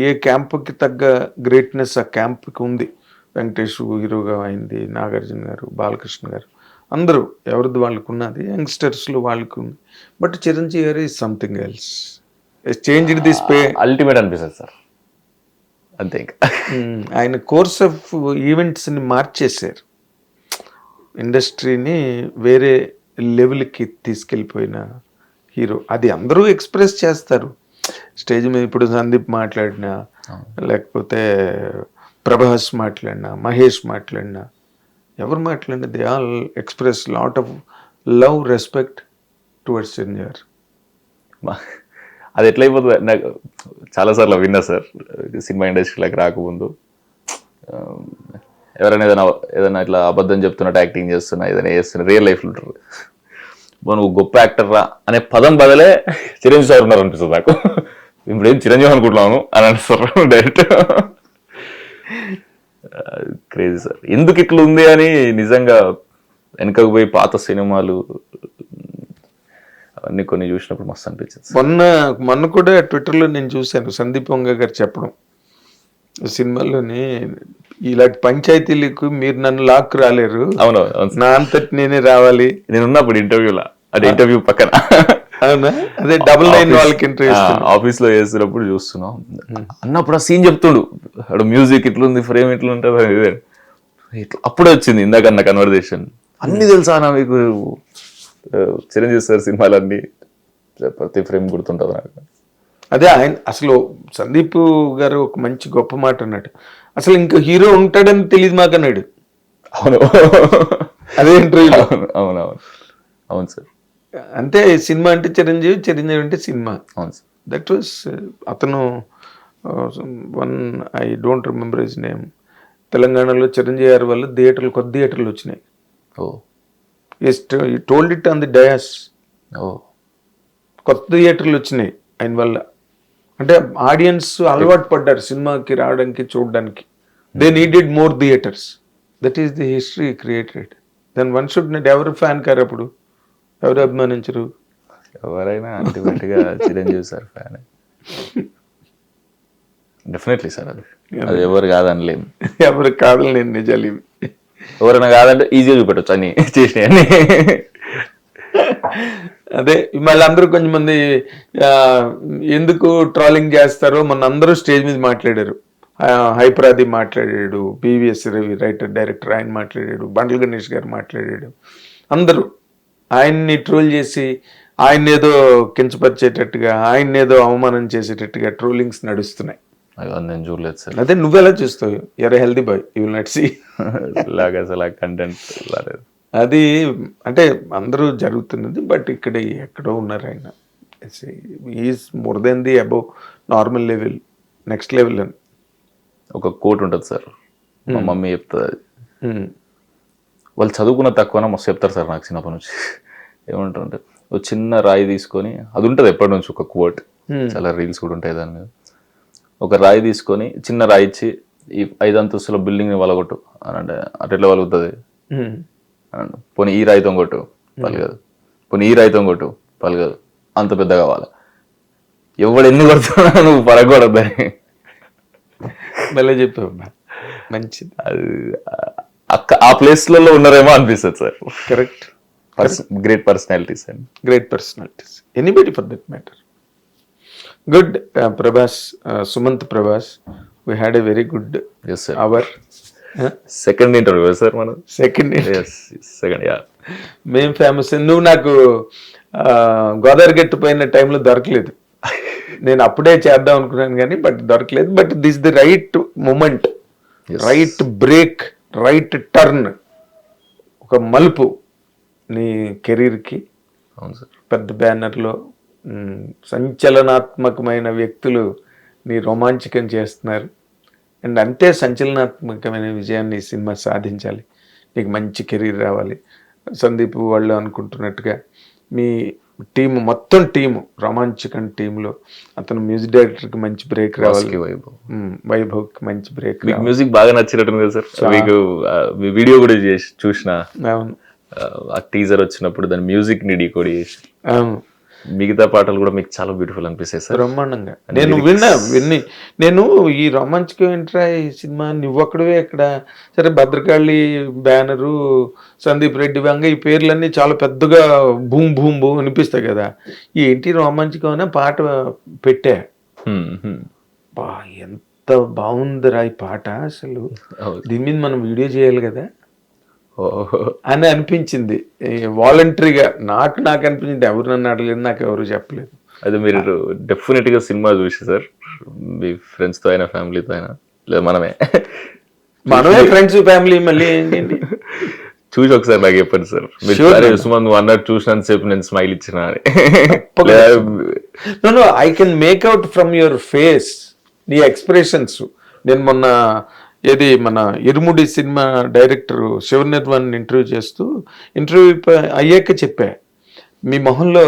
ఏ క్యాంపుకి తగ్గ గ్రేట్నెస్ ఆ క్యాంప్కి ఉంది. వెంకటేష్ హీరోగా అయింది, నాగార్జున గారు, బాలకృష్ణ గారు, అందరూ ఎవరిది వాళ్ళకు ఉన్నది. యంగ్స్టర్స్లో వాళ్ళకు ఉంది. బట్ చిరంజీవి గారు is something else. Changed this pay ultimate అనిపిస్తుంది సార్. అంతే. ఆయన కోర్స్ ఆఫ్ ఈవెంట్స్ని మార్చేశారు. ఇండస్ట్రీని వేరే లెవెల్కి తీసుకెళ్ళిపోయిన హీరో. అది అందరూ ఎక్స్ప్రెస్ చేస్తారు స్టేజ్ మీద. ఇప్పుడు సందీప్ మాట్లాడినా, లేకపోతే ప్రభాస్ మాట్లాడినా, మహేష్ మాట్లాడినా, ఎవరు మాట్లాడినా they all express lot of love, respect towards Chiranjeevi గారు. అది ఎట్లయిపోతుంది నాకు చాలాసార్లు విన్నా సార్, సినిమా ఇండస్ట్రీలోకి రాకముందు ఎవరైనా ఏదైనా ఇట్లా అబద్ధం చెప్తున్నట్టు యాక్టింగ్ చేస్తున్నా, ఏదైనా చేస్తున్నా, రియల్ లైఫ్లో ఉంటారు. నువ్వు గొప్ప యాక్టర్ రా అనే పదం బదలే చిరంజీవి సార్ ఉన్నారు అనిపిస్తుంది నాకు. ఇప్పుడు ఏం చిరంజీవి అనుకుంటున్నాను అని అనిపిస్తారు డైరెక్ట్. క్రేజీ సార్, ఎందుకు ఇట్లా ఉంది అని నిజంగా వెనకకు పోయి పాత సినిమాలు అవన్నీ కొన్ని చూసినప్పుడు మస్తు అనిపించింది. మొన్న కూడా ట్విట్టర్లో నేను చూశాను సందీప్ వంగ గారు చెప్పడం, సినిమాల్లోని ఇలాంటి పంచాయతీలకు మీరు నన్ను లాక్ రాలేరు, అవును, నా అంతటి నేనే రావాలి. నేను ఉన్నప్పుడు ఇంటర్వ్యూలా, అదే ఇంటర్వ్యూ పక్కన, అవునా, అదే 99 వాళ్ళకి ఇంటర్వ్యూ ఆఫీస్ లో చేస్తున్నప్పుడు చూస్తున్నాం. అన్నప్పుడు ఆ సీన్ చెప్తుండు, అక్కడ మ్యూజిక్ ఇట్లుంది, ఫ్రేమ్ ఇట్లా ఉంటుంది, అప్పుడే వచ్చింది ఇందాకన్న కన్వర్జేషన్. అన్ని తెలుసా నా మీకు చిరంజీవి సార్ సినిమాలన్నీ, ప్రతి ఫ్రేమ్ గుర్తుంటుంది నాకు. అదే ఆయన అసలు సందీప్ గారు ఒక మంచి గొప్ప మాట అన్నాడు, అసలు ఇంకా హీరో ఉంటాడని తెలియదు మాకు అన్నాడు. అవును, అదే ఇంటర్వ్యూలో. అవునవును, అవును సార్. అంటే సినిమా అంటే చిరంజీవి, చిరంజీవి అంటే సినిమా. అవును సార్. దట్ వాస్ అతను one, I don't remember his name. తెలంగాణలో చిరంజీవి గారి వల్ల థియేటర్లు, కొత్త థియేటర్లు వచ్చినాయి. Oh, told it on the dais. Oh, కొత్త థియేటర్లు వచ్చినాయి ఆయన వల్ల. అంటే ఆడియన్స్ అలవాటు పడ్డారు సినిమాకి రావడానికి, చూడడానికి. They needed more theatres. That is the history created. Then one should net. ఎవరు ఫ్యాన్ కారు అప్పుడు, ఎవరు అభిమానించరు? ఎవరైనా అల్టిమేట్గా Chiranjeevi sir fan. Definitely sir, అది ఎవరు కాదనలేము. ఎవరు కాదని నేను నిజాలు ఇవి. ఎవరైనా కాదంటే ఈజీగా చూపెట్టచ్చు అని చేసినాయని. అదే మళ్ళీ అందరూ కొంచెం మంది ఎందుకు ట్రోలింగ్ చేస్తారో, మొన్న అందరూ స్టేజ్ మీద మాట్లాడారు. హైపరాది మాట్లాడాడు, పివిఎస్ రవి రైటర్ డైరెక్టర్ ఆయన మాట్లాడాడు, బండ్ల గణేష్ గారు మాట్లాడాడు. అందరూ ఆయన్ని ట్రోల్ చేసి, ఆయన ఏదో కించపరిచేటట్టుగా, ఆయన ఏదో అవమానం చేసేటట్టుగా ట్రోలింగ్స్ నడుస్తున్నాయి. నేను చూడలేదు సార్. అదే నువ్వెలా చూస్తావు? You're healthy boy, you will not see. ఇలాగా అసలు కంటెంట్ రాలేదు. అది అంటే అందరూ జరుగుతున్నది, బట్ ఇక్కడ ఎక్కడో ఉన్నారు ఆయన. Is more than the above normal level, next level అని ఒక కోట్ ఉంటుంది సార్, మా మమ్మీ చెప్తుంది. వాళ్ళు చదువుకున్న తక్కువనా మస్తు చెప్తారు సార్ నాకు చిన్నప్పటి నుంచి. ఏమంటారంటే, ఒక చిన్న రాయి తీసుకొని, అది ఉంటుంది ఎప్పటి నుంచి ఒక కోట్, చాలా రీల్స్ కూడా ఉంటాయి దాని మీద. ఒక రాయి తీసుకొని, చిన్న రాయి ఇచ్చి, ఈ 5 అంతస్తుల బిల్డింగ్ని వలగొట్టు అని అంటే, అట్లా వలుగుతుంది. పోనీ ఈ రాయితం కొట్టు, పలగదు. పోనీ ఈ రాయితం కొట్టు, పలగదు. అంత పెద్ద కావాలి. ఎవడు ఎన్ని కొడుతున్నా నువ్వు పలగకూడదని. మళ్ళీ చెప్పావు, మంచిది. అది ఆ ప్లేస్లలో ఉన్నారేమో అనిపిస్తుంది sir. Correct. Great personalities and great personalities, anybody for that matter. Good. Prabhas, Sumanth Prabhas, we had a very good hour. Second interview sir మనం. Second yeah. మేం ఫేమస్. నువ్వు నాకు గోదావరి గట్టు పోయిన టైంలో దొరకలేదు. నేను అప్పుడే చేద్దాం అనుకున్నాను కానీ బట్ దొరకలేదు. But this the right moment, right break, right turn, ఒక మలుపు నీ కెరీర్కి. అవును సార్. పెద్ద బ్యానర్లో సంచలనాత్మకమైన వ్యక్తులు నీ రోమాంచకం చేస్తున్నారు. అండ్ అంతే సంచలనాత్మకమైన విజయాన్ని ఈ సినిమా సాధించాలి, నీకు మంచి కెరీర్ రావాలి. సందీప్ వాళ్ళు అనుకుంటున్నట్టుగా మీ టీము, మొత్తం టీము, రోమాంచకం టీంలో అతను మ్యూజిక్ డైరెక్టర్కి మంచి బ్రేక్ రావాలి, వైభవ్కి మంచి బ్రేక్. మ్యూజిక్ బాగా నచ్చినట్టుంది కదా సార్ మీకు. మీ వీడియో కూడా చూసిన. అవును. ఆ టీజర్ వచ్చినప్పుడు దాని మ్యూజిక్ ని డీకోడ్ చేసి, అవును, మిగతా పాటలు కూడా మీకు చాలా బ్యూటిఫుల్ అనిపిస్తాయి సార్. బ్రహ్మాండంగా. నేను నేను ఈ రోమాంచకం ఏంట్రా ఈ సినిమా, నువ్వొక్కడవే ఎక్కడ. సరే, భద్రకాళి బ్యానరు, సందీప్ రెడ్డి వంగ, ఈ పేర్లన్నీ చాలా పెద్దగా భూమ్ భూమ్ భూమ్ అనిపిస్తాయి కదా. ఏంటి రోమాంచకం అనే పాట పెట్టా. బా, ఎంత బాగుందిరా ఈ పాట అసలు. దీని మీద మనం వీడియో చేయాలి కదా అని అనిపించింది వాలంటరీగా. నాకు అనిపించింది. ఎవరు నన్ను అడగలేదు, నాకు ఎవరు చెప్పలేదు. అదే మీరు డెఫినెట్ గా సినిమా చూసి సార్, మీ ఫ్రెండ్స్ తో అయినా ఫ్యామిలీతో అయినా, లేదా మనమే ఫ్రెండ్స్ ఫ్యామిలీ మళ్ళీ ఏంటండి చూసి ఒకసారి నాకు చెప్పండి సార్. మీరు Sure, సరే man. సుమన్ నువ్వు అన్నట్టు చూసినంత సేపు నేను స్మైల్ ఇచ్చిన అని. No I can make out from your face నీ ఎక్స్ప్రెషన్స్. నేను మొన్న ఏది మన ఇరుముడి సినిమా డైరెక్టర్ శివనిర్వాణ్ ఇంటర్వ్యూ చేస్తూ ఇంటర్వ్యూ అయ్యాక చెప్పా, మీ మొహంలో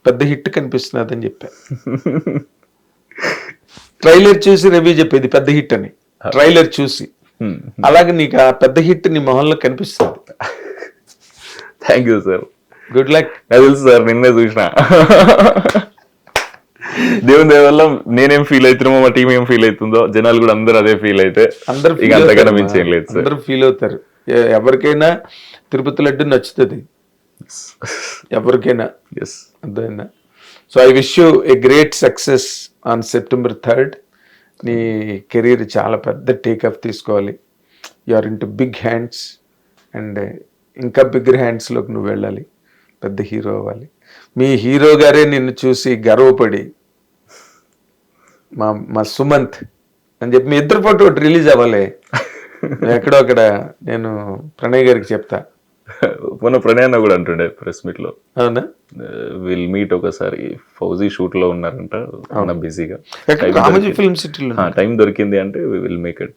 పెద్ద హిట్ కనిపిస్తున్నదని చెప్పా. ట్రైలర్ చూసి రివ్యూ చెప్పేది పెద్ద హిట్ అని, ట్రైలర్ చూసి. అలాగే నీకు ఆ పెద్ద హిట్ నీ మొహంలో కనిపిస్తుంది. Thank you sir. Good luck. నాకు తెలుసు సార్, నిన్నే చూసిన. దేవుని దయ వల్ల నేనేం ఫీల్ అవుతున్నామో మా టీం ఏం ఫీల్ అవుతుందో జనాలు కూడా అందరూ అదే ఫీల్ అయితే అందరూ ఇక అంతకన్నా మించి ఏం లేదు సార్. అందరూ ఫీల్ అవుతారు. ఎవరికైనా తిరుపతి లడ్డు నచ్చుతుంది, ఎవరికైనా. ఎస్. అర్థమైందా? So I wish you a great success on September 3rd. నీ కెరీర్ చాలా పెద్ద టేకప్ తీసుకోవాలి. You are into big hands and ఇంకా బిగ్గర్ హ్యాండ్స్లోకి నువ్వు వెళ్ళాలి, పెద్ద హీరో అవ్వాలి. మీ హీరో గారే నిన్ను చూసి గర్వపడి మా సుమంత్ అని చెప్పి మీ ఇద్దరు ఫోటో ఒకటి రిలీజ్ అవ్వాలి. ఎక్కడో అక్కడ నేను ప్రణయ్ గారికి చెప్తా. మొన్న ప్రణయ్ అన్న కూడా అంటుండే ప్రెస్ మీట్ లో, అవునా, విల్ మీట్ ఒకసారి. ఫౌజీ షూట్ లో ఉన్నారంట, అవునా బిజీగా. రామోజీ ఫిల్మ్ సిటీలో టైం దొరికింది అంటే will make it.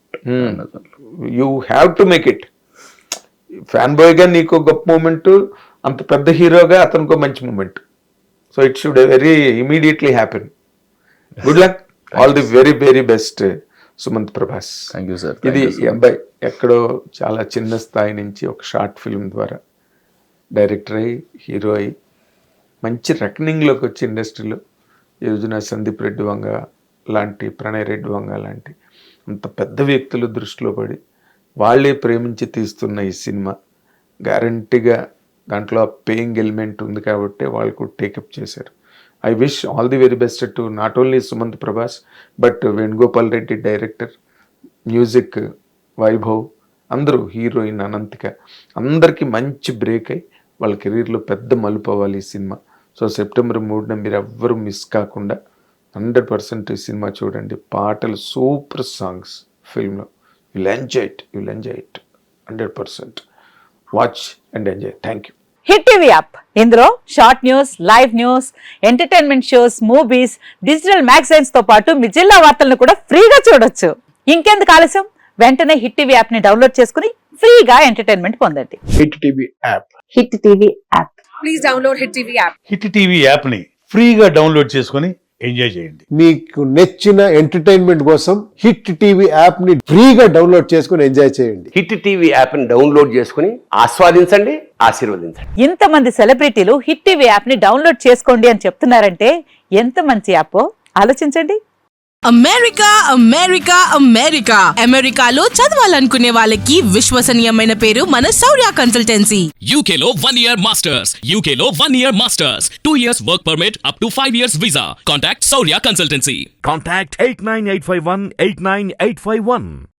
You have to make it. Fan boy గా నీకు గొప్ప మూమెంట్, అంత పెద్ద హీరోగా అతనికి మంచి moment. So it should very immediately happen. Good luck, all the very very best Sumanth Prabhas. Thank you sir. ఇది ఈ అబ్బాయి ఎక్కడో చాలా చిన్న స్థాయి నుంచి ఒక షార్ట్ ఫిల్మ్ ద్వారా డైరెక్టర్ అయ్యి హీరో అయ్యి మంచి రెకనింగ్లోకి వచ్చి ఇండస్ట్రీలో ఈ రోజున సందీప్ రెడ్డి వంగ లాంటి, ప్రణయ్ రెడ్డి వంగ లాంటి అంత పెద్ద వ్యక్తులు దృష్టిలో పడి వాళ్ళే ప్రేమించి తీస్తున్న ఈ సినిమా గ్యారంటీగా దాంట్లో పేయింగ్ ఎలిమెంట్ ఉంది కాబట్టి వాళ్ళు కూడా టేకప్ చేశారు. I wish all the very best to not only Sumanth Prabhas but Venugopal Reddy director, music Vaibhav, అందరూ, హీరోయిన్ అనంతిక, అందరికీ మంచి బ్రేక్ అయ్యి వాళ్ళ కెరీర్లో పెద్ద మలుపు అవ్వాలి ఈ సినిమా. సో September 3న మీరు ఎవ్వరూ మిస్ కాకుండా 100% ఈ సినిమా చూడండి. పాటలు సూపర్ సాంగ్స్ ఫిల్మ్లో. You'll enjoy it 100%. Watch and enjoy. Thank you. Hit TV app, ఇందులో short news, live news, entertainment shows, movies, digital magazines తో పాటు మీ జిల్లా వార్తలను కూడా ఫ్రీగా చూడొచ్చు. ఇంకెందుకు ఆలస్యం, వెంటనే హిట్ టీవీ యాప్ ని డౌన్లోడ్ చేసుకుని ఫ్రీగా ఎంటర్టైన్మెంట్ పొందండి. Hit TV app. Hit TV app. Please download Hit TV app. Hit TV app ని ఫ్రీగా డౌన్లోడ్ చేసుకొని ఎంజాయ్ చేయండి. మీకు నచ్చిన ఎంటర్టైన్మెంట్ కోసం హిట్ టీవీ యాప్ ని ఫ్రీగా డౌన్లోడ్ చేసుకొని ఎంజాయ్ చేయండి. హిట్ టీవీ యాప్ని డౌన్లోడ్ చేసుకుని ఆస్వాదించండి, ఆశీర్వదించండి. ఇంతమంది సెలబ్రిటీలు హిట్ టీవీ యాప్ ని డౌన్లోడ్ చేసుకోండి అని చెప్తున్నారంటే ఎంత మంచి యాప్ ఆలోచించండి. అమెరికా అమెరికా అమెరికా అమెరికాలో చదవాలనుకునే వాళ్ళకి విశ్వసనీయమైన పేరు మన శౌర్య కన్సల్టెన్సీ. UK లో 1 year masters. UK లో 1 year masters. 2 years work permit up to 5 years visa. Contact Saurya Consultancy. Contact 89851 89851.